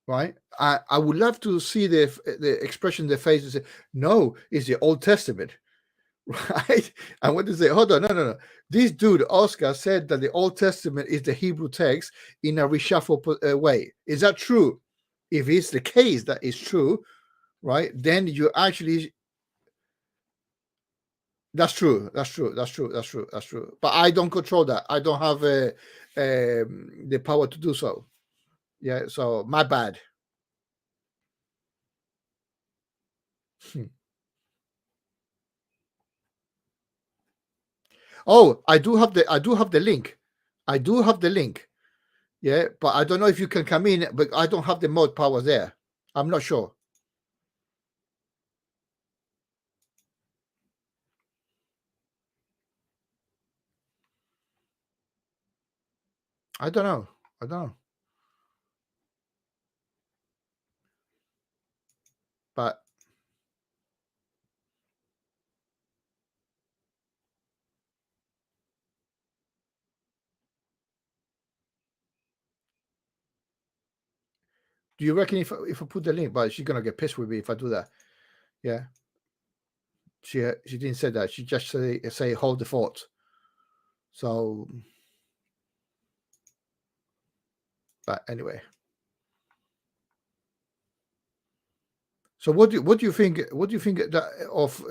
Speaker 2: Right? I would love to see the expression in their face and say, "No, it's the Old Testament." Right? And when they say, "Hold on, no. This dude Oscar said that the Old Testament is the Hebrew text in a reshuffle way. Is that true? If it's the case that is true, right? Then you actually that's true. That's true. That's true. That's true. That's true. But I don't control that. I don't have the power to do so. Yeah. So my bad. Hmm. Oh, I do have the link. I do have the link. Yeah, but I don't know if you can come in, but I don't have the mod power there. I'm not sure. I don't know. I don't know. But do you reckon if I put the link, but she's gonna get pissed with me if I do that? Yeah. She didn't say that. She just say hold the fort. So, but anyway. So what do you think? What do you think of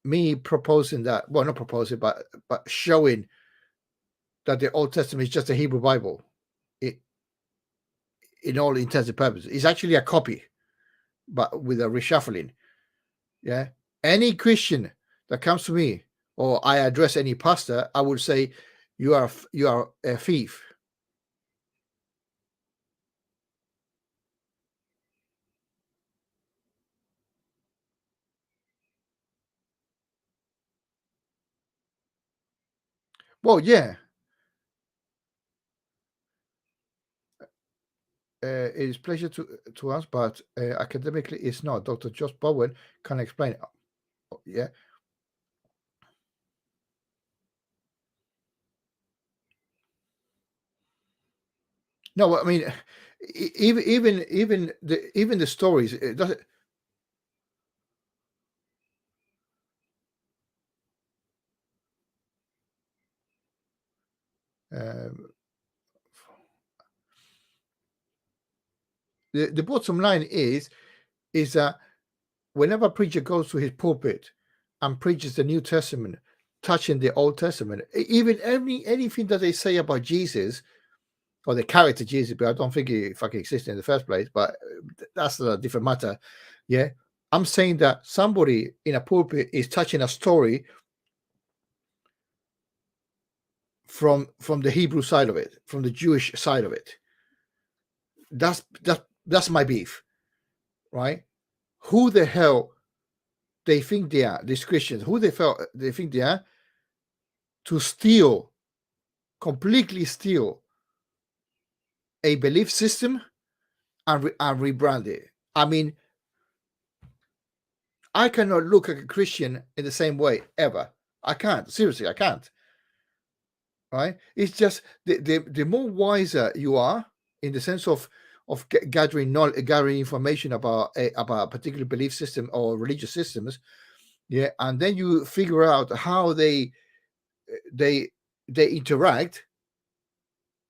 Speaker 2: me proposing that? Well, not proposing, but showing that the Old Testament is just a Hebrew Bible, it, in all intents and purposes. It's actually a copy, but with a reshuffling. Yeah. Any Christian that comes to me, or I address any pastor, I would say, you are a thief. Well, yeah, it is pleasure to us, but academically it's not. Dr. Josh Bowen can explain. Yeah. No, I mean, even the stories. It doesn't. Um, the bottom line is that whenever a preacher goes to his pulpit and preaches the New Testament, touching the Old Testament, even anything that they say about Jesus or the character Jesus, but I don't think he fucking existed in the first place. But that's a different matter. Yeah, I'm saying that somebody in a pulpit is touching a story from the Hebrew side of it, from the Jewish side of it. That's my beef, right? Who the hell they think they are, these Christians? Who they think they are to steal, completely steal a belief system and rebrand it? I mean, I cannot look at a Christian in the same way ever. I can't. Seriously, I can't. Right? It's just the more wiser you are in the sense of gathering knowledge, gathering information about a particular belief system or religious systems, yeah, and then you figure out how they interact.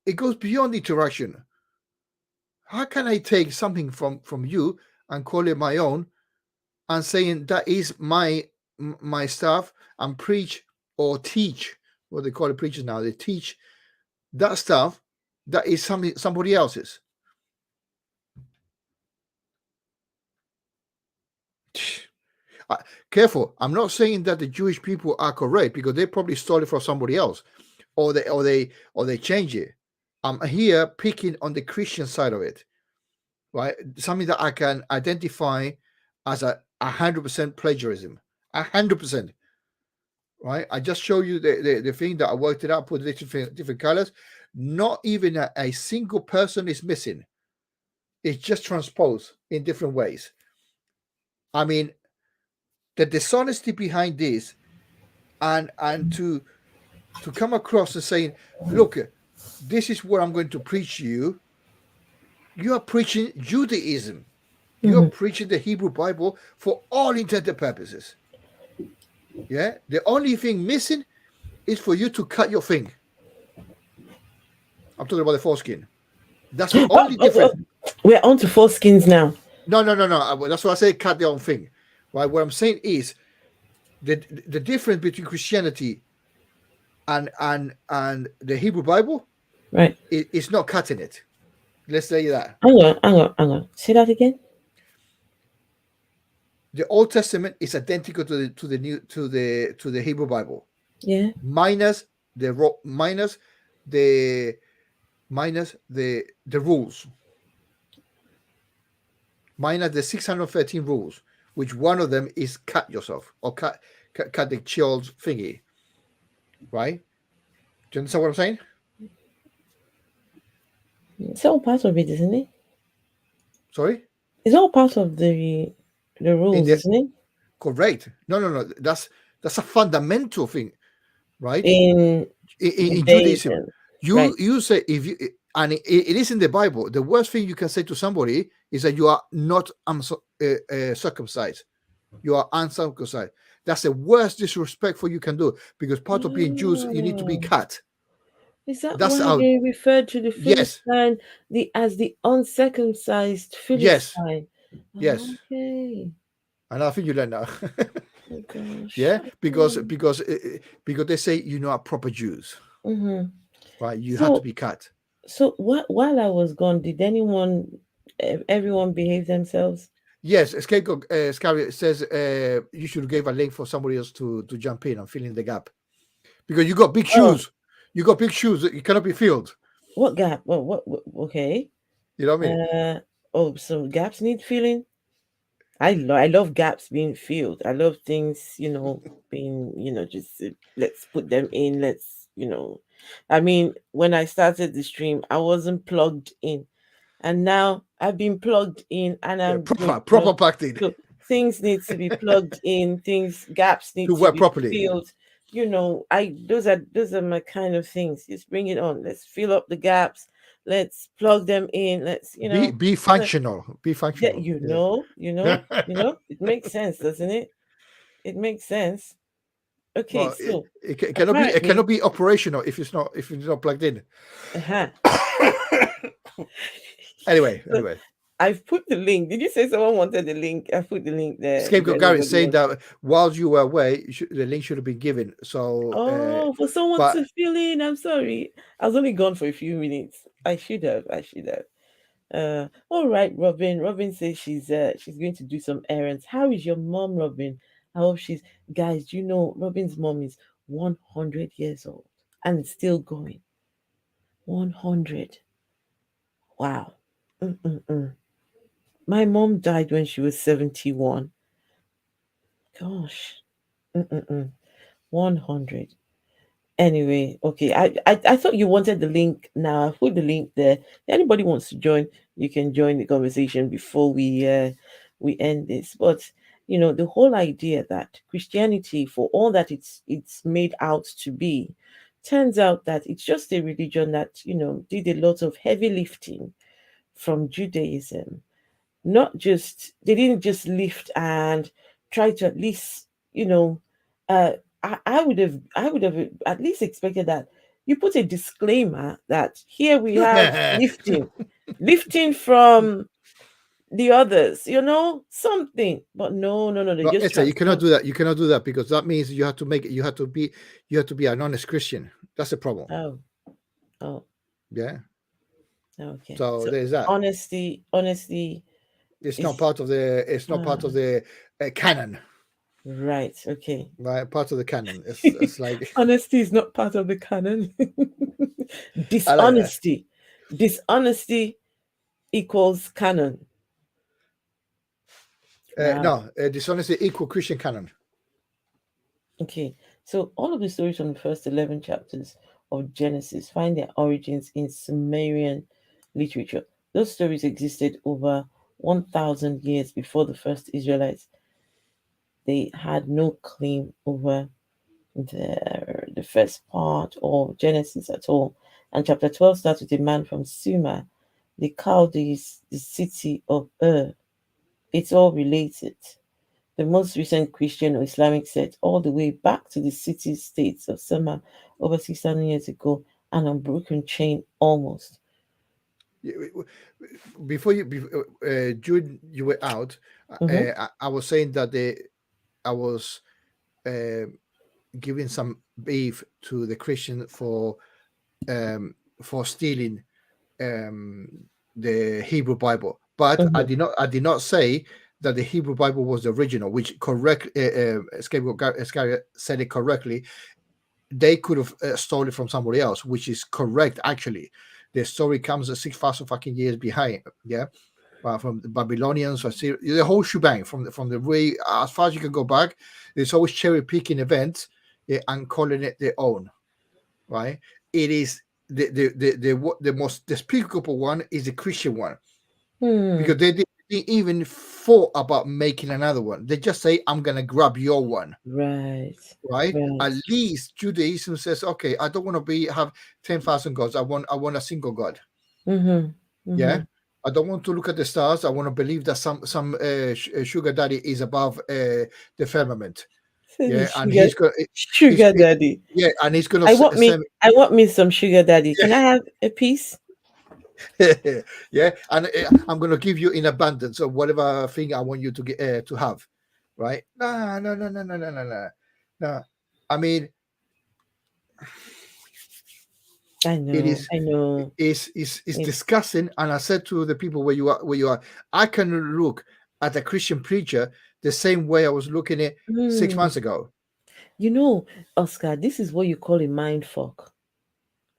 Speaker 2: It goes beyond interaction. How can I take something from you and call it my own, and saying that is my stuff, and preach or teach what they call it preachers now? They teach that stuff that is somebody else's. Careful. I'm not saying that the Jewish people are correct, because they probably stole it from somebody else, or they change it. I'm here picking on the Christian side of it, right? Something that I can identify as 100% plagiarism, 100%. Right? I just show you the thing that I worked it out, put different colors. Not even a single person is missing. It's just transposed in different ways. I mean, the dishonesty behind this, and to come across and saying, look, this is what I'm going to preach to you. You are preaching Judaism. You are preaching the Hebrew Bible for all intended purposes. Yeah. The only thing missing is for you to cut your thing. I'm talking about the foreskin. That's the only difference.
Speaker 1: We're on to foreskins now.
Speaker 2: No. That's why I say cut their own thing. Right. What I'm saying is the difference between Christianity and the Hebrew Bible,
Speaker 1: Right.
Speaker 2: It's not cutting it. Let's say that.
Speaker 1: Hang on. Say that again.
Speaker 2: The Old Testament is identical to the Hebrew Bible.
Speaker 1: Yeah.
Speaker 2: Minus the rules. Minus the 613 rules, which one of them is cut yourself, or cut the child's thingy. Right? Do you understand what I'm saying?
Speaker 1: It's all part of it, isn't it?
Speaker 2: Sorry?
Speaker 1: It's all part of the rules, isn't it?
Speaker 2: Correct. No. That's a fundamental thing, right?
Speaker 1: In
Speaker 2: Judaism.
Speaker 1: Judaism. Right.
Speaker 2: You say, if you, and it is in the Bible, the worst thing you can say to somebody is that you are not circumcised. You are uncircumcised. That's the worst disrespectful you can do, because part of being Jews, you need to be cut.
Speaker 1: Is that
Speaker 2: That's
Speaker 1: why
Speaker 2: how.
Speaker 1: they referred to the
Speaker 2: Yes.
Speaker 1: Philistine as the uncircumcised
Speaker 2: Yes.
Speaker 1: Philistine?
Speaker 2: Yes.
Speaker 1: Okay.
Speaker 2: And I think you learn now.
Speaker 1: Oh gosh.
Speaker 2: Yeah, because
Speaker 1: Okay.
Speaker 2: they say you're not proper Jews, right? You have to
Speaker 1: So,
Speaker 2: be cut.
Speaker 1: while I was gone, did everyone behave themselves?
Speaker 2: Yes, Scapegoat Scary says you should give a link for somebody else to jump in and fill in the gap, because you got big
Speaker 1: Oh,
Speaker 2: shoes. You got big shoes that you cannot be filled.
Speaker 1: what gap? What okay.
Speaker 2: You know what I mean?
Speaker 1: So gaps need filling. I love gaps being filled. I love things, being, just let's put them in. I mean, when I started the stream, I wasn't plugged in, and now I've been plugged in, and
Speaker 2: Yeah,
Speaker 1: I'm doing,
Speaker 2: proper packed in
Speaker 1: so things need to be plugged in. Gaps need
Speaker 2: to
Speaker 1: to
Speaker 2: work
Speaker 1: be
Speaker 2: properly.
Speaker 1: filled. Those are my kind of things. Just bring it on. Let's fill up the gaps. Let's plug them in.
Speaker 2: Be functional. Be
Speaker 1: yeah,
Speaker 2: functional.
Speaker 1: it makes sense, doesn't it? It makes sense. Okay,
Speaker 2: Well,
Speaker 1: so
Speaker 2: it
Speaker 1: apparently,
Speaker 2: cannot be operational if it's not plugged in.
Speaker 1: uh-huh.
Speaker 2: Anyway,
Speaker 1: So I've put the link. Did you say someone wanted the link? I put the link there. If
Speaker 2: Scapegoat Gary is
Speaker 1: anybody
Speaker 2: saying
Speaker 1: wants.
Speaker 2: that while you were away, the link should have been given. So,
Speaker 1: Oh, for someone
Speaker 2: but
Speaker 1: to fill in. I'm sorry. I was only gone for a few minutes. I should have. All right, Robin. Robin says she's going to do some errands. How is your mom, Robin? I hope she's guys. Do you know Robin's mom is 100 years old? and it's still going. 100. Wow. Mm-mm-mm. My mom died when she was 71. Gosh. Mm-mm-mm. 100. Anyway, okay. I thought you wanted the link now. I put the link there. If anybody wants to join, you can join the conversation before we end this. But the whole idea that Christianity, for all that it's made out to be, turns out that it's just a religion that, did a lot of heavy lifting from Judaism. Not just They didn't just lift and try to at least, you know uh I would have at least expected that you put a disclaimer that here we have lifting from the others, something. But no, no, no, they
Speaker 2: No,
Speaker 1: just
Speaker 2: Esther, you cannot
Speaker 1: transform.
Speaker 2: do that. You cannot do that because that means you have to be an honest Christian. That's the problem.
Speaker 1: Oh, oh,
Speaker 2: Yeah.
Speaker 1: okay.
Speaker 2: So
Speaker 1: So
Speaker 2: there's that.
Speaker 1: honesty
Speaker 2: It's
Speaker 1: is
Speaker 2: not part of the. It's not part of the canon,
Speaker 1: right. Okay.
Speaker 2: right? Part of the canon. It's like
Speaker 1: Honesty is not part of the canon.
Speaker 2: I like that.
Speaker 1: Dishonesty equals canon. Wow.
Speaker 2: No, dishonesty equal Christian canon.
Speaker 1: Okay. So all of the stories from the first 11 chapters of Genesis find their origins in Sumerian literature. Those stories existed over 1,000 years before the first Israelites. They had no claim over the first part of Genesis at all. And chapter 12 starts with a man from Sumer, the Chaldees, the city of Ur. It's all related. The most recent Christian or Islamic sect, all the way back to the city states of Sumer over 6,000 years ago, an unbroken chain almost.
Speaker 2: Before June, you were out.
Speaker 1: Mm-hmm.
Speaker 2: I was saying that I was uh, giving some beef to the Christian for stealing um, the Hebrew Bible, but I
Speaker 1: Mm-hmm.
Speaker 2: did not. I did not say that the Hebrew Bible was the original, which correct. Scalia said it correctly. They could have stolen it from somebody else, which is correct. Actually, the story comes 6,000 fucking years behind. Yeah, from the Babylonians, or the whole shebang from the way as far as you can go back. There's always cherry picking events, and calling it their own. Right? It is the most despicable one is the Christian one
Speaker 1: Hmm.
Speaker 2: because they didn't even thought about making another one. They just say, "I'm gonna grab your one."
Speaker 1: Right.
Speaker 2: Right?
Speaker 1: Right.
Speaker 2: At least Judaism says, "Okay, I don't want to have 10,000 gods. I want a single God."
Speaker 1: Mm-hmm. Mm-hmm.
Speaker 2: Yeah. I don't want to look at the stars. I want to believe that some sugar daddy is above the firmament.
Speaker 1: Say the
Speaker 2: Yeah, and
Speaker 1: sugar
Speaker 2: he's got he's
Speaker 1: sugar daddy.
Speaker 2: yeah, and he's gonna
Speaker 1: I want me
Speaker 2: send
Speaker 1: I want me some sugar daddy. Can I have a piece?
Speaker 2: yeah, and I'm gonna give you in abundance of whatever thing I want you to get to have, right? No, no, no, no, no, no, no, no. No, I mean
Speaker 1: I
Speaker 2: it
Speaker 1: know,
Speaker 2: is
Speaker 1: I know.
Speaker 2: is
Speaker 1: It's
Speaker 2: disgusting. And I said to the people where you are, I can look at a Christian preacher the same way I was looking at 6 months
Speaker 1: mm,
Speaker 2: ago.
Speaker 1: you know, Oscar, this is what you call a mind fuck,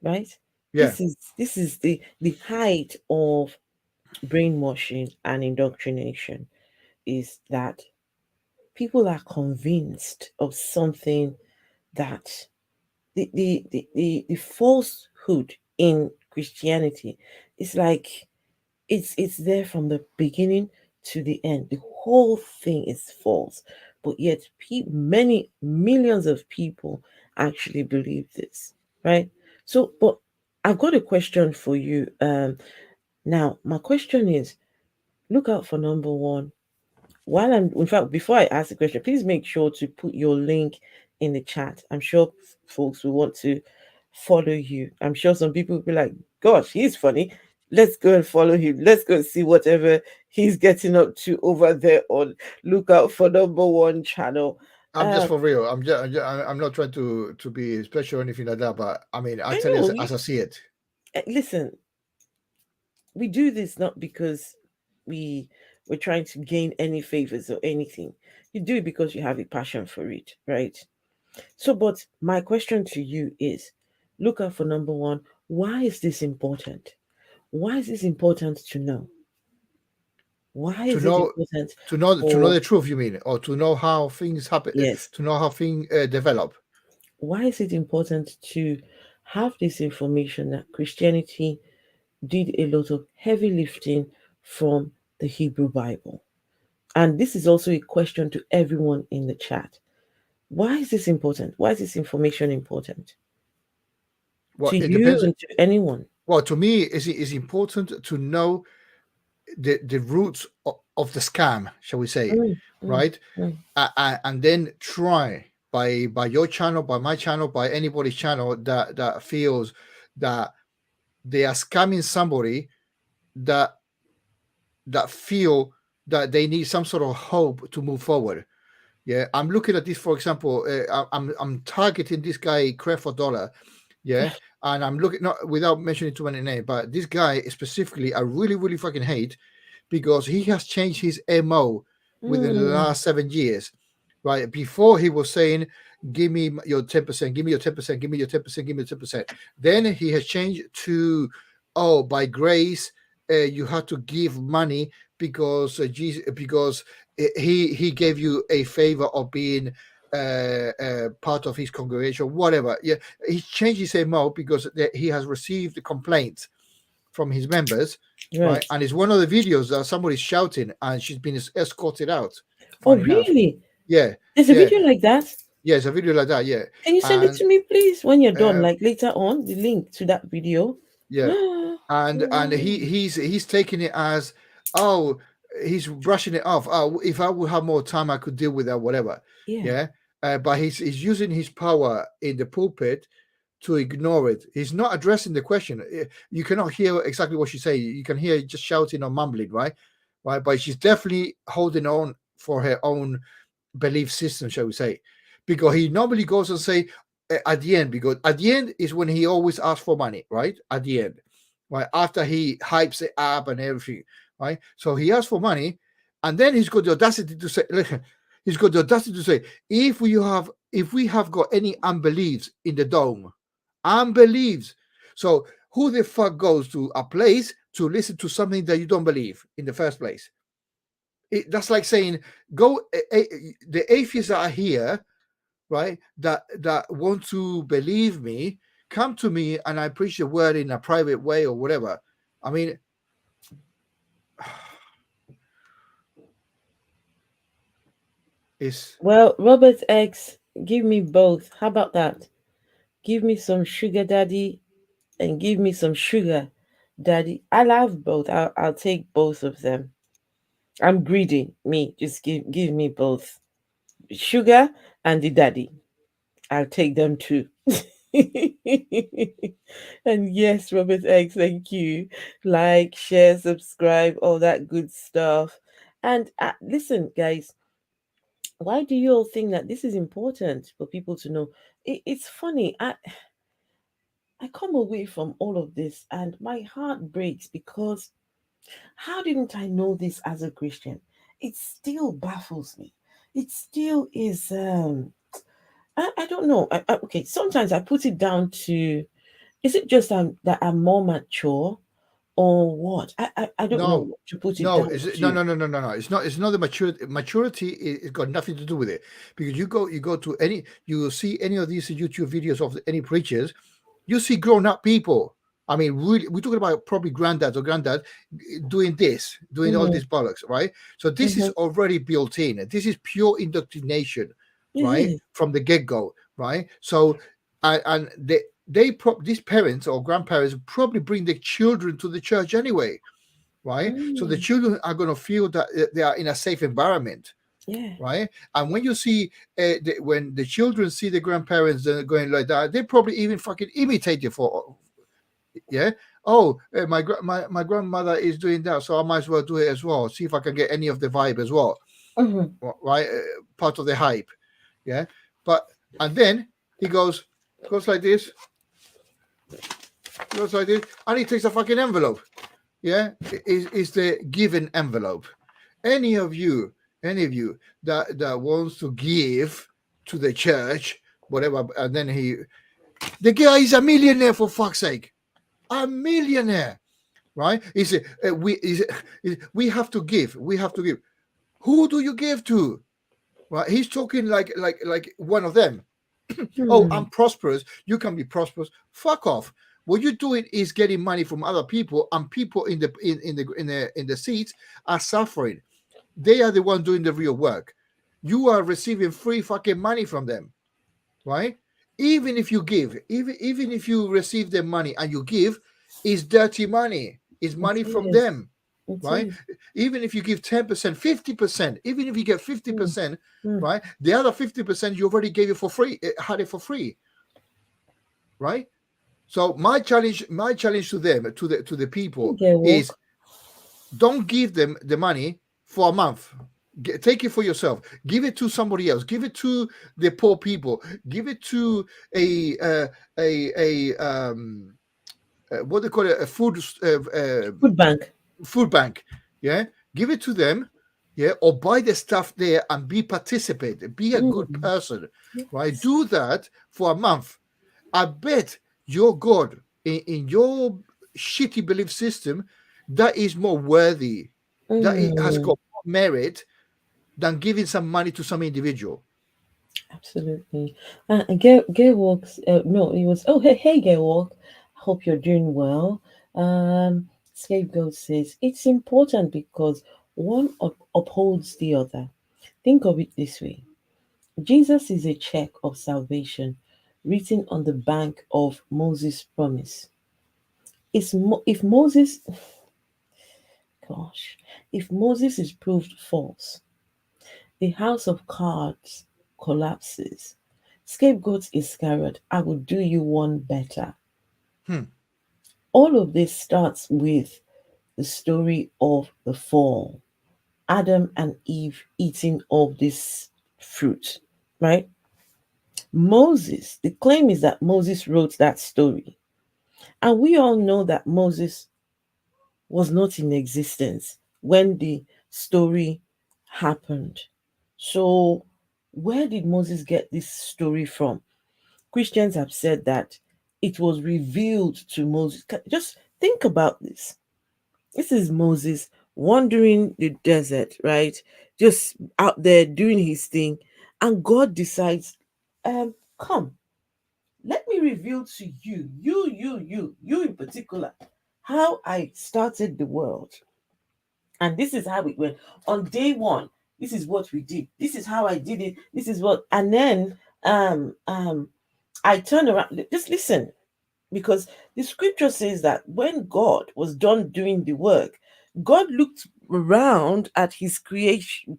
Speaker 1: right?
Speaker 2: Yeah,
Speaker 1: This is the height of brainwashing and indoctrination, is that people are convinced of something that the falsehood in Christianity is like it's there from the beginning to the end. The whole thing is false, but yet many millions of people actually believe this, right? So, but I've got a question for you. Now my question is: look out for number one. While I'm, in fact, before I ask the question, please make sure to put your link in the chat. I'm sure folks will want to follow you. I'm sure some people will be like, gosh, he's funny. Let's go and follow him. Let's go and see whatever he's getting up to over there on Lookout for Number One channel.
Speaker 2: I'm just
Speaker 1: Um,
Speaker 2: for real. I'm not trying to be special or anything like that. But I mean, I
Speaker 1: I
Speaker 2: tell you
Speaker 1: know
Speaker 2: as I see it.
Speaker 1: listen, we do this not because we we're trying to gain any favors or anything. You do it because you have a passion for it, right? So, but my question to you is, look out for number one. Why is this important? Why is this important to know? Why
Speaker 2: To
Speaker 1: is it
Speaker 2: know,
Speaker 1: important
Speaker 2: to know
Speaker 1: for,
Speaker 2: the truth, you mean, or to know how things happen,
Speaker 1: yes,
Speaker 2: to know how things develop.
Speaker 1: why is it important to have this information that Christianity did a lot of heavy lifting from the Hebrew Bible? And this is also a question to everyone in the chat. Why is this important? Why is this information important
Speaker 2: Well,
Speaker 1: to
Speaker 2: it
Speaker 1: you
Speaker 2: depends.
Speaker 1: and to anyone?
Speaker 2: Well, to me, is important to know the roots of the scam, shall we say,
Speaker 1: Mm, mm,
Speaker 2: right?
Speaker 1: mm.
Speaker 2: And then try by your channel, by my channel, by anybody's channel that feels that they are scamming somebody, that feel that they need some sort of hope to move forward. Yeah, I'm looking at this, for example. I'm targeting this guy, Creflo Dollar. Yeah, and I'm looking, not without mentioning too many names, but this guy specifically, I really, really fucking hate, because he has changed his MO within the
Speaker 1: Mm,
Speaker 2: last 7 years. Right before, he was saying, "Give me your 10%, give me your 10%, give me your 10%, give me your 10%." Then he has changed to, "Oh, by grace, you have to give money because Jesus, because he gave you a favor of being part of his congregation, whatever." Yeah, he changed his MO because he has received complaints from his members,
Speaker 1: right.
Speaker 2: right? And it's one of the videos that somebody's shouting and she's been escorted out.
Speaker 1: Oh,
Speaker 2: Funny enough,
Speaker 1: really?
Speaker 2: yeah,
Speaker 1: There's a
Speaker 2: yeah,
Speaker 1: video like that?
Speaker 2: yeah. It's a video like that, yeah,
Speaker 1: Can you send it
Speaker 2: and
Speaker 1: to me, please, when you're done?
Speaker 2: uh,
Speaker 1: Like later on, the link to that video.
Speaker 2: yeah, and
Speaker 1: Wow.
Speaker 2: he's taking it as, oh, he's brushing it off. Oh, if I would have more time, I could deal with that, whatever.
Speaker 1: Yeah.
Speaker 2: Yeah, but he's using his power in the pulpit to ignore it. He's not addressing the question. You cannot hear exactly what she's saying. You can hear just shouting or mumbling, right? Right, but she's definitely holding on for her own belief system, shall we say? Because he normally goes and say at the end, because at the end is when he always asks for money, right? At the end, right after he hypes it up and everything, right? So he asks for money, and then he's got the audacity to say, listen, he's got the audacity to say, if we have got any unbeliefs in the dome, unbeliefs. So who the fuck goes to a place to listen to something that you don't believe in the first place? That's like saying, go, the atheists that are here, right, that want to believe me, come to me and I preach the word in a private way or whatever. I mean, it's
Speaker 1: Well, Robert X, give me both. How about that? Give me some sugar daddy and give me some sugar daddy. I'll have both. I'll take both of them. I'm greedy. Me, just give me both. Sugar and the daddy. I'll take them too. And yes, Robert X, thank you. Like, share, subscribe, all that good stuff. And listen, guys, why do you all think that this is important for people to know? It's funny. I come away from all of this and my heart breaks because how didn't I know this as a Christian? It still baffles me. It still is. I don't know. Okay, sometimes I put it down to, is it just that I'm more mature or what? I don't know
Speaker 2: no,
Speaker 1: what to put it
Speaker 2: no,
Speaker 1: down
Speaker 2: no,
Speaker 1: to.
Speaker 2: no, no, no, no, no. It's not the maturity. Maturity is got nothing to do with it, because you go to any, you will see any of these YouTube videos of any preachers, you see grown up people. I mean, really, we're talking about probably granddads or granddad doing this, doing all
Speaker 1: Mm-hmm,
Speaker 2: these bollocks, right? So this is
Speaker 1: mm-hmm.
Speaker 2: already built in. This is pure indoctrination,
Speaker 1: It
Speaker 2: right,
Speaker 1: is.
Speaker 2: from the get go, right? So, and these parents or grandparents probably bring their children to the church anyway, right? So the
Speaker 1: Mm,
Speaker 2: children are going to feel that they are in a safe environment,
Speaker 1: yeah.
Speaker 2: right? And when you see, when the children see the grandparents going like that, they probably even fucking imitate it for, yeah. Oh, my grandmother is doing that, so I might as well do it as well. See if I can get any of the vibe as well,
Speaker 1: Mm-hmm.
Speaker 2: right? Part of the hype, yeah. But and then he goes like this, and he takes a fucking envelope. Yeah, is the given envelope. Any of you, that wants to give to the church, whatever, and then The guy is a millionaire, for fuck's sake. A millionaire, right? We have to give. We have to give. Who do you give to? Right? He's talking like one of them. Oh,
Speaker 1: Hmm.
Speaker 2: I'm prosperous. You can be prosperous. Fuck off. What you're doing is getting money from other people, and people in the seats are suffering. They are the ones doing the real work. You are receiving free fucking money from them, right? Even if you give, even if you receive their money and you give, it's dirty money. It's
Speaker 1: It
Speaker 2: money from
Speaker 1: is.
Speaker 2: them,
Speaker 1: It
Speaker 2: right?
Speaker 1: is.
Speaker 2: Even if you give 10%, 50%, even if you get
Speaker 1: Hmm.
Speaker 2: 50%,
Speaker 1: Hmm.
Speaker 2: right? The other 50% you already gave it for free, had it for free, right? So my challenge to them, to the people
Speaker 1: Get
Speaker 2: is,
Speaker 1: work.
Speaker 2: don't give them the money for a month. Take it for yourself. Give it to somebody else. Give it to the poor people. Give it to a what they call it, a
Speaker 1: Food bank.
Speaker 2: food bank. Yeah, give it to them. Yeah, or buy the stuff there and participate. Be a good
Speaker 1: Hmm.
Speaker 2: person, right?
Speaker 1: Yes.
Speaker 2: Do that for a month. I bet your God, in your shitty belief system, that is more worthy, that it has
Speaker 1: Hmm.
Speaker 2: got more merit than giving some money to some individual.
Speaker 1: Absolutely. And Gay Walks, no, it was, oh, hey, Gay Walk. Hope you're doing well. Scapegoat says it's important because one upholds the other. Think of it this way: Jesus is a check of salvation written on the bank of Moses' promise. If Moses, gosh, if Moses is proved false, the house of cards collapses. Scapegoat Iscariot, I will do you one better.
Speaker 2: Hmm.
Speaker 1: All of this starts with the story of the fall. Adam and Eve eating of this fruit, right? Moses, the claim is that Moses wrote that story. And we all know that Moses was not in existence when the story happened. So, where did Moses get this story from? Christians have said that it was revealed to Moses. Just think about this. This is Moses wandering the desert, right? Just out there doing his thing. And God decides, come, let me reveal to you in particular, how I started the world. And this is how it went. On day one, this is what we did. This is how I did it. This is what, and then um um I turn around. Just listen, because the scripture says that when God was done doing the work, God looked around at his creation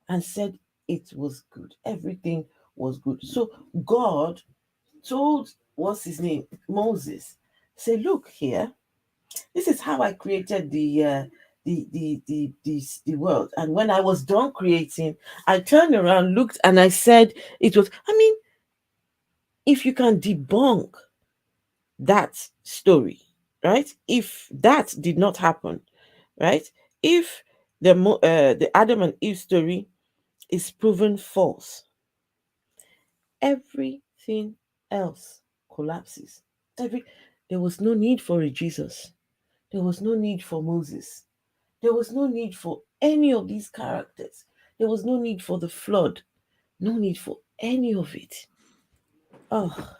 Speaker 1: and said it was good. Everything was good. So God told, what's his name? Moses. Say, look here, this is how I created the world. And when I was done creating, I turned around, looked, and I said it was. I mean, if you can debunk that story, right? If that did not happen, right? If the Adam and Eve story is proven false, everything else collapses. Every There was no need for a Jesus. There was no need for Moses. There was no need for any of these characters. There was no need for the flood. No need for any of it. Oh,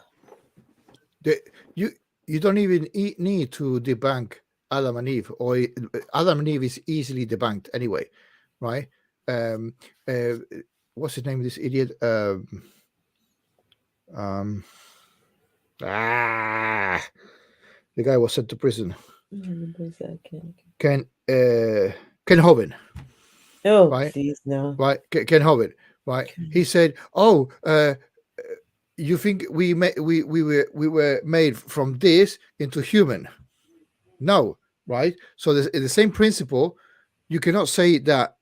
Speaker 2: The, you you don't even need to debunk Adam and Eve, or Adam and Eve is easily debunked anyway, right? Um, uh, what's his name? This idiot. Um, ah, the guy was sent to prison. Ken Ken Hovind,
Speaker 1: oh,
Speaker 2: right?
Speaker 1: please no.
Speaker 2: Right, Ken Hovind, right? He said, "Oh, you think we were made from this into human? No, right? So the same principle, you cannot say that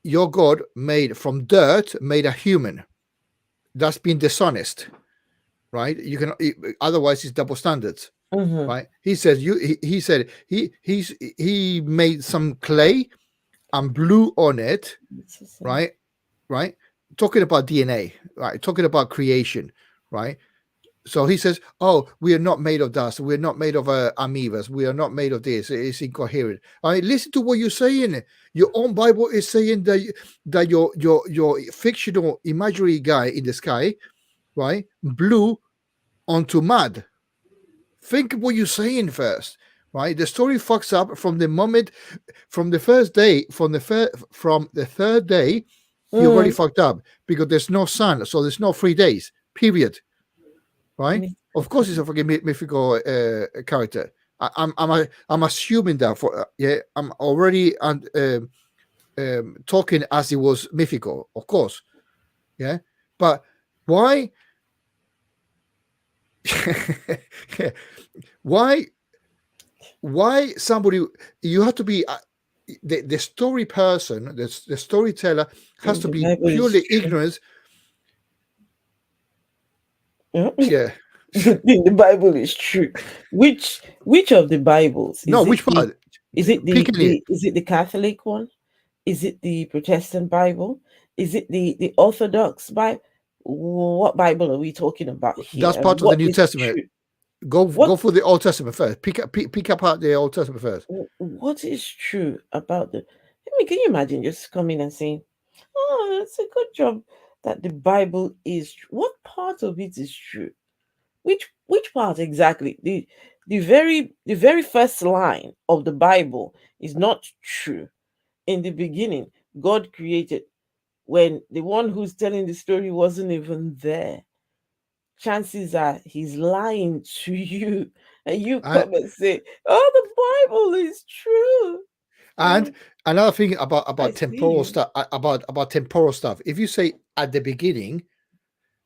Speaker 2: your God made from dirt made a human. That's being dishonest, right? You can otherwise it's double standards,
Speaker 1: Mm-hmm.
Speaker 2: right? He says he said he made some clay and blew on it,
Speaker 1: It's the same.
Speaker 2: right? Right? Talking about DNA, right? Talking about creation, right? So he says, "Oh, we are not made of dust. We are not made of amoebas. We are not made of this. It's incoherent." I mean, listen to what you're saying. Your own Bible is saying that your fictional imaginary guy in the sky, right, blew onto mud. Think what you're saying first, right? The story fucks up from the moment, from the first day, from the third day, he already
Speaker 1: Mm.
Speaker 2: fucked up because there's no sun, so there's no 3 days. Period. Right? Of course, it's a fucking mythical character. I'm assuming that for yeah. I'm already talking as it was mythical, of course. Yeah, but why? why? Why somebody? You have to be the story person, the storyteller has to
Speaker 1: The
Speaker 2: be
Speaker 1: Bible is
Speaker 2: purely
Speaker 1: true.
Speaker 2: ignorant.
Speaker 1: Yeah.
Speaker 2: Yeah.
Speaker 1: You think the Bible is true? Which of the Bibles
Speaker 2: No,
Speaker 1: is it?
Speaker 2: which part? Pick any.
Speaker 1: Is it the Catholic one? Is it the Protestant Bible? Is it the Orthodox Bible? What Bible are we talking about here?
Speaker 2: That's
Speaker 1: And
Speaker 2: part of the
Speaker 1: what
Speaker 2: New
Speaker 1: is
Speaker 2: Testament.
Speaker 1: true? What
Speaker 2: Go for the Old Testament first. Pick apart the Old Testament first.
Speaker 1: what is true about the? I mean, can you imagine just coming and saying, "Oh, it's a good job that the Bible is." What part of it is true? Which part exactly? The very first line of the Bible is not true. In the beginning, God created, when the one who's telling the story wasn't even there. Chances are he's lying to you, and you
Speaker 2: And
Speaker 1: come and say, "Oh, the Bible is true."
Speaker 2: and
Speaker 1: Mm,
Speaker 2: another thing
Speaker 1: I
Speaker 2: about
Speaker 1: see
Speaker 2: temporal
Speaker 1: you.
Speaker 2: stuff about temporal stuff. If you say at the beginning,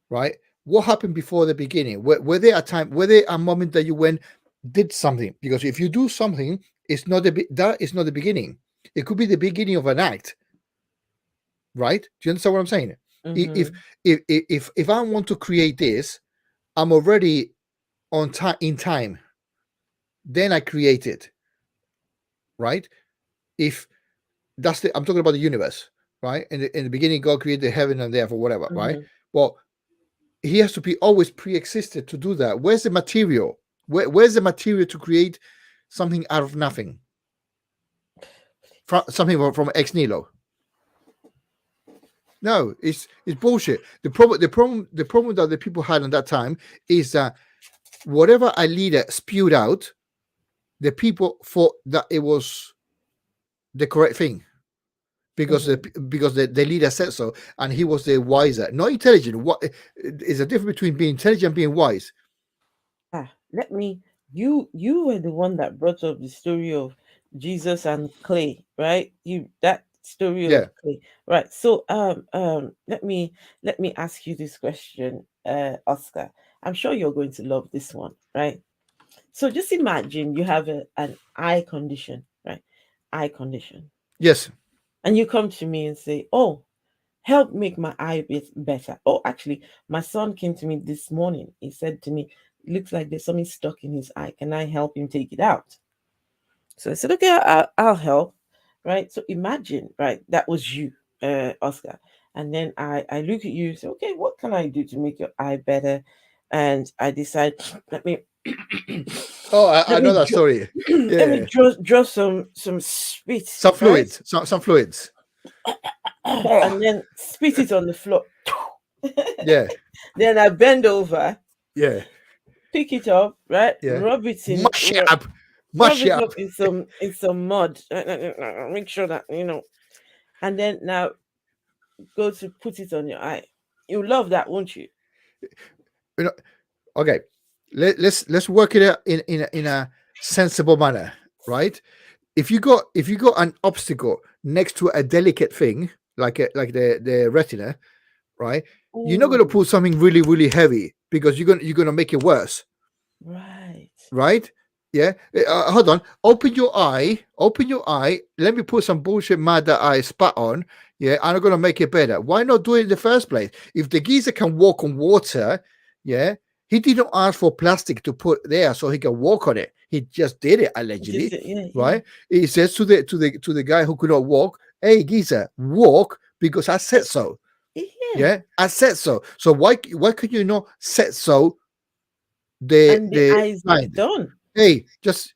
Speaker 2: right? What happened before the beginning? Were there a time? Were there a moment that you went did something? Because if you do something, it's not that is not the beginning. It could be the beginning of an act, right? Do you understand what I'm saying? I- If
Speaker 1: Mm-hmm.
Speaker 2: if I want to create this, I'm already on time in time. Then I create it, right? If that's the I'm talking about the universe, right? In the beginning, God created the heaven and the earth or whatever, right?
Speaker 1: Mm-hmm.
Speaker 2: Well, he has to be always pre-existed to do that. Where's the material? Where's the material to create something out of nothing? Something from ex nihilo. No, it's bullshit. The problem that the people had at that time is that whatever a leader spewed out, the people thought that it was the correct thing because
Speaker 1: Mm-hmm.
Speaker 2: the leader said so, and he was the wiser, not intelligent. What is the difference between being intelligent and being wise?
Speaker 1: Let me. You were the one that brought up the story of Jesus and clay, right? You that story of
Speaker 2: Yeah.
Speaker 1: clay, right? So let me ask you this question, Oscar. I'm sure you're going to love this one, right? So just imagine you have an eye condition, right? Eye condition,
Speaker 2: Yes.
Speaker 1: and you come to me and say, "Oh, help make my eye better." Oh, actually, my son came to me this morning. He said to me, "It looks like there's something stuck in his eye. Can I help him take it out?" So I said, "Okay, I'll help." Right. So imagine, right, that was you, Oscar. And then I look at you and say, "Okay, what can I do to make your eye better?" And I decide, let me
Speaker 2: Oh,
Speaker 1: let
Speaker 2: I
Speaker 1: me
Speaker 2: know that story.
Speaker 1: let me
Speaker 2: Yeah.
Speaker 1: draw some spit,
Speaker 2: Some
Speaker 1: right?
Speaker 2: fluids. Some fluids. Oh,
Speaker 1: And then spit it on the floor.
Speaker 2: yeah.
Speaker 1: Then I bend over,
Speaker 2: Yeah.
Speaker 1: pick it up, right?
Speaker 2: Yeah. Mash it up.
Speaker 1: Rub
Speaker 2: Mash it
Speaker 1: it
Speaker 2: up.
Speaker 1: up in some mud. Make sure that and then now go to put it on your eye. You love that, won't you?
Speaker 2: You know, okay. Let's work it out in a sensible manner, right? If you got an obstacle next to a delicate thing like the retina, right? You're not going to
Speaker 1: Ooh,
Speaker 2: put something really heavy because you're gonna make it worse,
Speaker 1: right.
Speaker 2: right? Yeah. Hold on. Open your eye. Open your eye. Let me put some bullshit mud that I spat on. Yeah, and I'm gonna make it better. Why not do it in the first place? If the geezer can walk on water, yeah, he didn't ask for plastic to put there so he can walk on it. He just did it
Speaker 1: Just
Speaker 2: allegedly,
Speaker 1: yeah, yeah.
Speaker 2: right? He says to the guy who could not walk, "Hey, geezer, walk because I said so."
Speaker 1: Yeah.
Speaker 2: Yeah, I said so. So why could you not said so
Speaker 1: And the
Speaker 2: the
Speaker 1: eyes were
Speaker 2: client?
Speaker 1: done.
Speaker 2: Hey, just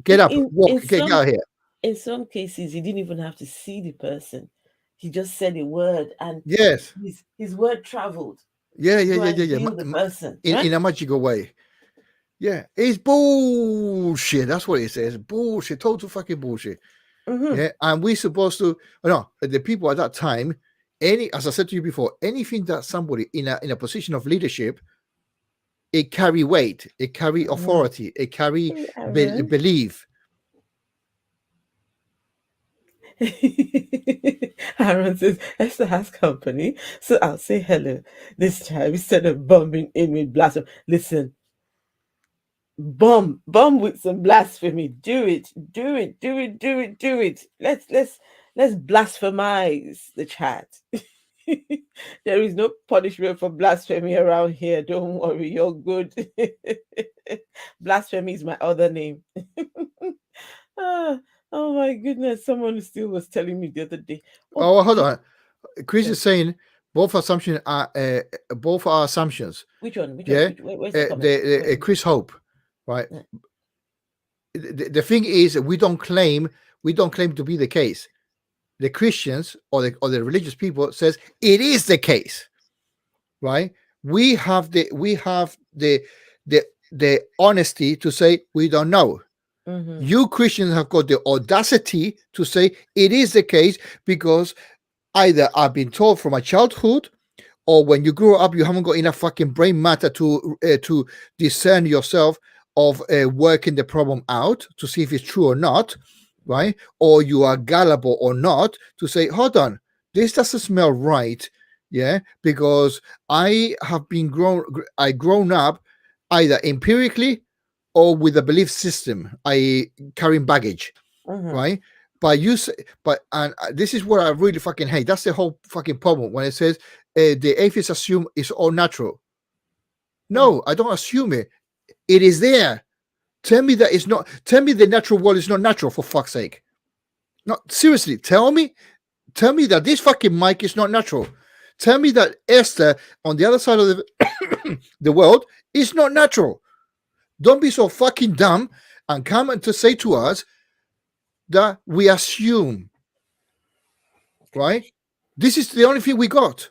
Speaker 2: get up,
Speaker 1: In
Speaker 2: walk, get
Speaker 1: some
Speaker 2: out of here.
Speaker 1: cases he didn't even have to see the person. He just said a word, and
Speaker 2: Yes.
Speaker 1: his word traveled
Speaker 2: Yeah,
Speaker 1: to
Speaker 2: yeah,
Speaker 1: go
Speaker 2: yeah, yeah,
Speaker 1: and
Speaker 2: yeah.
Speaker 1: heal the person,
Speaker 2: In
Speaker 1: right?
Speaker 2: a magical way. Yeah, it's bullshit. That's what it says. Bullshit. Total fucking bullshit.
Speaker 1: Mm-hmm.
Speaker 2: Yeah, and we're supposed to. No, the people at that time. As I said to you before, anything that somebody in a position of leadership, it carry weight, it carry
Speaker 1: Mm-hmm.
Speaker 2: authority, it carry
Speaker 1: Hey, Aaron.
Speaker 2: belief.
Speaker 1: Aaron says Esther has company, so I'll say hello this time instead of bombing in with blasphemy. Listen, bomb with some blasphemy. Do it, do it, do it, do it, do it. Let's blasphemize the chat. There is no punishment for blasphemy around here. Don't worry, you're good. Blasphemy is my other name. Ah, oh my goodness, someone still was telling me the other day. Oh,
Speaker 2: Oh, hold on. Chris
Speaker 1: yeah.
Speaker 2: is saying both are assumptions.
Speaker 1: Which one? Which one?
Speaker 2: Yeah,
Speaker 1: Where's the comment?
Speaker 2: Chris Hope, right? The thing is, we don't claim to be the case. The Christians or the religious people says it is the case, right? We have the honesty to say we don't know.
Speaker 1: Mm-hmm.
Speaker 2: You Christians have got the audacity to say it is the case because either I've been told from my childhood, or when you grow up, you haven't got enough fucking brain matter to discern yourself of working the problem out to see if it's true or not, right? Or you are gullible or not to say, hold on, this doesn't smell right, yeah, because I grown up either empirically or with a belief system, I carrying baggage,
Speaker 1: Mm-hmm.
Speaker 2: right? But you say, but and this is what I really fucking hate. That's the whole fucking problem when it says the atheists assume it's all natural. No, I don't assume it. It is there. Tell me that it's not. Tell me the natural world is not natural, for fuck's sake. No, seriously, tell me. Tell me that this fucking mic is not natural. Tell me that Esther on the other side of the world is not natural. Don't be so fucking dumb and come and to say to us that we assume, right? This is the only thing we got.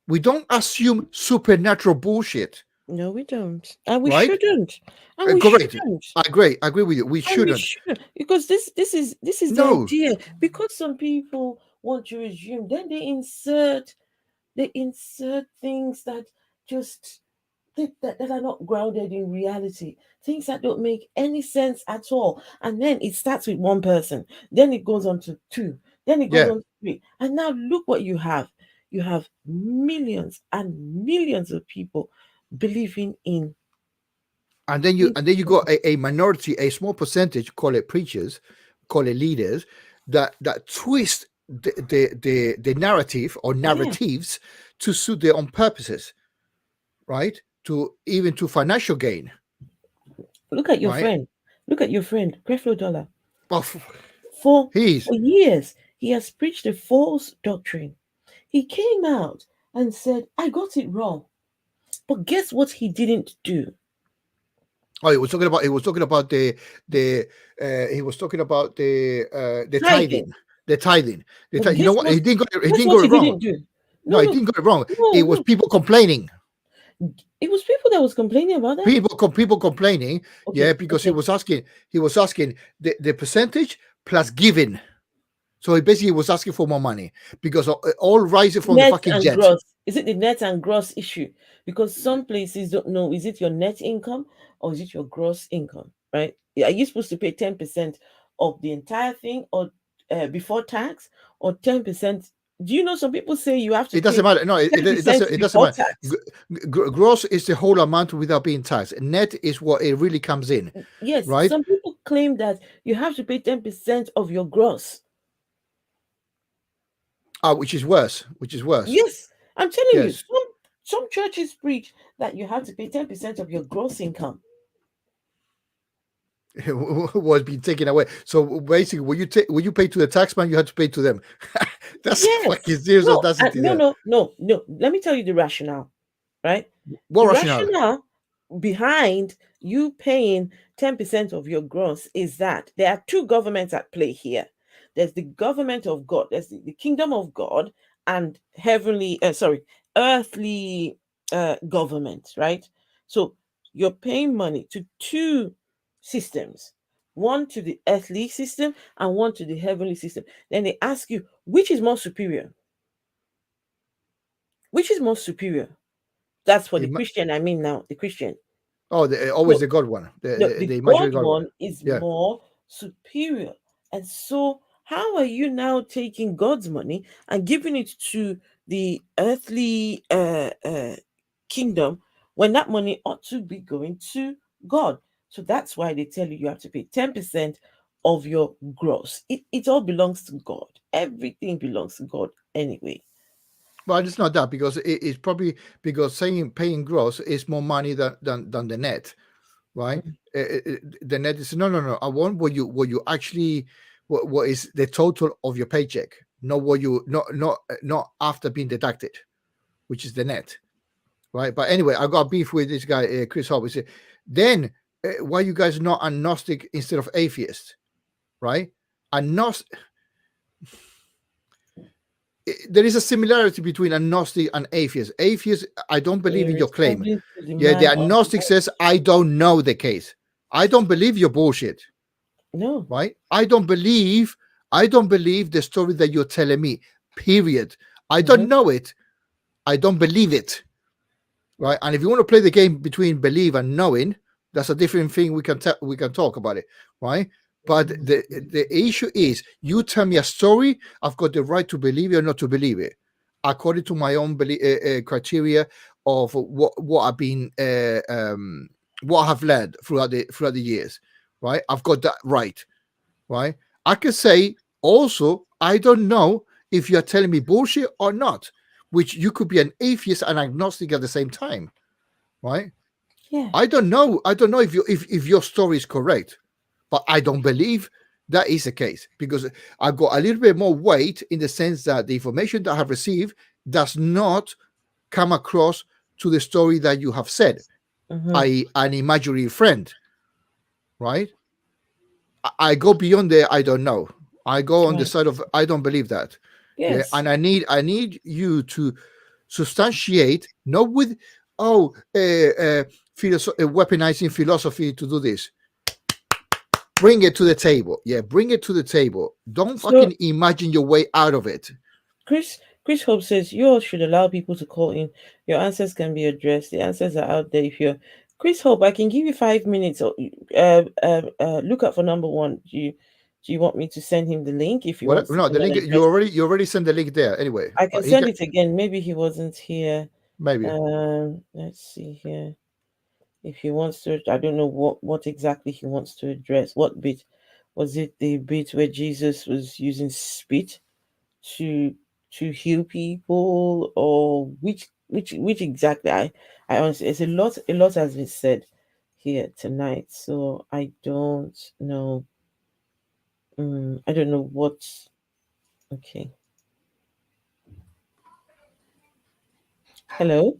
Speaker 2: We don't assume supernatural bullshit,
Speaker 1: No, we don't, and we
Speaker 2: right?
Speaker 1: shouldn't, and we
Speaker 2: Correct.
Speaker 1: shouldn't.
Speaker 2: I agree with you. We
Speaker 1: And we
Speaker 2: shouldn't.
Speaker 1: should, because this is the
Speaker 2: No,
Speaker 1: idea. Because some people want to resume, then they insert things that just that are not grounded in reality, things that don't make any sense at all. And then it starts with one person, then it goes on to two, then it goes
Speaker 2: yeah,
Speaker 1: on to three, and now look what you have. You have millions and millions of people believing in this.
Speaker 2: and then you got a minority, a small percentage, call it preachers, call it leaders, that twist the narrative or
Speaker 1: Yeah,
Speaker 2: narratives to suit their own purposes, right? To even to financial gain,
Speaker 1: look at your
Speaker 2: right?
Speaker 1: friend. Look at your friend, Creflo Dollar.
Speaker 2: Well,
Speaker 1: For
Speaker 2: he's
Speaker 1: for years, he has preached a false doctrine. He came out and said, "I got it wrong." But guess what he didn't do?
Speaker 2: oh, he was talking about the
Speaker 1: Tithing.
Speaker 2: tithing, the tithing,
Speaker 1: But
Speaker 2: you know
Speaker 1: guess
Speaker 2: what?
Speaker 1: what?
Speaker 2: He
Speaker 1: Guess
Speaker 2: didn't
Speaker 1: what
Speaker 2: got
Speaker 1: he
Speaker 2: it wrong.
Speaker 1: didn't do?
Speaker 2: No,
Speaker 1: No,
Speaker 2: he
Speaker 1: no,
Speaker 2: didn't got it wrong.
Speaker 1: no,
Speaker 2: It was
Speaker 1: no.
Speaker 2: people complaining.
Speaker 1: It was people that was complaining about that.
Speaker 2: People complaining, yeah,
Speaker 1: Okay,
Speaker 2: because
Speaker 1: okay.
Speaker 2: he was asking the percentage plus giving. So he basically was asking for more money because all rising from the
Speaker 1: Net
Speaker 2: fucking
Speaker 1: and
Speaker 2: jet.
Speaker 1: gross. Is it the net and gross issue? Because some places don't know, is it your net income or is it your gross income, right? Are you supposed to pay 10% of the entire thing, or before tax, or 10%? Do you know some people say you have to
Speaker 2: It doesn't
Speaker 1: pay
Speaker 2: matter. No,
Speaker 1: ten percent
Speaker 2: it doesn't
Speaker 1: before
Speaker 2: matter.
Speaker 1: tax?
Speaker 2: Gross is the whole amount without being taxed. Net is what it really comes in,
Speaker 1: Yes,
Speaker 2: right?
Speaker 1: some people claim that you have to pay 10% of your gross.
Speaker 2: Which is worse. Which is worse.
Speaker 1: Yes, I'm telling you,
Speaker 2: Yes.
Speaker 1: some churches preach that you have to pay 10% of your gross income.
Speaker 2: Was being taken away. So basically, when you pay to the taxman, you have to pay to them. That's fucking
Speaker 1: Yes.
Speaker 2: serious
Speaker 1: No,
Speaker 2: audacity
Speaker 1: no,
Speaker 2: there.
Speaker 1: no, no, no. Let me tell you the rationale, right?
Speaker 2: What
Speaker 1: The
Speaker 2: rationale?
Speaker 1: rationale behind you paying 10% of your gross is that there are two governments at play here. There's the government of God, there's the kingdom of God, and earthly government, right? So you're paying money to two systems, one to the earthly system and one to the heavenly system. Then they ask you, which is more superior? Which is more superior? That's for the
Speaker 2: It
Speaker 1: Christian, I mean now, the Christian.
Speaker 2: Oh, always
Speaker 1: No,
Speaker 2: the God one,
Speaker 1: no, the
Speaker 2: the
Speaker 1: God
Speaker 2: imaginary God one.
Speaker 1: one is
Speaker 2: Yeah.
Speaker 1: more superior. And so, how are you now taking God's money and giving it to the earthly kingdom when that money ought to be going to God? So that's why they tell you you have to pay 10% of your gross. It all belongs to God. Everything belongs to God anyway.
Speaker 2: Well, it's not that because it's probably because saying paying gross is more money than the net, right?
Speaker 1: Mhm.
Speaker 2: The net is no. I want what you actually what is the total of your paycheck, not what you not after being deducted, which is the net, right? But anyway, I got beef with this guy Chris Hobb. He said, then why you guys not agnostic instead of atheist, right? Agnostic. There is a similarity between agnostic and atheist. Atheist, I don't believe
Speaker 1: You're
Speaker 2: in your claim.
Speaker 1: responding to the
Speaker 2: Yeah, the
Speaker 1: man on
Speaker 2: agnostic says I don't know the case. I don't believe your bullshit,
Speaker 1: no.
Speaker 2: right? I don't believe the story that you're telling me. Period. I don't
Speaker 1: Hmm.
Speaker 2: know it. I don't believe it. Right? And if you want to play the game between believe and knowing, that's a different thing. We can talk about it, right? But the issue is, you tell me a story, I've got the right to believe it or not to believe it, according to my own criteria of what I've been what I have learned throughout the years, right? I've got that right, right? I can say also I don't know if you're telling me bullshit or not, which you could be an atheist and agnostic at the same time, right?
Speaker 1: Yeah.
Speaker 2: I don't know if your story is correct, but I don't believe that is the case because I've got a little bit more weight in the sense that the information that I have received does not come across to the story that you have said,
Speaker 1: Hmm.
Speaker 2: i.e., an imaginary friend, right? I go beyond there. I don't know. I go on the
Speaker 1: Right.
Speaker 2: side of I don't believe that. Yeah,
Speaker 1: Yes.
Speaker 2: and I need you to substantiate, not with weaponizing philosophy to do this. Bring it to the table. Yeah, bring it to the table. Don't
Speaker 1: So
Speaker 2: fucking imagine your way out of it.
Speaker 1: Chris Hope says you all should allow people to call in. Your answers can be addressed. The answers are out there. If you're Chris Hope, I can give you 5 minutes. Or look up for number one. Do you want me to send him the link if he
Speaker 2: What?
Speaker 1: wants to
Speaker 2: No,
Speaker 1: come
Speaker 2: the
Speaker 1: and
Speaker 2: link
Speaker 1: address?
Speaker 2: you already sent the link there. Anyway,
Speaker 1: I can
Speaker 2: he
Speaker 1: send
Speaker 2: can
Speaker 1: it again. Maybe he wasn't here.
Speaker 2: maybe.
Speaker 1: Let's see here. If he wants to, I don't know what exactly he wants to address. What bit was it? The bit where Jesus was using spit to heal people, or which exactly? I honestly, it's a lot has been said here tonight, so I don't know. I don't know what. Okay. Hello.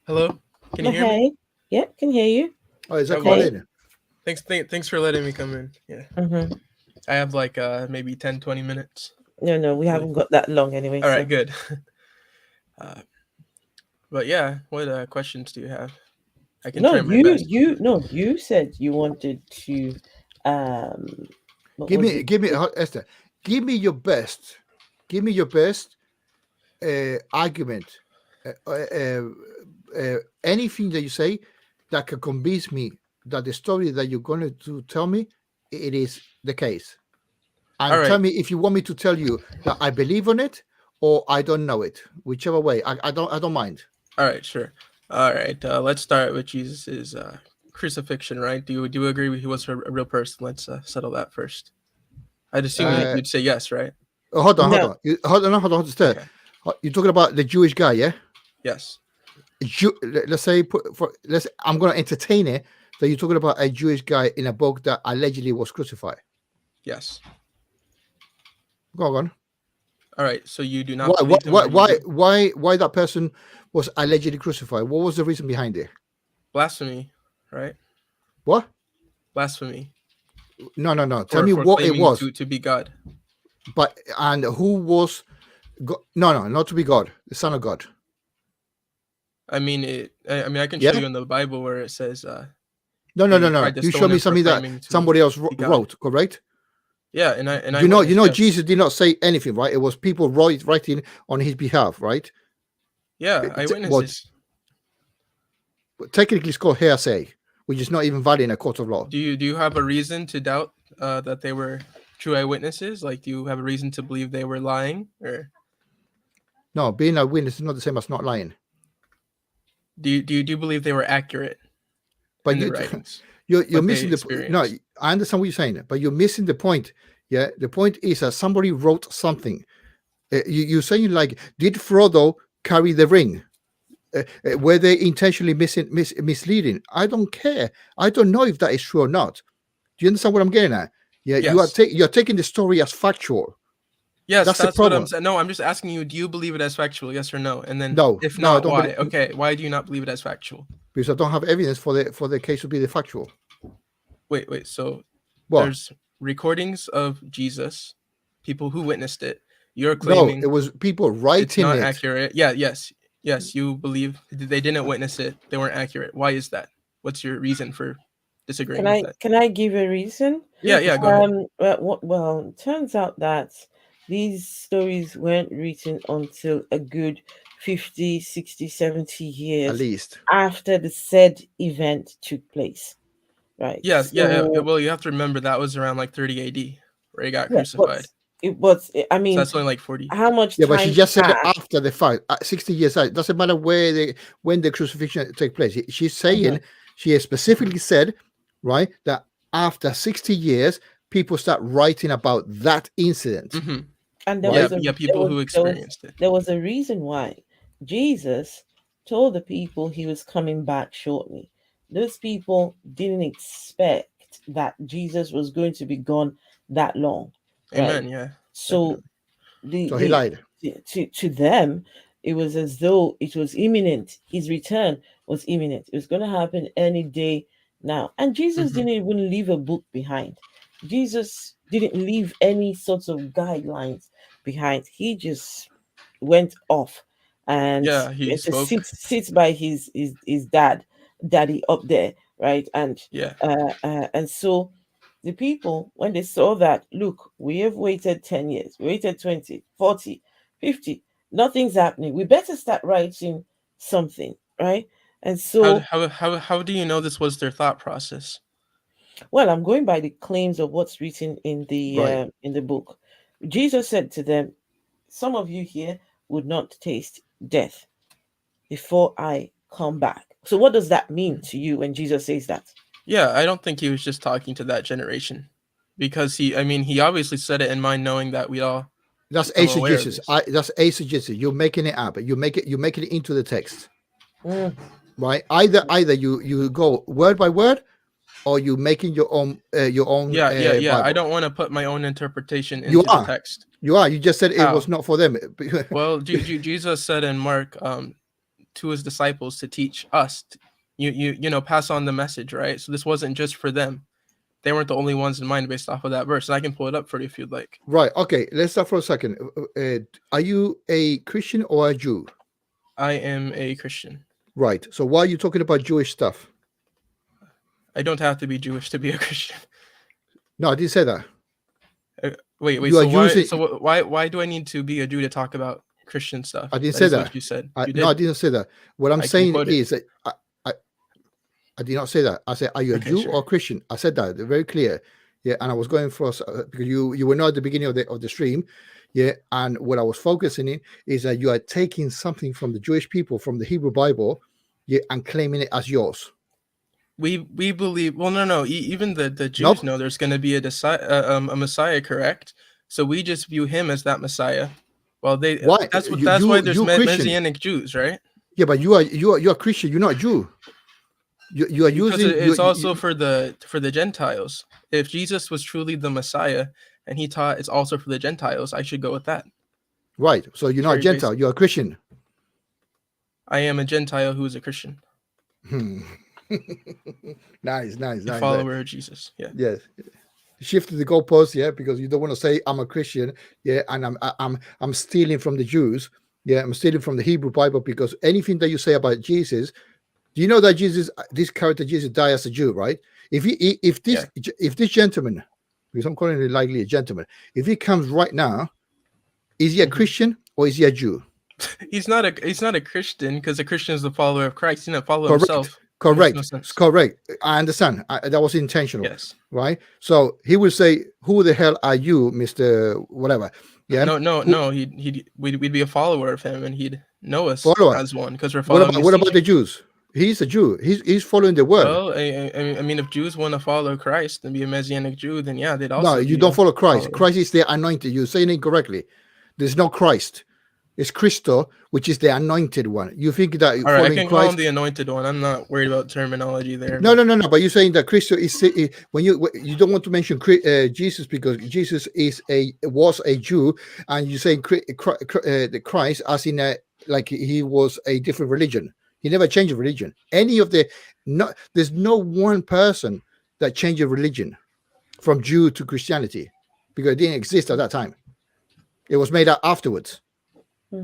Speaker 3: Hello, can you hear me?
Speaker 1: Hey. Yeah, can hear you.
Speaker 2: Oh, is that
Speaker 3: Okay.
Speaker 2: call
Speaker 1: Hey.
Speaker 2: in?
Speaker 3: Thanks for letting me come in. Yeah,
Speaker 1: Mm-hmm.
Speaker 3: I have like maybe 10-20 minutes.
Speaker 1: No, we
Speaker 3: Really?
Speaker 1: haven't got that long anyway.
Speaker 3: All right,
Speaker 1: So
Speaker 3: good. uh, but yeah, what questions do you have? I can
Speaker 1: no,
Speaker 3: try my best.
Speaker 1: you said you wanted to what
Speaker 2: Give
Speaker 1: was
Speaker 2: me
Speaker 1: it?
Speaker 2: give me Esther. Give me your best. Give me your best argument. Anything that you say that can convince me that the story that you're going to tell me it is the case,
Speaker 3: All
Speaker 2: and tell
Speaker 3: right,
Speaker 2: me if you want me to tell you that I believe on it or I don't know it, whichever way. I don't mind.
Speaker 3: all right, sure. All right, let's start with Jesus's crucifixion. Right? Do you agree he was a real person? Let's settle that first. I'd assume
Speaker 1: Mm,
Speaker 2: uh,
Speaker 3: you'd say yes, right?
Speaker 2: Hold on, hold
Speaker 1: no.
Speaker 2: on. Hold on. Stay.
Speaker 3: Okay.
Speaker 2: You're talking about the Jewish guy, yeah?
Speaker 3: Yes.
Speaker 2: Let's say I'm going to entertain it that you're talking about a Jewish guy in a book that allegedly was crucified.
Speaker 3: Yes.
Speaker 2: Go on.
Speaker 3: All right, so you do not believe him, or you do?
Speaker 2: Why that person was allegedly crucified? What was the reason behind it?
Speaker 3: Blasphemy, right?
Speaker 2: What?
Speaker 3: Blasphemy,
Speaker 2: No. Tell me
Speaker 3: for
Speaker 2: what it
Speaker 3: claiming
Speaker 2: was.
Speaker 3: to be God.
Speaker 2: But and who was? No, not to be God, the Son of God.
Speaker 3: I mean, I can
Speaker 2: Yeah.
Speaker 3: show you in the Bible where it says.
Speaker 2: No.
Speaker 3: They tried to
Speaker 2: You
Speaker 3: stone
Speaker 2: show me
Speaker 3: him for
Speaker 2: something that
Speaker 3: claiming to
Speaker 2: somebody else
Speaker 3: be God.
Speaker 2: wrote, correct?
Speaker 3: Yeah, and I
Speaker 2: You know,
Speaker 3: yes.
Speaker 2: Jesus did not say anything, right? It was people writing on his behalf, right?
Speaker 3: Yeah, eyewitnesses.
Speaker 2: Technically, it's called hearsay, which is not even valid in a court of law.
Speaker 3: Do you have a reason to doubt that they were true eyewitnesses? Like, do you have a reason to believe they were lying? Or
Speaker 2: No, being a witness is not the same as not lying.
Speaker 3: do you believe they were accurate
Speaker 2: But
Speaker 3: in their writings?
Speaker 2: you're missing the no.
Speaker 3: Experience.
Speaker 2: I understand what you're saying, but you're missing the point. Yeah, the point is that somebody wrote something. You're saying like, did Frodo carry the ring? Were they intentionally misleading? I don't care. I don't know if that is true or not. Do you understand what I'm getting at? Yeah,
Speaker 3: Yes.
Speaker 2: you're taking the story as factual.
Speaker 3: Yes,
Speaker 2: That's
Speaker 3: that's
Speaker 2: the
Speaker 3: what I'm
Speaker 2: problem.
Speaker 3: saying. No, I'm just asking you, do you believe it as factual? Yes or no? And then
Speaker 2: No,
Speaker 3: if
Speaker 2: no, I
Speaker 3: not,
Speaker 2: don't
Speaker 3: why?
Speaker 2: believe-
Speaker 3: Okay, why do you not believe it as factual?
Speaker 2: Because I don't have evidence for the case to be the factual.
Speaker 3: Wait. So
Speaker 2: What?
Speaker 3: there's recordings of Jesus, people who witnessed it. You're
Speaker 2: No,
Speaker 3: claiming
Speaker 2: it was people
Speaker 3: it's
Speaker 2: writing
Speaker 3: not
Speaker 2: it.
Speaker 3: accurate. Yeah, yes. You believe they didn't witness it. They weren't accurate. Why is that? What's your reason for disagreeing with that?
Speaker 1: Can I give a reason?
Speaker 3: Yeah, go ahead.
Speaker 1: Well, it turns out that these stories weren't written until a good 50, 60, 70
Speaker 2: At
Speaker 1: years
Speaker 2: least.
Speaker 1: after the said event took place. Right.
Speaker 3: Yeah.
Speaker 1: So,
Speaker 3: Well, you have to remember that was around like 30 AD where he got
Speaker 1: yeah, but
Speaker 3: crucified.
Speaker 1: it was, I
Speaker 3: So
Speaker 1: mean,
Speaker 3: that's only like 40.
Speaker 1: how much
Speaker 2: Yeah, but she
Speaker 1: time
Speaker 2: just said it
Speaker 1: passed?
Speaker 2: after the fact, 60 years out. It doesn't matter when the crucifixion take place. She's saying, she has specifically said, right, that after 60 years, people start writing about that incident.
Speaker 3: Mm-hmm.
Speaker 1: And there
Speaker 2: Right?
Speaker 1: was
Speaker 3: People who experienced it.
Speaker 1: there was a reason why Jesus told the people he was coming back shortly. Those people didn't expect that Jesus was going to be gone that long, right?
Speaker 3: Amen. Yeah.
Speaker 1: So
Speaker 2: So he lied.
Speaker 1: to them, it was as though it was imminent. His return was imminent. It was going to happen any day now. And Jesus
Speaker 3: Mhm.
Speaker 1: didn't even leave a book behind. Jesus didn't leave any sorts of guidelines behind. He just went off and
Speaker 3: Yeah, he
Speaker 1: went to
Speaker 3: spoke.
Speaker 1: sit by his daddy up there, right?
Speaker 3: Yeah.
Speaker 1: And so the people, when they saw that, look, we have waited 10 years, we waited 20, 40, 50, nothing's happening. We better start writing something, right? And so,
Speaker 3: How do you know this was their thought process?
Speaker 1: well, I'm going by the claims of what's written
Speaker 2: Right.
Speaker 1: in the book. Jesus said to them, some of you here would not taste death before I come back. So what does that mean to you when Jesus says that?
Speaker 3: Yeah, I don't think he was just talking to that generation, because he obviously said it in mind knowing that we all
Speaker 2: That's
Speaker 3: become aware of
Speaker 2: eisegesis.
Speaker 3: this.
Speaker 2: That's eisegesis. You're making it up. You're making it into the text.
Speaker 1: Mm.
Speaker 2: Right? Either you go word by word, or you making your own
Speaker 3: Yeah.
Speaker 2: Bible.
Speaker 3: I don't want to put my own interpretation
Speaker 2: You
Speaker 3: into the
Speaker 2: are.
Speaker 3: text.
Speaker 2: You are. You just said it
Speaker 3: How?
Speaker 2: was not for them.
Speaker 3: Well, Jesus said in Mark to his disciples to teach us, pass on the message, right? So this wasn't just for them. They weren't the only ones in mind based off of that verse. And I can pull it up for you if you'd like.
Speaker 2: Right. Okay. Let's stop for a second. Are you a Christian or a Jew?
Speaker 3: I am a Christian.
Speaker 2: Right. So why are you talking about Jewish stuff?
Speaker 3: I don't have to be Jewish to be a Christian.
Speaker 2: No, I didn't say that.
Speaker 3: Wait.
Speaker 2: You are using-
Speaker 3: Why do I need to be a Jew to talk about Christian stuff?
Speaker 2: I didn't say
Speaker 3: is
Speaker 2: that.
Speaker 3: What you said.
Speaker 2: No,
Speaker 3: did.
Speaker 2: I didn't say that. What I'm
Speaker 3: I can
Speaker 2: saying
Speaker 3: quote it.
Speaker 2: is that I did not say that. I said, are you a
Speaker 3: Okay,
Speaker 2: Jew
Speaker 3: sure.
Speaker 2: or Christian? I said that. They're very clear. Yeah, and I was going for because you were not at the beginning of the stream. Yeah, and what I was focusing in is that you are taking something from the Jewish people, from the Hebrew Bible, yeah, and claiming it as yours.
Speaker 3: We believe. Well, no. Even the Jews
Speaker 2: Nope.
Speaker 3: know there's going to be a Messiah, correct? So we just view him as that Messiah. Well,
Speaker 2: Why?
Speaker 3: That's
Speaker 2: You-
Speaker 3: why there's
Speaker 2: you Christian.
Speaker 3: Messianic Jews, right?
Speaker 2: Yeah, but you're a Christian. You're not a Jew. You are
Speaker 3: Because
Speaker 2: using.
Speaker 3: it's also for the Gentiles. If Jesus was truly the Messiah and he taught it's also for the Gentiles, I should go with that.
Speaker 2: Right. So you're not a
Speaker 3: Very
Speaker 2: Gentile.
Speaker 3: basic.
Speaker 2: You're a Christian.
Speaker 3: I am a Gentile who is a Christian,
Speaker 2: Nice.
Speaker 3: a follower of Jesus. Yeah.
Speaker 2: Yes. Shifted the goalpost, yeah, because you don't want to say I'm a Christian, yeah, and I'm stealing from the Jews, yeah, I'm stealing from the Hebrew Bible, because anything that you say about Jesus, do you know that this character Jesus died as a Jew, right? If this gentleman, because I'm calling it likely a gentleman, if he comes right now, is he a Christian or is he a Jew?
Speaker 3: He's not a Christian, because a Christian is the follower of Christ. He's not follower
Speaker 2: Correct.
Speaker 3: himself.
Speaker 2: Correct.
Speaker 3: Makes no sense.
Speaker 2: Correct. I understand. That was intentional.
Speaker 3: Yes.
Speaker 2: Right. So he would say, "Who the hell are you, Mister Whatever?" Yeah.
Speaker 3: No. We'd be a follower of him, and he'd know us
Speaker 2: Follower.
Speaker 3: as one, because we're following.
Speaker 2: What about the Jews? He's a Jew. He's following the word.
Speaker 3: Well, I mean, if Jews want to follow Christ and be a Messianic Jew, then yeah, they'd also.
Speaker 2: No, you don't follow Christ. Christ is the anointed. You're saying it correctly. There's no Christ. It's Christo, which is the anointed one. You think that
Speaker 3: all right, I can call
Speaker 2: Christ...
Speaker 3: him the anointed one. I'm not worried about terminology there.
Speaker 2: No. But you're saying that Christo is when you don't want to mention Jesus, because Jesus was a Jew, and you're saying the Christ as in like he was a different religion. He never changed religion. There's no one person that changed a religion from Jew to Christianity, because it didn't exist at that time. It was made up afterwards.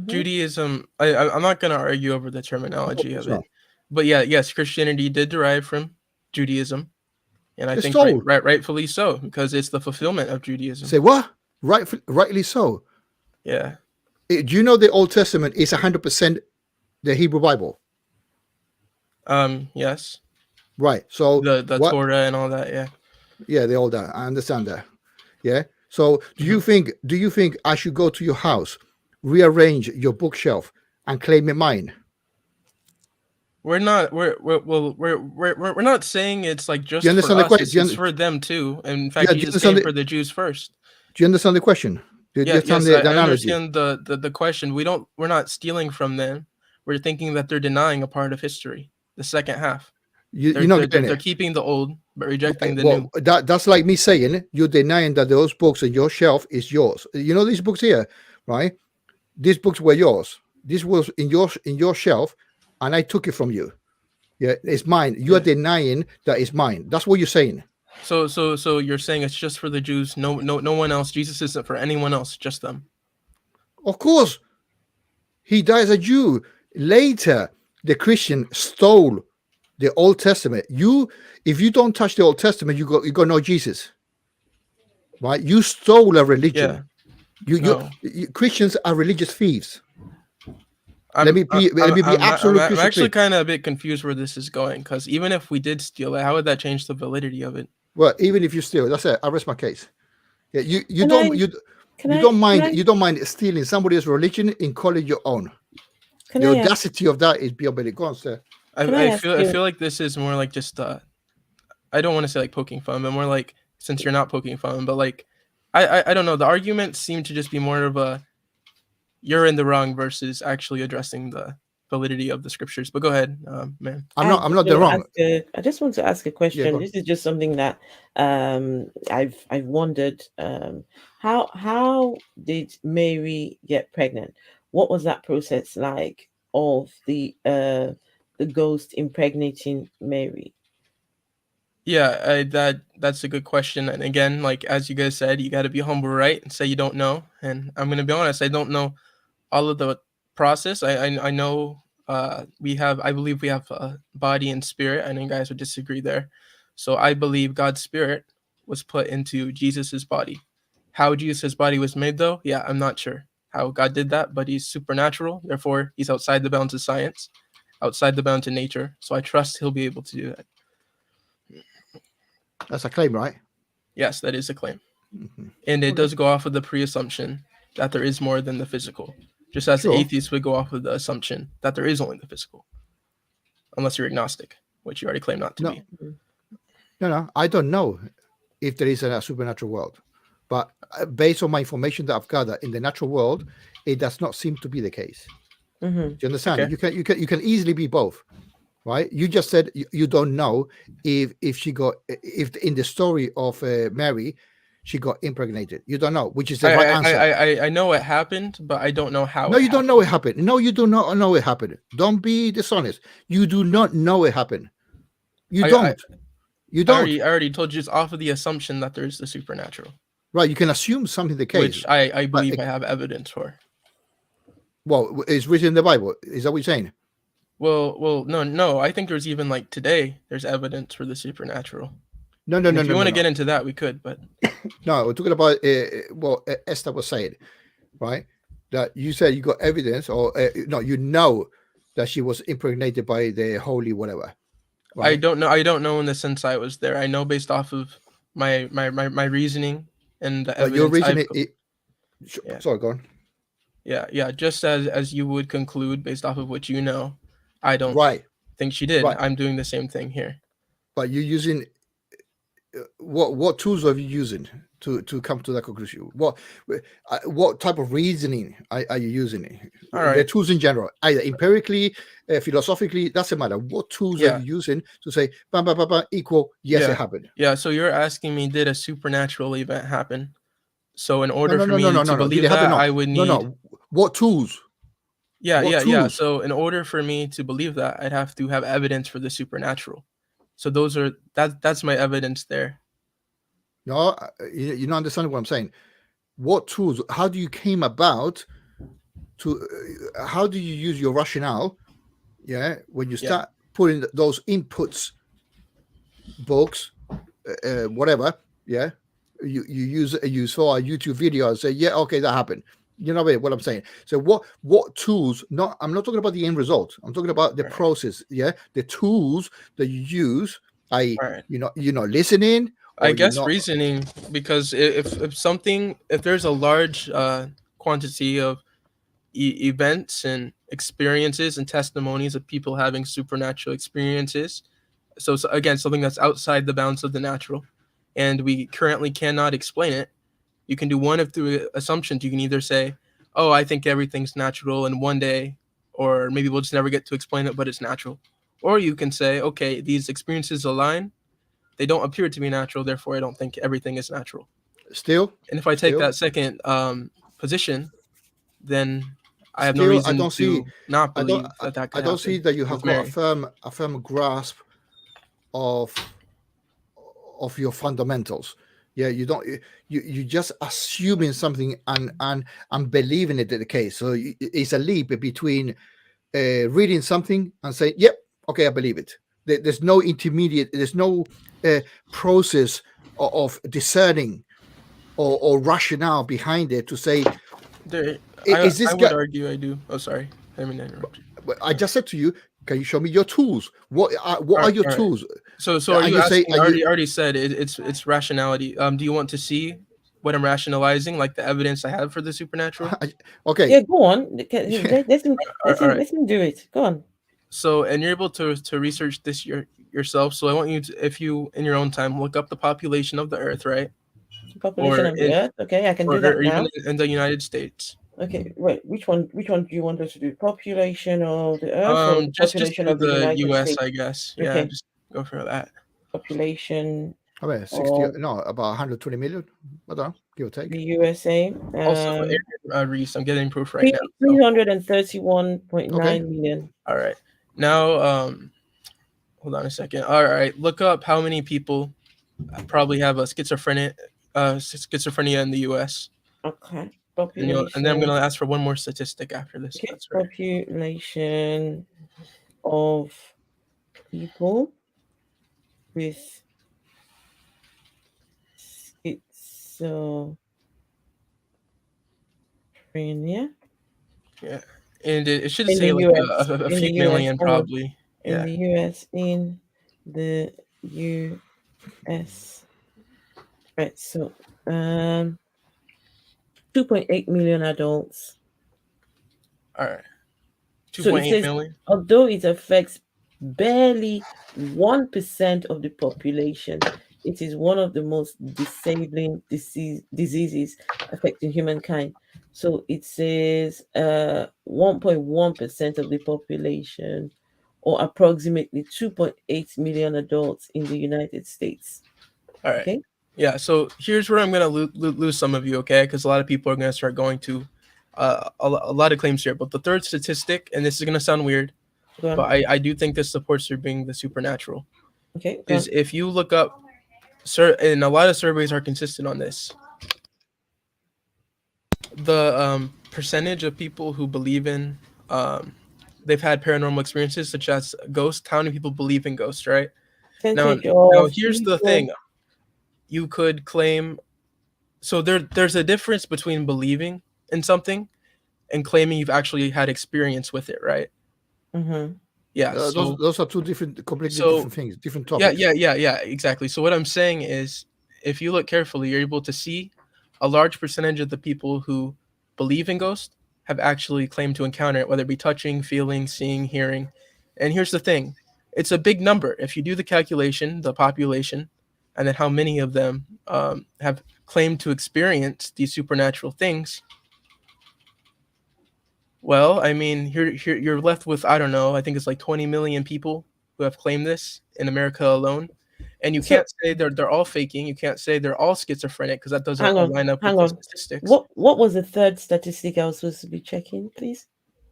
Speaker 3: Judaism, I'm not going to argue over the terminology of it, but yes, Christianity did derive from Judaism, and I think rightfully so, because it's the fulfillment of Judaism.
Speaker 2: Say what? Rightly so.
Speaker 3: Yeah.
Speaker 2: Do you know the Old Testament is 100% the Hebrew Bible?
Speaker 3: Yes.
Speaker 2: Right. So
Speaker 3: the Torah and all that, yeah.
Speaker 2: Yeah, all that. I understand that. Yeah. So do you think I should go to your house, rearrange your bookshelf, and claim it mine?
Speaker 3: We're not saying it's like just
Speaker 2: you understand
Speaker 3: for
Speaker 2: the
Speaker 3: us. It's for them too. In fact, Jesus came for the Jews first.
Speaker 2: Do you understand the question?
Speaker 3: Yes, I understand the question. We're not stealing from them. We're thinking that they're denying a part of history, the second half. They're keeping the old but rejecting the new.
Speaker 2: That's like me saying you're denying that those books on your shelf is yours. You know these books here, right? These books were yours. This was in your shelf, and I took it from you. Yeah, it's mine. You are denying that it's mine. That's what you're saying.
Speaker 3: So you're saying it's just for the Jews, no one else. Jesus isn't for anyone else, just them.
Speaker 2: Of course, he died as a Jew. Later, the Christian stole the Old Testament. If you don't touch the Old Testament, you got no Jesus. Right? You stole a religion. Yeah. Christians are religious thieves. Let me be absolutely.
Speaker 3: I'm actually kind of a bit confused where this is going, because even if we did steal it, how would that change the validity of it?
Speaker 2: Well, even if you steal, that's it. I rest my case. Yeah, you don't mind stealing somebody else's religion and call it your own. The audacity of that is beyond belief. Go on, sir.
Speaker 3: I feel like this is more like just I don't want to say like poking fun, but more like, since you're not poking fun, but like I don't know. The arguments seem to just be more of a you're in the wrong versus actually addressing the validity of the scriptures. But go ahead, man.
Speaker 1: I'm not the wrong. I just want to ask a question.
Speaker 2: Yeah,
Speaker 1: this is just something that I've wondered. How did Mary get pregnant? What was that process like of the ghost impregnating Mary?
Speaker 3: Yeah, that's a good question. And again, like as you guys said, you got to be humble, right? And say you don't know. And I'm gonna be honest, I don't know all of the process. I know I believe we have a body and spirit. I know you guys would disagree there. So I believe God's spirit was put into Jesus's body. How Jesus's body was made, though, yeah, I'm not sure how God did that, but he's supernatural. Therefore, he's outside the bounds of science, outside the bounds of nature. So I trust he'll be able to do that.
Speaker 2: That's a claim, right?
Speaker 3: Yes, that is a claim. Mm-hmm. And it does go off of the pre-assumption that there is more than the physical. Just as the atheists would go off of the assumption that there is only the physical. Unless you're agnostic, which you already claim not to be.
Speaker 2: No, I don't know if there is a supernatural world. But based on my information that I've gathered in the natural world, it does not seem to be the case. Mm-hmm. Do you understand? Okay. You can easily be both. Right? You just said you don't know if in the story of Mary, she got impregnated. You don't know, which is the right answer.
Speaker 3: I know it happened, but I don't know how.
Speaker 2: No, you don't know it happened. No, you do not know it happened. Don't be dishonest. You do not know it happened. You don't. You don't.
Speaker 3: I already told you, it's off of the assumption that there's the supernatural.
Speaker 2: Right, you can assume something the case,
Speaker 3: which I believe I have evidence for.
Speaker 2: Well, it's written in the Bible. Is that what you're saying?
Speaker 3: Well, no. I think there's even like today, there's evidence for the supernatural.
Speaker 2: No.
Speaker 3: If you want to get into that, we could, but
Speaker 2: no, we're talking about what Esther was saying, right? That you said you got evidence, or no, you know that she was impregnated by the holy whatever.
Speaker 3: Right? I don't know in the sense I was there. I know based off of my reasoning and the evidence.
Speaker 2: Your reasoning.
Speaker 3: Yeah.
Speaker 2: Sorry, go on.
Speaker 3: Yeah. Just as you would conclude based off of what you know, I don't think she did. Right. I'm doing the same thing here.
Speaker 2: But you're using what tools are you using to come to that conclusion? What type of reasoning are you using?
Speaker 3: All right.
Speaker 2: The tools in general, either empirically, philosophically, doesn't matter. What tools are you using to say bam, bam, bam, bam, equal? Yes, it happened.
Speaker 3: Yeah. So you're asking me, did a supernatural event happen? So in order for me to believe that, I would need
Speaker 2: what tools?
Speaker 3: Yeah. So in order for me to believe that, I'd have to have evidence for the supernatural. So that's my evidence there.
Speaker 2: No, you're not understanding what I'm saying. What tools? How do you came about to? How do you use your rationale? Yeah, when you start putting those inputs, books, whatever. Yeah, you saw a YouTube video and say, yeah, okay, that happened. You know what I'm saying? So what tools? I'm not talking about the end result. I'm talking about the process. Yeah, the tools that you use. Listening.
Speaker 3: I guess reasoning, because if there's a large quantity of events and experiences and testimonies of people having supernatural experiences, so again, something that's outside the bounds of the natural, and we currently cannot explain it, you can do one of three assumptions. You can either say, oh, I think everything's natural, and one day, or maybe we'll just never get to explain it, but it's natural. Or you can say, okay, these experiences align. They don't appear to be natural, therefore I don't think everything is natural.
Speaker 2: Still?
Speaker 3: And if I take that second position, then I have no reason to not believe that could happen.
Speaker 2: I don't see that you have got a firm grasp of your fundamentals. Yeah, you don't. You just assuming something and believing it in the case. So it's a leap between reading something and saying, "Yep, okay, I believe it." There's no intermediate. There's no process of discerning or rationale behind it to say.
Speaker 3: I would argue I do. Oh, sorry. I didn't mean to interrupt you.
Speaker 2: I just said to you, can you show me your tools? What are your tools?
Speaker 3: So are you asking? I already said it's rationality. Do you want to see what I'm rationalizing, like the evidence I have for the supernatural?
Speaker 2: Okay.
Speaker 4: Yeah, go on. Let him do it. Go on.
Speaker 3: So, and you're able to research this yourself. So I want you to, if you in your own time, look up the population of the Earth, right?
Speaker 4: Population of the Earth. Okay, I can do that now.
Speaker 3: Even in the United States.
Speaker 4: Okay, wait. Which one do you want us to do? Population of the Earth, or
Speaker 3: just
Speaker 4: population
Speaker 3: of the
Speaker 4: United
Speaker 3: U.S.
Speaker 4: States?
Speaker 3: I guess.
Speaker 4: Okay.
Speaker 3: Yeah, just go for that.
Speaker 4: Population.
Speaker 2: I mean, about 120 million. I don't know, give or take.
Speaker 4: The USA.
Speaker 3: Also, Reese, I'm getting proof right now.
Speaker 4: 331.9 million.
Speaker 3: All right. Now, hold on a second. All right, look up how many people probably have a schizophrenia in the U.S.
Speaker 4: Okay.
Speaker 3: And then I'm going to ask for one more statistic after this.
Speaker 4: Okay. Population of people with schizophrenia.
Speaker 3: Yeah, and it should say like a few million probably.
Speaker 4: In the US. Right, so 2.8 million adults.
Speaker 3: All right. 2.8 million.
Speaker 4: Although it affects barely 1% of the population, it is one of the most disabling diseases affecting humankind. So it says 1.1% of the population, or approximately 2.8 million adults in the United States.
Speaker 3: All right. Okay. Yeah, so here's where I'm gonna lose some of you, okay? Because a lot of people are gonna start going to a lot of claims here. But the third statistic, and this is gonna sound weird,
Speaker 4: Go on.
Speaker 3: but I do think this supports there being the supernatural,
Speaker 4: Okay, go
Speaker 3: is
Speaker 4: on.
Speaker 3: if you look up, sir, and a lot of surveys are consistent on this. The percentage of people who believe in they've had paranormal experiences such as ghosts. How many people believe in ghosts, right? Now,
Speaker 4: Percentage
Speaker 3: now
Speaker 4: of
Speaker 3: here's the
Speaker 4: people.
Speaker 3: thing. You could claim, so there's a difference between believing in something and claiming you've actually had experience with it, right?
Speaker 4: Mm-hmm.
Speaker 3: Yeah.
Speaker 2: Those are two completely
Speaker 3: So
Speaker 2: different things, different
Speaker 3: yeah,
Speaker 2: topics.
Speaker 3: yeah, exactly. So what I'm saying is, if you look carefully, you're able to see a large percentage of the people who believe in ghosts have actually claimed to encounter it, whether it be touching, feeling, seeing, hearing. And here's the thing, it's a big number. If you do the calculation, the population, and then how many of them have claimed to experience these supernatural things, well, I mean, here you're left with, I don't know, I think it's like 20 million people who have claimed this in America alone. And you
Speaker 4: So
Speaker 3: can't say they're all faking. You can't say they're all schizophrenic because that doesn't
Speaker 4: hang on,
Speaker 3: line up with
Speaker 4: hang
Speaker 3: the
Speaker 4: on.
Speaker 3: statistics.
Speaker 4: What was the third statistic I was supposed to be checking, please?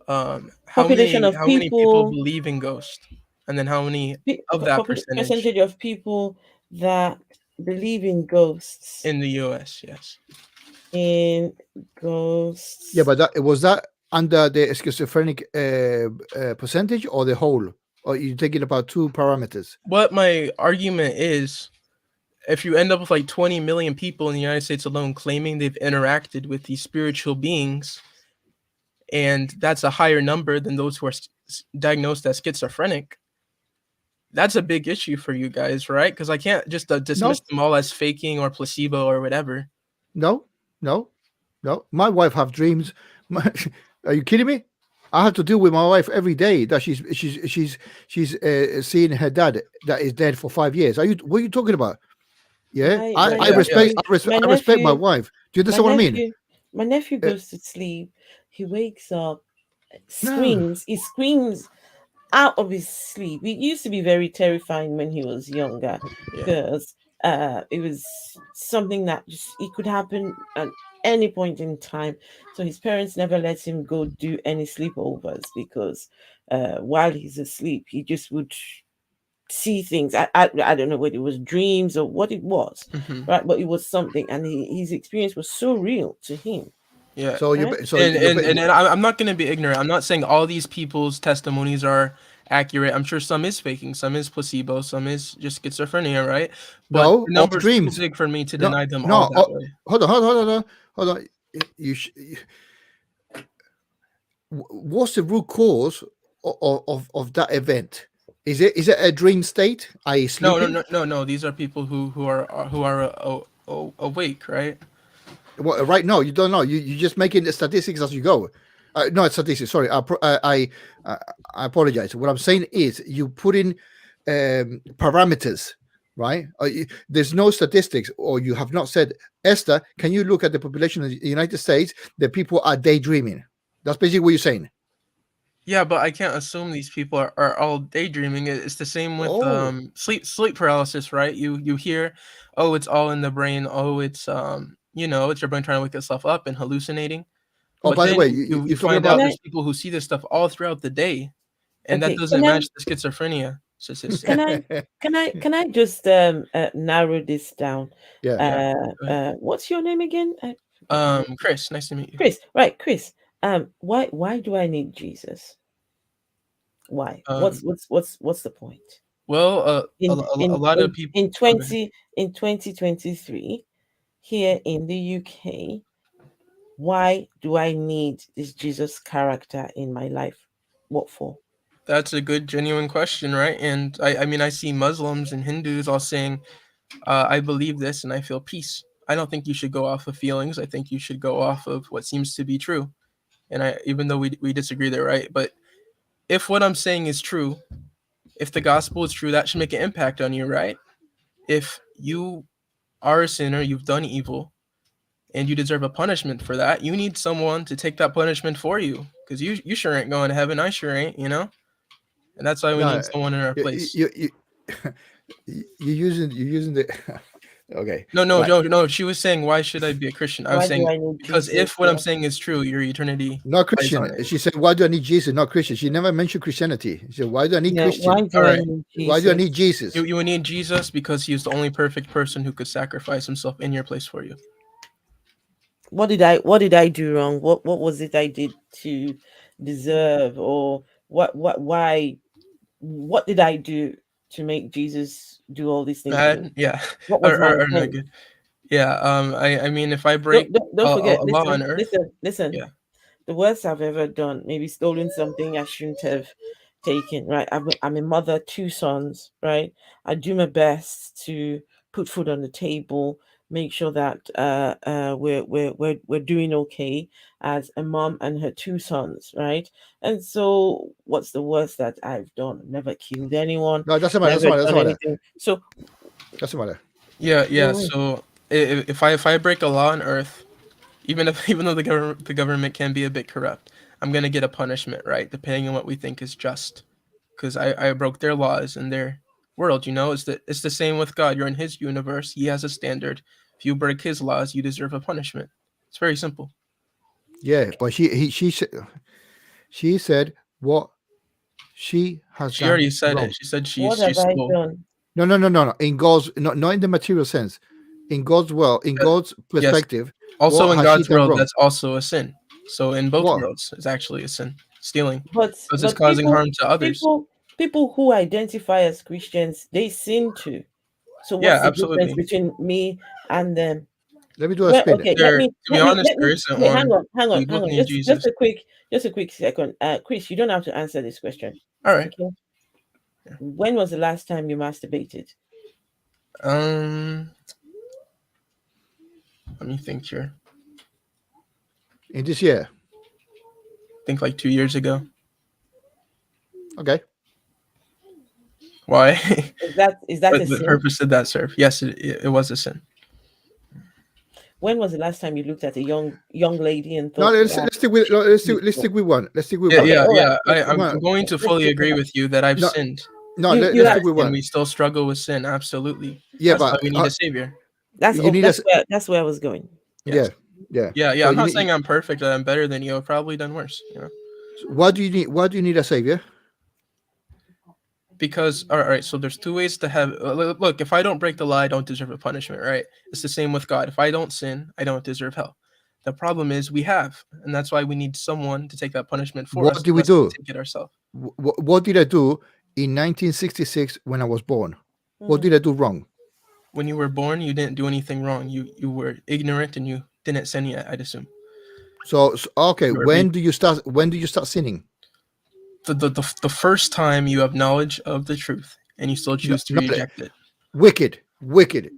Speaker 3: How
Speaker 4: Population
Speaker 3: many
Speaker 4: of
Speaker 3: how many people
Speaker 4: people,
Speaker 3: believe in ghosts, and then how many of that percentage
Speaker 4: percentage of people that believe in ghosts,
Speaker 3: in the U.S.? Yes.
Speaker 4: in
Speaker 2: Yeah,
Speaker 4: ghosts.
Speaker 2: but that was that under the schizophrenic percentage or the whole, or you're taking about two parameters.
Speaker 3: What my argument is, if you end up with like 20 million people in the United States alone claiming they've interacted with these spiritual beings, and that's a higher number than those who are diagnosed as schizophrenic, that's a big issue for you guys, right? Because I can't just dismiss
Speaker 2: No,
Speaker 3: them all as faking or placebo or whatever.
Speaker 2: no, no, no. My wife have dreams. Are you kidding me? I have to deal with my wife every day that she's seeing her dad that is dead for 5 years. Are you? What are you talking about? Yeah,
Speaker 4: My
Speaker 3: Yeah,
Speaker 4: my
Speaker 3: yeah, yeah.
Speaker 4: nephew, my
Speaker 2: I respect my
Speaker 4: nephew,
Speaker 2: wife. Do you
Speaker 4: my
Speaker 2: understand what I mean?
Speaker 4: nephew, my nephew
Speaker 2: Uh,
Speaker 4: goes to sleep. He wakes up,
Speaker 2: no,
Speaker 4: screams. He screams out of his sleep. It used to be very terrifying when he was younger
Speaker 3: Yeah.
Speaker 4: because it was something that just it could happen at any point in time. So his parents never let him go do any sleepovers because while he's asleep, he just would see things. I don't know whether it was dreams or what it was,
Speaker 3: Hmm.
Speaker 4: right? But it was something, and his experience was so real to him,
Speaker 3: Yeah.
Speaker 2: so
Speaker 4: right?
Speaker 3: And I'm not going to be ignorant. I'm not saying all these people's testimonies are accurate. I'm sure some is faking, some is placebo, some is just schizophrenia, right? But
Speaker 2: no,
Speaker 3: the
Speaker 2: all
Speaker 3: number's too
Speaker 2: dreams.
Speaker 3: big for me to
Speaker 2: No,
Speaker 3: deny them all
Speaker 2: no.
Speaker 3: that
Speaker 2: Oh,
Speaker 3: way.
Speaker 2: hold on. What's the root cause of that event? Is it a dream state? I
Speaker 3: No, no,
Speaker 2: sleeping?
Speaker 3: no, no, no. These are people who are awake, right?
Speaker 2: Well, right now you don't know. You just making the statistics as you go. No, it's statistics. Sorry, I apologize. What I'm saying is you put in parameters, right? There's no statistics, or you have not said, Esther. Can you look at the population of the United States? The people are daydreaming. That's basically what you're saying.
Speaker 3: Yeah, but I can't assume these people are all daydreaming. It's the same with
Speaker 2: Oh,
Speaker 3: sleep paralysis, right? You hear, oh, it's all in the brain. Oh, it's it's your brain trying to wake itself up and hallucinating.
Speaker 2: oh.
Speaker 3: But
Speaker 2: By the
Speaker 3: then
Speaker 2: way,
Speaker 3: you
Speaker 2: you're talking
Speaker 3: find
Speaker 4: Can
Speaker 3: out
Speaker 2: about
Speaker 4: I?
Speaker 3: there's people who see this stuff all throughout the day, and that
Speaker 4: Okay.
Speaker 3: doesn't match the schizophrenia statistic.
Speaker 4: Can I? Can I just narrow this down?
Speaker 2: yeah.
Speaker 3: Yeah. Go ahead.
Speaker 4: What's your name again? I forgot your name.
Speaker 3: Chris, nice to meet you.
Speaker 4: Chris. Right, Chris. Why do I need Jesus? Why?
Speaker 3: Um,
Speaker 4: What's the point?
Speaker 3: well, a
Speaker 4: In
Speaker 3: lot of
Speaker 4: in
Speaker 3: people.
Speaker 4: in
Speaker 3: Oh, go ahead.
Speaker 4: 2023 here in the UK, why do I need this Jesus character in my life? What for?
Speaker 3: That's a good, genuine question, right? And I mean, I see Muslims and Hindus all saying, I believe this and I feel peace. I don't think you should go off of feelings. I think you should go off of what seems to be true. And even though we disagree there, right? But if what I'm saying is true, if the gospel is true, that should make an impact on you, right? If you are a sinner, you've done evil, and you deserve a punishment for that, you need someone to take that punishment for you. Because you sure ain't going to heaven. I sure ain't, And that's why we
Speaker 2: No,
Speaker 3: need someone in our
Speaker 2: you
Speaker 3: place.
Speaker 2: you, you you're using the Okay.
Speaker 3: No. She was saying, why should I be a Christian? I was
Speaker 4: Why do
Speaker 3: saying,
Speaker 4: I need
Speaker 3: because
Speaker 4: Jesus?
Speaker 3: if what I'm
Speaker 4: Yeah.
Speaker 3: saying is true, your eternity
Speaker 2: Not
Speaker 3: lies
Speaker 2: Christian.
Speaker 3: on it.
Speaker 2: She said, "Why do I need Jesus?" Not Christian. She never mentioned Christianity. She said, "Why do I need
Speaker 4: Yeah,
Speaker 2: Christian?
Speaker 4: why do
Speaker 3: All
Speaker 4: I
Speaker 3: right.
Speaker 4: need
Speaker 2: Why do I need
Speaker 4: Jesus?
Speaker 2: Jesus?"
Speaker 3: You would need Jesus because he is the only perfect person who could sacrifice himself in your place for you.
Speaker 4: What did I do wrong? What was it I did to deserve, or why what did I do to make Jesus do all these things for me?
Speaker 3: Bad, yeah,
Speaker 4: What was my
Speaker 3: or not
Speaker 4: intent?
Speaker 3: good. Yeah. I mean, if I break
Speaker 4: Don't forget,
Speaker 3: a law on earth,
Speaker 4: listen.
Speaker 3: yeah.
Speaker 4: The worst I've ever done, maybe stolen something I shouldn't have taken, right? I'm a mother, two sons, right? I do my best to put food on the table, make sure that we're doing okay as a mom and her two sons, right? And so what's the worst that I've done? Never killed anyone,
Speaker 2: No, doesn't matter.
Speaker 4: never
Speaker 2: Doesn't matter. Doesn't
Speaker 4: done
Speaker 2: matter.
Speaker 4: anything. So
Speaker 2: Doesn't matter.
Speaker 3: Yeah.
Speaker 4: go ahead.
Speaker 3: So if I break a law on earth, even though the government can be a bit corrupt, I'm gonna get a punishment, right? Depending on what we think is just, because I broke their laws in their world. It's the same with God. You're in His universe. He has a standard. If you break His laws, you deserve a punishment. It's very simple.
Speaker 2: Yeah, but she said what she has
Speaker 3: She
Speaker 2: done
Speaker 3: already said
Speaker 2: wrong.
Speaker 3: it. She said
Speaker 4: What have
Speaker 3: she's
Speaker 4: I
Speaker 3: slow.
Speaker 4: done?
Speaker 2: No. In God's not in the material sense. In God's in God's
Speaker 3: Yes.
Speaker 2: perspective.
Speaker 3: Also,
Speaker 2: what
Speaker 3: in
Speaker 2: has she
Speaker 3: God's
Speaker 2: done
Speaker 3: world,
Speaker 2: wrong?
Speaker 3: that's also a sin. So in both
Speaker 2: What?
Speaker 3: worlds, it's actually a sin. Stealing,
Speaker 4: But
Speaker 3: because it's causing harm to others.
Speaker 4: people who identify as Christians, they sin too. So
Speaker 3: Yeah,
Speaker 4: what's the difference
Speaker 3: absolutely.
Speaker 4: between me and them?
Speaker 2: Let me do a
Speaker 4: Well,
Speaker 2: spin.
Speaker 4: okay,
Speaker 3: To be honest, there isn't
Speaker 4: okay, hang
Speaker 3: one.
Speaker 4: on,
Speaker 3: We both need Jesus.
Speaker 4: just a quick second. Chris, you don't have to answer this question.
Speaker 3: All right.
Speaker 4: Okay. When was the last time you masturbated?
Speaker 3: Let me think here.
Speaker 2: In this year.
Speaker 3: I think like 2 years ago.
Speaker 2: Okay.
Speaker 3: Why?
Speaker 4: Is that
Speaker 3: What
Speaker 4: a
Speaker 3: the
Speaker 4: sin?
Speaker 3: purpose did that serve? Yes, it was a sin.
Speaker 4: When was the last time you looked at a young lady and
Speaker 2: No,
Speaker 4: thought,
Speaker 2: let's
Speaker 4: wow,
Speaker 2: stick with let's stick with one. Let's stick with
Speaker 3: Yeah,
Speaker 2: one.
Speaker 3: yeah,
Speaker 4: all right,
Speaker 3: yeah. I'm
Speaker 2: One.
Speaker 3: going to
Speaker 4: let's
Speaker 3: fully
Speaker 4: pick
Speaker 3: agree
Speaker 4: one.
Speaker 3: with you that I've
Speaker 2: No,
Speaker 3: sinned.
Speaker 2: No,
Speaker 4: You
Speaker 2: let's
Speaker 4: have
Speaker 2: stick with
Speaker 3: And
Speaker 2: one.
Speaker 3: we still struggle with sin. Absolutely.
Speaker 2: Yeah,
Speaker 3: That's why
Speaker 2: but
Speaker 3: we need a savior.
Speaker 2: you need us.
Speaker 4: That's where I was going.
Speaker 3: Yes.
Speaker 2: Yeah.
Speaker 3: Yeah.
Speaker 2: So
Speaker 3: I'm
Speaker 2: you
Speaker 3: not
Speaker 2: need.
Speaker 3: saying I'm perfect. That I'm better than you. I've probably done worse.
Speaker 2: Why do you need? Why do you need a savior?
Speaker 3: Because all right. So there's two ways to have. Look, if I don't break the law, I don't deserve a punishment. Right? It's the same with God. If I don't sin, I don't deserve hell. The problem is we have, and that's why we need someone to take that punishment for us.
Speaker 2: What did we
Speaker 3: unless we
Speaker 2: do?
Speaker 3: take it ourselves.
Speaker 2: What did I do in 1966 when I was born? What did I do wrong?
Speaker 3: When you were born, you didn't do anything wrong. You were ignorant and you didn't sin yet, I'd assume.
Speaker 2: So okay,
Speaker 3: You were
Speaker 2: when do you start? When do you start sinning?
Speaker 3: the first time you have knowledge of the truth and you still choose to reject it.
Speaker 2: Wicked.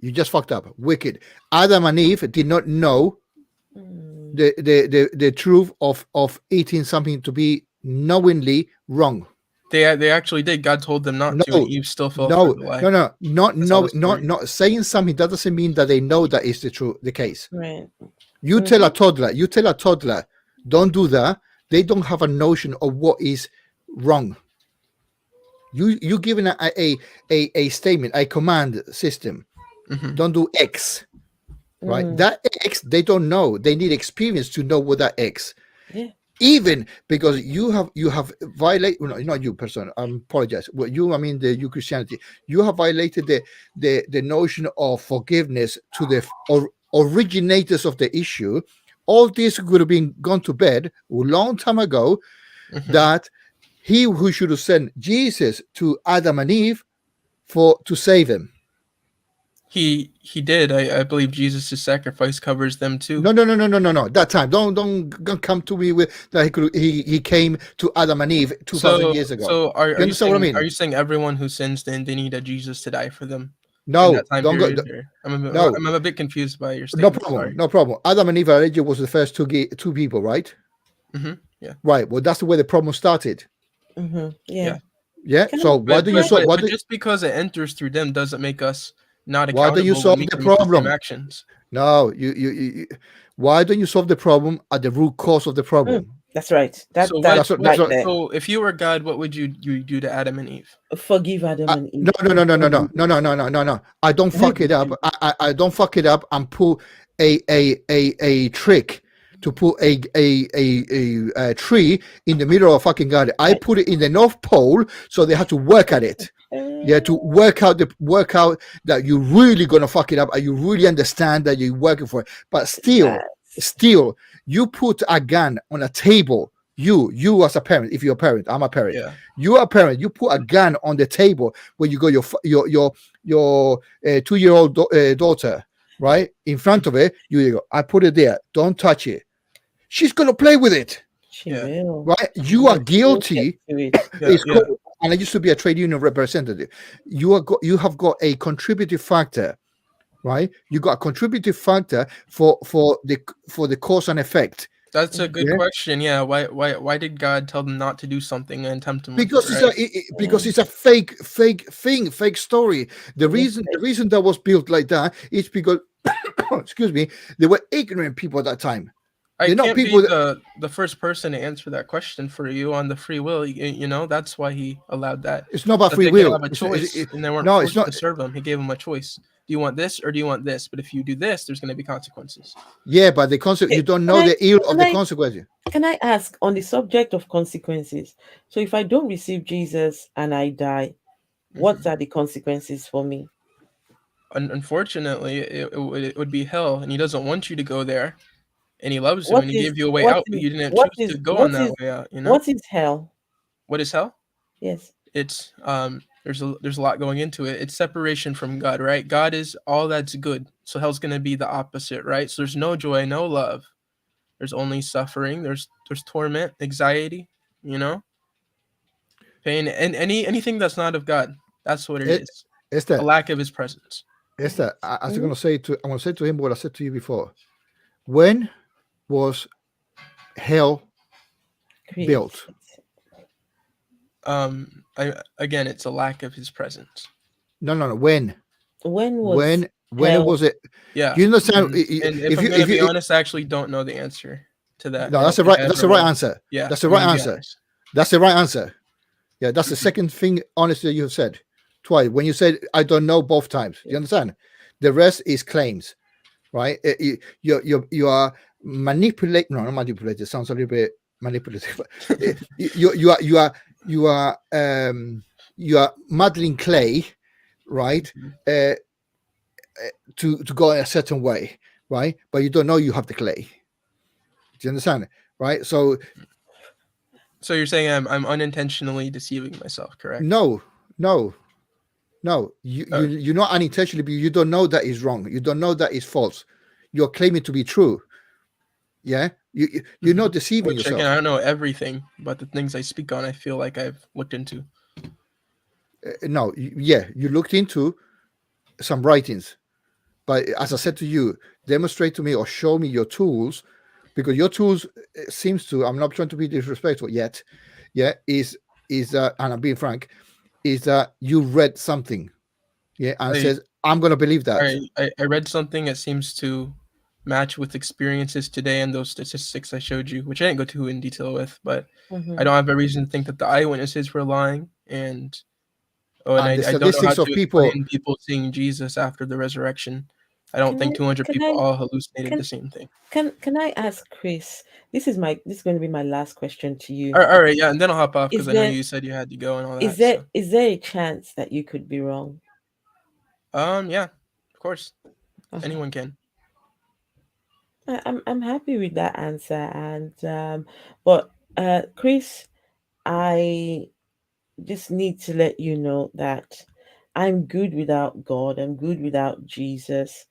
Speaker 2: You just fucked up. Wicked. Adam and Eve did not know the truth of eating something to be knowingly wrong.
Speaker 3: They actually did. God told them not to, and Eve still fell for the lie.
Speaker 2: Not saying something that doesn't mean that they know that is the case.
Speaker 4: Right.
Speaker 2: You tell a toddler, don't do that. They don't have a notion of what is wrong. You given a statement, a command system.
Speaker 3: Mm-hmm.
Speaker 2: Don't do X, right? That X they don't know. They need experience to know what that X.
Speaker 4: Yeah.
Speaker 2: Even because you have violated, not you person. I apologize. Well, I mean you Christianity. You have violated the notion of forgiveness to the originators of the issue. All this could have been gone to bed a long time ago.
Speaker 3: Mm-hmm.
Speaker 2: That he who should have sent Jesus to Adam and Eve to save them.
Speaker 3: He did. I believe Jesus' sacrifice covers them too.
Speaker 2: No. That time, don't come to me with that. He came to Adam and Eve 2,000 years ago.
Speaker 3: So
Speaker 2: you understand what I mean?
Speaker 3: Are you saying everyone who sins then they need a Jesus to die for them?
Speaker 2: No,
Speaker 3: in that time
Speaker 2: don't
Speaker 3: period,
Speaker 2: go.
Speaker 3: I'm a bit confused by your statement.
Speaker 2: No problem. Adam and Eve already was the first two people, right?
Speaker 3: Mm-hmm. Yeah.
Speaker 2: Right. Well, that's the way the problem started.
Speaker 4: Mm-hmm. Yeah.
Speaker 2: Yeah. So why do you solve?
Speaker 3: But just because it enters through them doesn't make us not accountable.
Speaker 2: Why do you solve the problem?
Speaker 3: Actions.
Speaker 2: No, you. Why don't you solve the problem at the root cause of the problem?
Speaker 4: That's right.
Speaker 3: So
Speaker 4: That's
Speaker 2: That's what. That's
Speaker 4: right
Speaker 2: what.
Speaker 4: there.
Speaker 3: So if you were God, what would you do to Adam and Eve?
Speaker 4: Forgive Adam and
Speaker 2: No,
Speaker 4: Eve.
Speaker 2: no, no, no, no, no, no, no, no, no, no, no. I don't
Speaker 4: I
Speaker 2: fuck it up.
Speaker 4: do.
Speaker 2: I don't fuck it up and pull a trick to put a tree in the middle of a fucking garden. I put it in the North Pole, so they have to work at it. Yeah, to work out that you're really gonna fuck it up and you really understand that you're working for it. But still, you put a gun on a table. You as a parent, if you're a parent, I'm a parent.
Speaker 3: Yeah.
Speaker 2: You are a parent. You put a gun on the table where you got your 2-year-old daughter, right, in front of it. You go, I put it there. Don't touch it. She's gonna play with it,
Speaker 4: She
Speaker 3: Yeah.
Speaker 4: will.
Speaker 2: right? You are
Speaker 4: But she will get
Speaker 2: guilty.
Speaker 4: to it.
Speaker 3: Yeah.
Speaker 2: It's
Speaker 3: Yeah.
Speaker 2: called, and I used to be a trade union representative. You have got a contributive factor, right? You got a contributive factor for the cause and effect.
Speaker 3: That's a good
Speaker 2: Yeah.
Speaker 3: question. Yeah. Why did God tell them not to do something and tempt them with
Speaker 2: Because
Speaker 3: it,
Speaker 2: it's
Speaker 3: right?
Speaker 2: because it's a fake thing, fake story. The
Speaker 4: Yes,
Speaker 2: reason that was built like that is because excuse me, they were ignorant people at that time.
Speaker 3: I
Speaker 2: They're not
Speaker 3: can't
Speaker 2: people
Speaker 3: be
Speaker 2: that,
Speaker 3: the first person to answer that question for you on the free will. You know, that's why he allowed that.
Speaker 2: it's not about
Speaker 3: That
Speaker 2: free
Speaker 3: they could
Speaker 2: will.
Speaker 3: have a choice and they weren't
Speaker 2: No, it's
Speaker 3: forced
Speaker 2: not.
Speaker 3: to serve him. He gave them a choice. Do you want this or do you want this? But if you do this, there's going to be consequences.
Speaker 2: Yeah, but the consequence, you don't
Speaker 4: Can
Speaker 2: know
Speaker 4: I
Speaker 2: the ill of
Speaker 4: can
Speaker 2: the
Speaker 4: I
Speaker 2: consequences.
Speaker 4: can I ask on the subject of consequences? So if I don't receive Jesus and I die, what
Speaker 3: Mhm.
Speaker 4: are the consequences for me?
Speaker 3: Unfortunately, it would be hell, and he doesn't want you to go there. And he loves you,
Speaker 4: What
Speaker 3: and he
Speaker 4: is
Speaker 3: gave you a way
Speaker 4: what
Speaker 3: out, but
Speaker 4: is
Speaker 3: you didn't
Speaker 4: what
Speaker 3: choose to
Speaker 4: is
Speaker 3: go on
Speaker 4: what
Speaker 3: that
Speaker 4: is
Speaker 3: way out. You know
Speaker 4: what is hell?
Speaker 3: what is hell?
Speaker 4: Yes.
Speaker 3: It's there's a lot going into it. It's separation from God, right? God is all that's good, so hell's gonna be the opposite, right? So there's no joy, no love. There's only suffering. There's torment, anxiety, you know, pain, and anything that's not of God. That's what it
Speaker 2: It,
Speaker 3: is.
Speaker 2: it's
Speaker 3: A
Speaker 2: that.
Speaker 3: lack of His presence.
Speaker 2: It's that. I was
Speaker 4: Mhm.
Speaker 2: going to say to. I want to say to him what I said to you before. When was hell
Speaker 4: Create.
Speaker 2: built?
Speaker 3: Again, it's a lack of His presence.
Speaker 2: No, no, no. When?
Speaker 4: When was
Speaker 2: When it
Speaker 4: hell?
Speaker 2: was it?
Speaker 3: Yeah,
Speaker 2: Do you understand?
Speaker 3: and if
Speaker 2: If
Speaker 3: I'm
Speaker 2: you
Speaker 3: gonna
Speaker 2: if
Speaker 3: be
Speaker 2: you
Speaker 3: honest, I actually don't know the answer to that.
Speaker 2: no,
Speaker 3: I
Speaker 2: that's
Speaker 3: don't
Speaker 2: the
Speaker 3: think
Speaker 2: right.
Speaker 3: I
Speaker 2: That's
Speaker 3: ever
Speaker 2: the right
Speaker 3: will.
Speaker 2: answer.
Speaker 3: Yeah,
Speaker 2: That's the
Speaker 3: I'm
Speaker 2: right
Speaker 3: gonna be
Speaker 2: answer.
Speaker 3: honest.
Speaker 2: That's the right answer. Yeah, that's the
Speaker 3: Mhm.
Speaker 2: second thing, honestly, you have said twice. When you said I don't know both times, do you understand? The rest is claims, right? You are manipulate. No, not manipulated. It sounds a little bit manipulative. But you are you are muddling clay, right?
Speaker 3: Mhm.
Speaker 2: Uh, to go in a certain way, right? But you don't know you have the clay. Do you understand? Right? So
Speaker 3: So you're saying I'm unintentionally deceiving myself, correct?
Speaker 2: no, no, no.
Speaker 3: Uh,
Speaker 2: You're not unintentionally, but you don't know that is wrong. You don't know that is false. You're claiming to be true. Yeah, you're
Speaker 3: mhm.
Speaker 2: not deceiving
Speaker 3: Which again, I
Speaker 2: yourself.
Speaker 3: don't know everything, but the things I speak on, I feel like I've looked into.
Speaker 2: No, yeah, you looked into some writings, but as I said to you, demonstrate to me or show me your tools, because your tools seems to. I'm not trying to be disrespectful yet. Yeah, is and I'm being frank, is that you read something, yeah, and
Speaker 3: I
Speaker 2: says I'm gonna believe that.
Speaker 3: I read something that seems to match with experiences today and those statistics I showed you, which I didn't go too in detail with, but I
Speaker 4: Mhm.
Speaker 3: don't have a reason to think that the eyewitnesses were lying, and
Speaker 2: And the
Speaker 3: I don't know how
Speaker 2: statistics of
Speaker 3: to
Speaker 2: people,
Speaker 3: explain people seeing Jesus after the resurrection. I don't
Speaker 4: Can
Speaker 3: think
Speaker 4: I
Speaker 3: 200
Speaker 4: can
Speaker 3: people
Speaker 4: I
Speaker 3: all hallucinated
Speaker 4: can
Speaker 3: the same thing.
Speaker 4: can I ask Chris? This is going to be my last question to you.
Speaker 3: All right, yeah, and then I'll hop off because
Speaker 4: Is
Speaker 3: I know
Speaker 4: there
Speaker 3: you said you had to go and all
Speaker 4: is
Speaker 3: that.
Speaker 4: there
Speaker 3: So,
Speaker 4: is there a chance that you could be wrong?
Speaker 3: yeah, of course,
Speaker 4: Okay.
Speaker 3: anyone can.
Speaker 4: I'm happy with that answer, and but Chris, I just need to let you know that I'm good without God. I'm good without Jesus.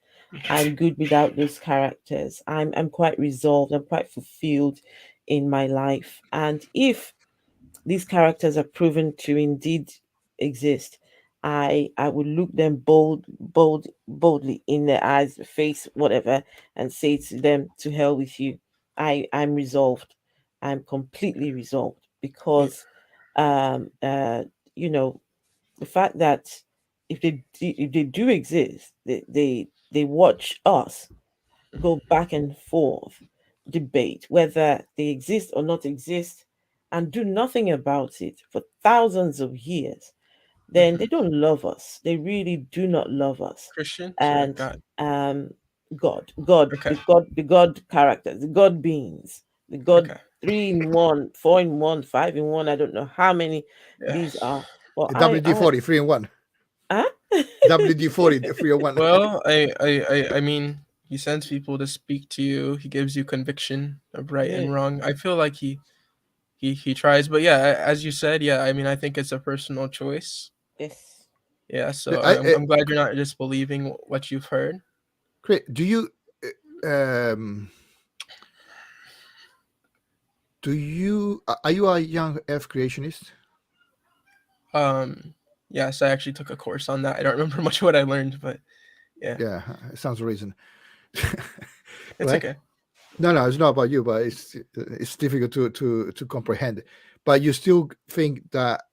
Speaker 4: I'm good without those characters. I'm quite resolved. I'm quite fulfilled in my life. And if these characters are proven to indeed exist, I would look them boldly in their eyes, face, whatever, and say to them, "To hell with you." I'm resolved. I'm completely resolved
Speaker 3: Yeah.
Speaker 4: because, um, uh, you know, the fact that if they do exist, they watch us go back and forth. debate whether they exist or not exist and do nothing about it for thousands of years, then they don't love us. They really do not love us.
Speaker 3: Christians or
Speaker 4: And
Speaker 3: God?
Speaker 4: um, God,
Speaker 3: Okay.
Speaker 4: the God characters, the God beings, the God
Speaker 3: Okay.
Speaker 4: 3 in 1, 4 in 1, 5 in 1. I don't know how many
Speaker 3: Yeah.
Speaker 4: these are. Well,
Speaker 2: WD-40 3-in-1.
Speaker 4: huh?
Speaker 2: WD-40 3-in-1.
Speaker 3: Well, I mean, he sends people to speak to you. He gives you conviction of right and
Speaker 4: Yeah.
Speaker 3: wrong. I feel like he tries, but yeah, as you said, yeah. I mean, I think it's a personal choice.
Speaker 4: Yes.
Speaker 3: Yeah. So
Speaker 2: I,
Speaker 3: I'm glad you're not just believing what you've heard.
Speaker 2: do you are you a young Earth creationist?
Speaker 3: Yes, I actually took a course on that. I don't remember much what I learned, but yeah,
Speaker 2: Yeah, it sounds a reason.
Speaker 3: it's
Speaker 2: Right?
Speaker 3: okay.
Speaker 2: No, it's not about you, but it's difficult to comprehend. But you still think that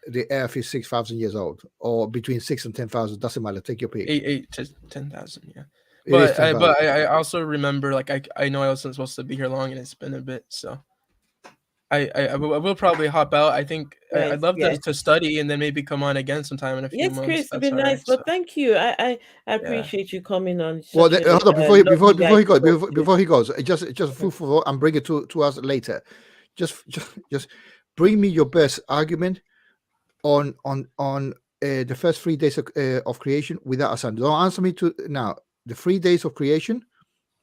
Speaker 2: the Earth is 6,000 years old, or between 6 and 10,000? Doesn't matter. Take your pick.
Speaker 3: 8 to 10,000. Yeah.
Speaker 2: It is
Speaker 3: But
Speaker 2: 10,000.
Speaker 3: I also remember, like, I know I wasn't supposed to be here long, and it's been a bit, so I will probably hop out. I think
Speaker 4: Right.
Speaker 3: I'd love
Speaker 4: Yes.
Speaker 3: to study and then maybe come on again sometime in a few
Speaker 4: Yes,
Speaker 3: months.
Speaker 4: Chris, it'd be
Speaker 3: That's all
Speaker 4: nice.
Speaker 3: right. So
Speaker 4: But thank you. I
Speaker 3: yeah,
Speaker 4: appreciate you coming on
Speaker 2: Well,
Speaker 4: such a
Speaker 2: hold on,
Speaker 4: lovely guy to talk to.
Speaker 2: before he goes, just food for thought and bring it to us later. Just bring me your best argument on the first 3 days of creation without a son. Don't answer me to now. The 3 days of creation,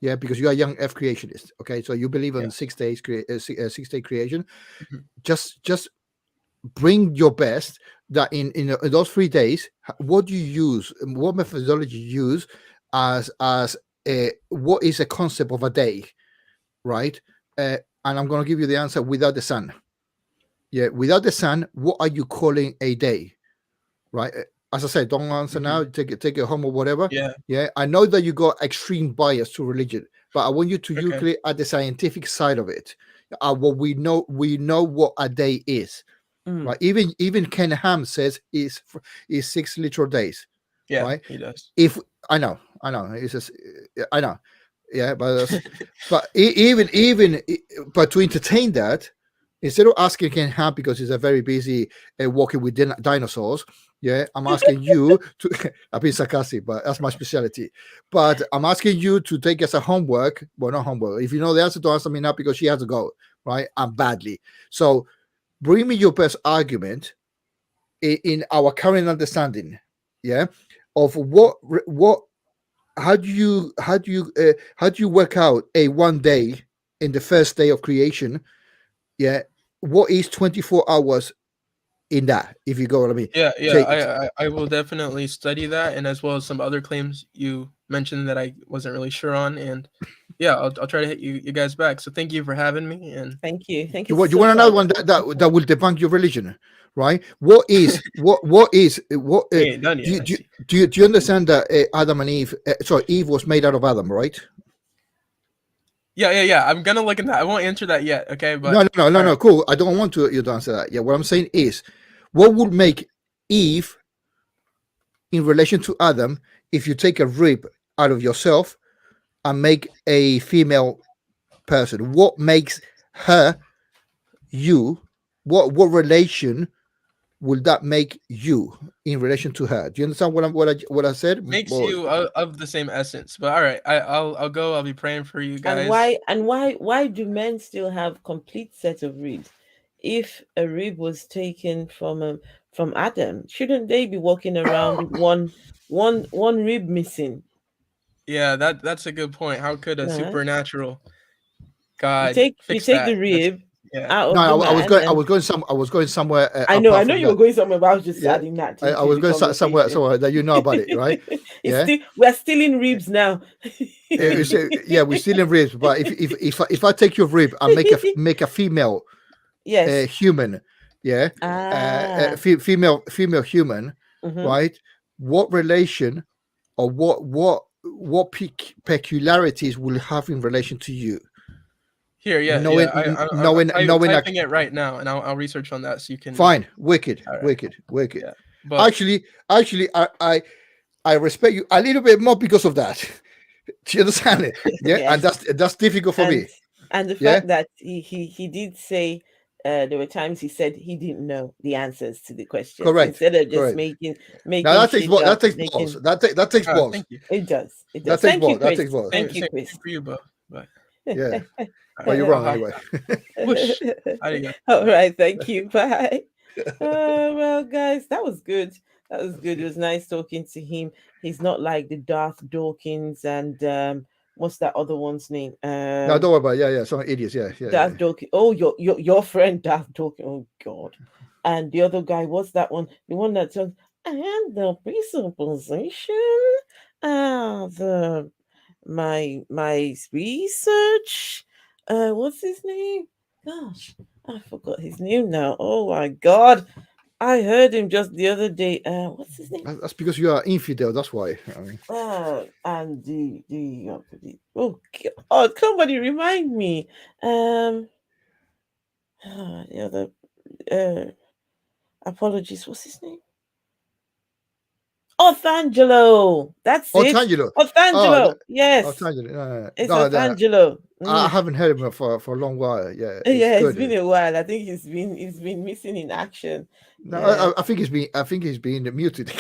Speaker 2: yeah, because you are a young F creationist. Okay, so you believe in
Speaker 3: yeah.
Speaker 2: 6 days, 6 day creation.
Speaker 3: Mhm.
Speaker 2: Just bring your best that in those 3 days. What do you use? What methodology you use as what is a concept of a day, right? And I'm going to give you the answer without the sun. Yeah, without the sun, what are you calling a day, right? As I said, don't answer now. Take it home or whatever.
Speaker 3: Yeah.
Speaker 2: Yeah, I know that you got extreme bias to religion, but I want you to
Speaker 3: Okay.
Speaker 2: look at the scientific side of it. What we know what a day is.
Speaker 4: Mm.
Speaker 2: Right, even Ken Ham says is 6 literal days.
Speaker 3: Yeah,
Speaker 2: right.
Speaker 3: he does.
Speaker 2: If I know, it's just I know, yeah, but even but to entertain that, instead of asking Ken Ham because he's a very busy walking with dinosaurs, yeah, I'm asking you to. I've been sarcastic, but that's my specialty. But I'm asking you to take as a homework. Well, not homework. If you know the answer, don't answer me now because she has to go. Right, and badly. So bring me your best argument in our current understanding, yeah, of what how do you work out a 1 day in the first day of creation, yeah? What is 24 hours in that, if you go what I mean?
Speaker 3: Yeah, I will definitely study that, and as well as some other claims you mentioned that I wasn't really sure on, and yeah, I'll try to hit you guys back. So thank you for having me, and
Speaker 4: Thank you. Thank
Speaker 2: You
Speaker 4: you
Speaker 2: want
Speaker 4: so
Speaker 2: another
Speaker 4: much.
Speaker 2: one that will debunk your religion, right? What is what
Speaker 3: we ain't done yet. I see.
Speaker 2: do you understand that Adam and Eve? Sorry, Eve was made out of Adam, right?
Speaker 3: Yeah. I'm gonna look at that. I won't answer that yet, okay? But
Speaker 2: No.
Speaker 3: all right.
Speaker 2: Cool. I don't want you to answer that. Yeah, what I'm saying is, what would make Eve in relation to Adam if you take a rib out of yourself and make a female person? What makes her you? What relation will that make you in relation to her? Do you understand what I said?
Speaker 3: Makes
Speaker 2: Well,
Speaker 3: you of the same essence. But all right, I'll go. I'll be praying for you
Speaker 4: And
Speaker 3: guys.
Speaker 4: why do men still have complete set of ribs? If a rib was taken from Adam, shouldn't they be walking around with one rib missing?
Speaker 3: Yeah, that's a good point. How could a
Speaker 4: Uh-huh.
Speaker 3: supernatural
Speaker 4: You
Speaker 3: God
Speaker 4: take
Speaker 3: fix
Speaker 4: the
Speaker 3: that?
Speaker 4: rib
Speaker 3: Yeah.
Speaker 4: out
Speaker 2: no,
Speaker 4: of the
Speaker 2: I was
Speaker 4: man,
Speaker 2: going. I
Speaker 4: and
Speaker 2: was going somewhere
Speaker 4: I
Speaker 2: apart
Speaker 4: know
Speaker 2: from
Speaker 4: you were
Speaker 2: that.
Speaker 4: going somewhere, but I was just
Speaker 2: Yeah,
Speaker 4: adding that
Speaker 2: I
Speaker 4: to
Speaker 2: was
Speaker 4: the
Speaker 2: going somewhere
Speaker 4: conversation.
Speaker 2: that you know about it, right? Yeah.
Speaker 4: We're stealing ribs now.
Speaker 2: Yeah, we're still in ribs, but if I take your rib and make a female
Speaker 4: Yes.
Speaker 2: human, yeah,
Speaker 4: Ah.
Speaker 2: female human,
Speaker 4: Mhm.
Speaker 2: right? What relation or what peculiarities will have in relation to you?
Speaker 3: Here, yeah. I'm
Speaker 2: Knowing
Speaker 3: typing it right now, and I'll research on that so you can.
Speaker 2: fine, wicked.
Speaker 3: All right. Yeah, but
Speaker 2: Actually, I respect you a little bit more because of that. Do you understand it? Yeah,
Speaker 4: Yes.
Speaker 2: and that's difficult for
Speaker 4: And
Speaker 2: me.
Speaker 4: And the
Speaker 2: Yeah,
Speaker 4: fact that he did say there were times he said he didn't know the answers to the questions
Speaker 2: correct,
Speaker 4: instead of just
Speaker 2: correct.
Speaker 4: making
Speaker 2: Now
Speaker 4: making shit
Speaker 2: that
Speaker 4: up,
Speaker 2: takes balls.
Speaker 4: making
Speaker 2: That takes balls.
Speaker 3: Thank you.
Speaker 4: it does. It
Speaker 2: That
Speaker 4: does.
Speaker 2: takes
Speaker 4: Thank you,
Speaker 2: balls. That
Speaker 4: Chris.
Speaker 2: takes balls.
Speaker 4: Thank you,
Speaker 3: Same
Speaker 4: Chris.
Speaker 3: for you, Bo. But
Speaker 2: Yeah. Well, you're wrong
Speaker 4: All
Speaker 2: anyway.
Speaker 3: whoosh. There you go.
Speaker 4: right, thank you. Bye. Well, guys, that was good. That was good. It was nice talking to him. He's not like the Darth Dawkins and what's that other one's name?
Speaker 2: No, don't worry about it. Yeah, yeah. Some idiots. Yeah, yeah, yeah.
Speaker 4: Darth Dawkins. Oh, your friend Darth Dawkins. Oh God. And the other guy, what's that one? The one that says, and the presupposition, the my research. What's his name? Gosh, I forgot his name now. Oh my God. I heard him just the other day. What's his name?
Speaker 2: That's because you are infidel. That's why. I mean,
Speaker 4: And oh God, somebody remind me. The other apologies. What's his name? Othangelo. That's
Speaker 2: oh,
Speaker 4: it.
Speaker 2: Tangelo. Oh,
Speaker 4: Othangelo. Yes,
Speaker 2: oh, Tangelo.
Speaker 4: it's
Speaker 2: No, no,
Speaker 4: Othangelo.
Speaker 2: I haven't heard him for a long while. Yeah, it's
Speaker 4: Yeah, it's
Speaker 2: good.
Speaker 4: been a while. I think he's been missing in action.
Speaker 2: No,
Speaker 4: Yeah.
Speaker 2: I think he's been muted.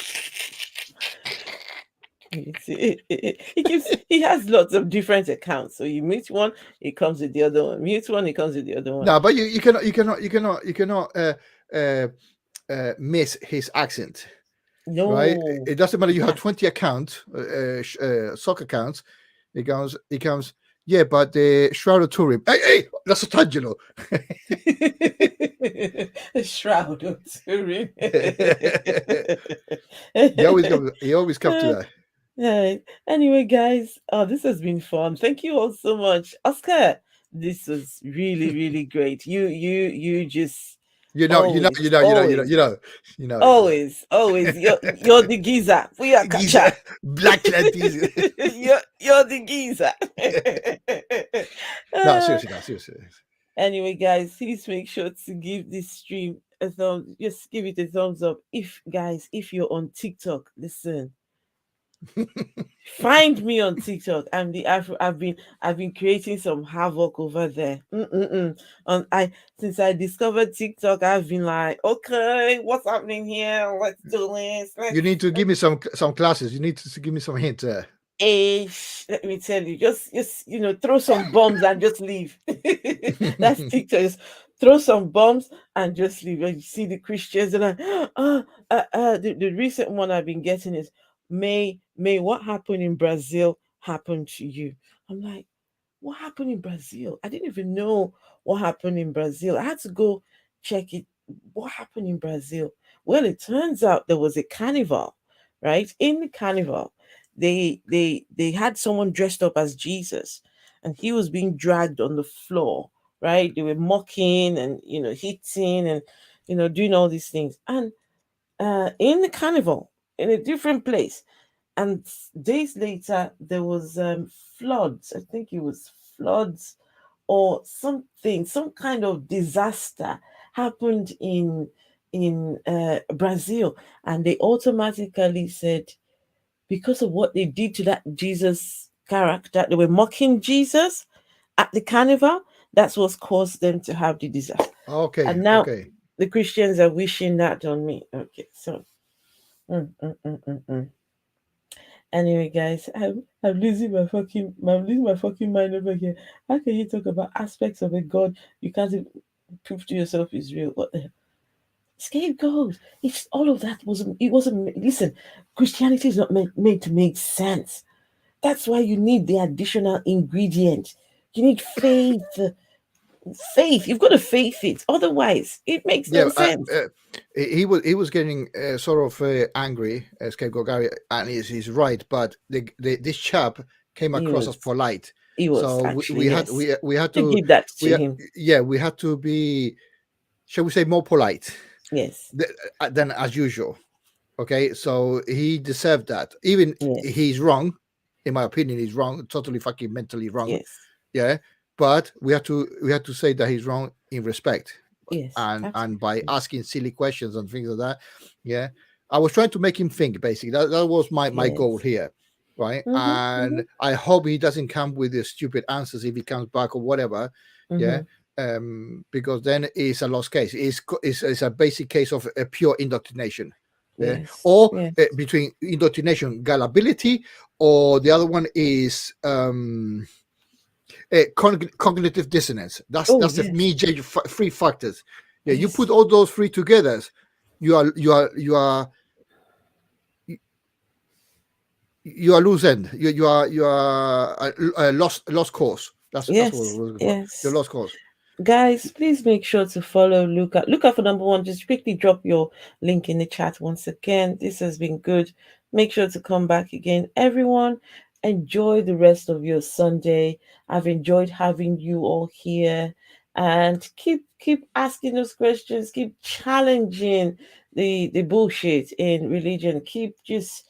Speaker 4: He has lots of different accounts. So you mute one, it comes with the other one. Mute one, it comes with the other one.
Speaker 2: No, but you cannot miss his accent.
Speaker 4: No,
Speaker 2: Right? It doesn't matter. You have
Speaker 4: can't.
Speaker 2: 20 accounts, soccer accounts. It comes. Yeah, but the Shroud of Turin. Hey, that's a Tangelo.
Speaker 4: Shroud of Turin.
Speaker 2: He always comes to that.
Speaker 4: Right. Anyway, guys, this has been fun. Thank you all so much, Oscar. This was really, really great. You just always. Always. You're the geezer. We are
Speaker 2: Geezer,
Speaker 4: catcher.
Speaker 2: black ladies.
Speaker 4: You're the geezer.
Speaker 2: No, seriously.
Speaker 4: Anyway, guys, please make sure to give this stream a thumb. Just give it a thumbs up. If you're on TikTok, listen. Find me on TikTok. I've been creating some havoc over there. Since I discovered TikTok, I've been like, okay, what's happening here? Let's do this.
Speaker 2: You need to give me some classes. You need to give me some hints.
Speaker 4: Let me tell you, just throw some bombs and just leave. That's TikTok. Just throw some bombs and just leave. And you see the Christians and the recent one I've been getting is May what happened in Brazil happened to you. I'm like, what happened in Brazil? I didn't even know what happened in Brazil. I had to go check it. What happened in Brazil? Well, it turns out there was a carnival, right? In the carnival, they had someone dressed up as Jesus, and he was being dragged on the floor, right? They were mocking and hitting and doing all these things. And in the carnival, in a different place, and days later there was floods. I think it was floods or something, some kind of disaster happened in Brazil, and they automatically said, because of what they did to that Jesus character, they were mocking Jesus at the carnival. That's what caused them to have the disaster.
Speaker 2: Okay.
Speaker 4: And now
Speaker 2: okay.
Speaker 4: the Christians are wishing that on me. Okay, so. Anyway, guys, I'm losing my fucking mind over here. How can you talk about aspects of a God you can't even prove to yourself is real? What the hell? Scapegoat. It's all of that wasn't. Listen, Christianity is not made to make sense. That's why you need the additional ingredient. You need faith. Faith. You've got to faith it. Otherwise, it makes no sense.
Speaker 2: He was getting sort of angry, Scapegoat Gary, and he's right. But this chap came across as polite.
Speaker 4: He was.
Speaker 2: So
Speaker 4: actually,
Speaker 2: we had to
Speaker 4: give that to him.
Speaker 2: Yeah, we had to be, shall we say, more polite.
Speaker 4: Yes.
Speaker 2: Than as usual. Okay, so he deserved that. Even he's wrong, in my opinion, he's wrong, totally fucking mentally wrong.
Speaker 4: Yes.
Speaker 2: Yeah. But we have to say that he's wrong in respect,
Speaker 4: yes,
Speaker 2: and by asking silly questions and things like that. Yeah, I was trying to make him think. Basically, that was my goal here. right?
Speaker 4: Mm-hmm,
Speaker 2: And I hope he doesn't come with the stupid answers if he comes back or whatever. Yeah. Because then it's a lost case. It's a basic case of a pure indoctrination. Yeah.
Speaker 4: Yes.
Speaker 2: Or
Speaker 4: Yes.
Speaker 2: between indoctrination, gullibility, or the other one is cognitive dissonance. That's
Speaker 4: Oh,
Speaker 2: the
Speaker 4: yes.
Speaker 2: major three factors. Yeah, you
Speaker 4: Yes.
Speaker 2: put all those three together, you are loose end. You are a lost cause. That's what
Speaker 4: Yes.
Speaker 2: I was looking for.
Speaker 4: Yes.
Speaker 2: You're lost cause.
Speaker 4: Guys, please make sure to follow Luca. Luca for number one. Just quickly drop your link in the chat once again. This has been good. Make sure to come back again. Everyone, enjoy the rest of your Sunday. I've enjoyed having you all here. And keep asking those questions. Keep challenging the bullshit in religion. Keep just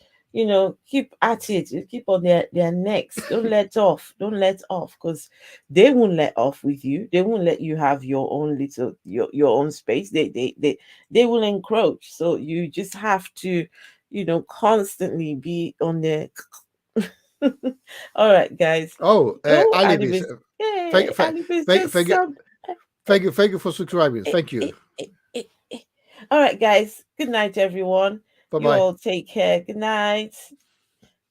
Speaker 4: keep at it. Keep on their necks. Don't let off. Don't let off, because they won't let off with you. They won't let you have your own little your own space. They will encroach. So you just have to, constantly be on their. All right, guys.
Speaker 2: Oh,
Speaker 4: Alibis.
Speaker 2: Alibis.
Speaker 4: Yay, Alibis just
Speaker 2: Thank you for subscribing. Thank you.
Speaker 4: All right, guys. Good night, everyone.
Speaker 2: Bye
Speaker 4: You
Speaker 2: bye.
Speaker 4: all take care. Good night.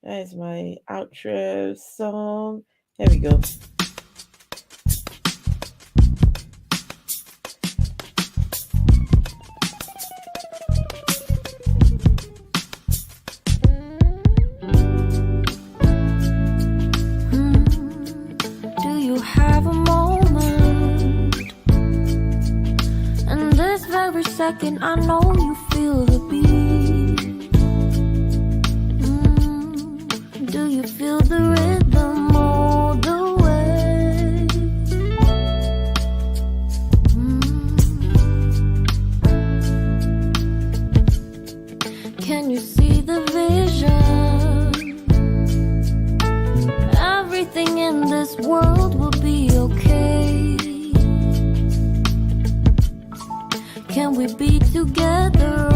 Speaker 4: That is my outro song. There we go.
Speaker 5: Do you have a moment? And this very second, I know you feel the beat. Do you feel the rhythm all the way? Can you see the vision? Everything in this world will be okay. Can we be together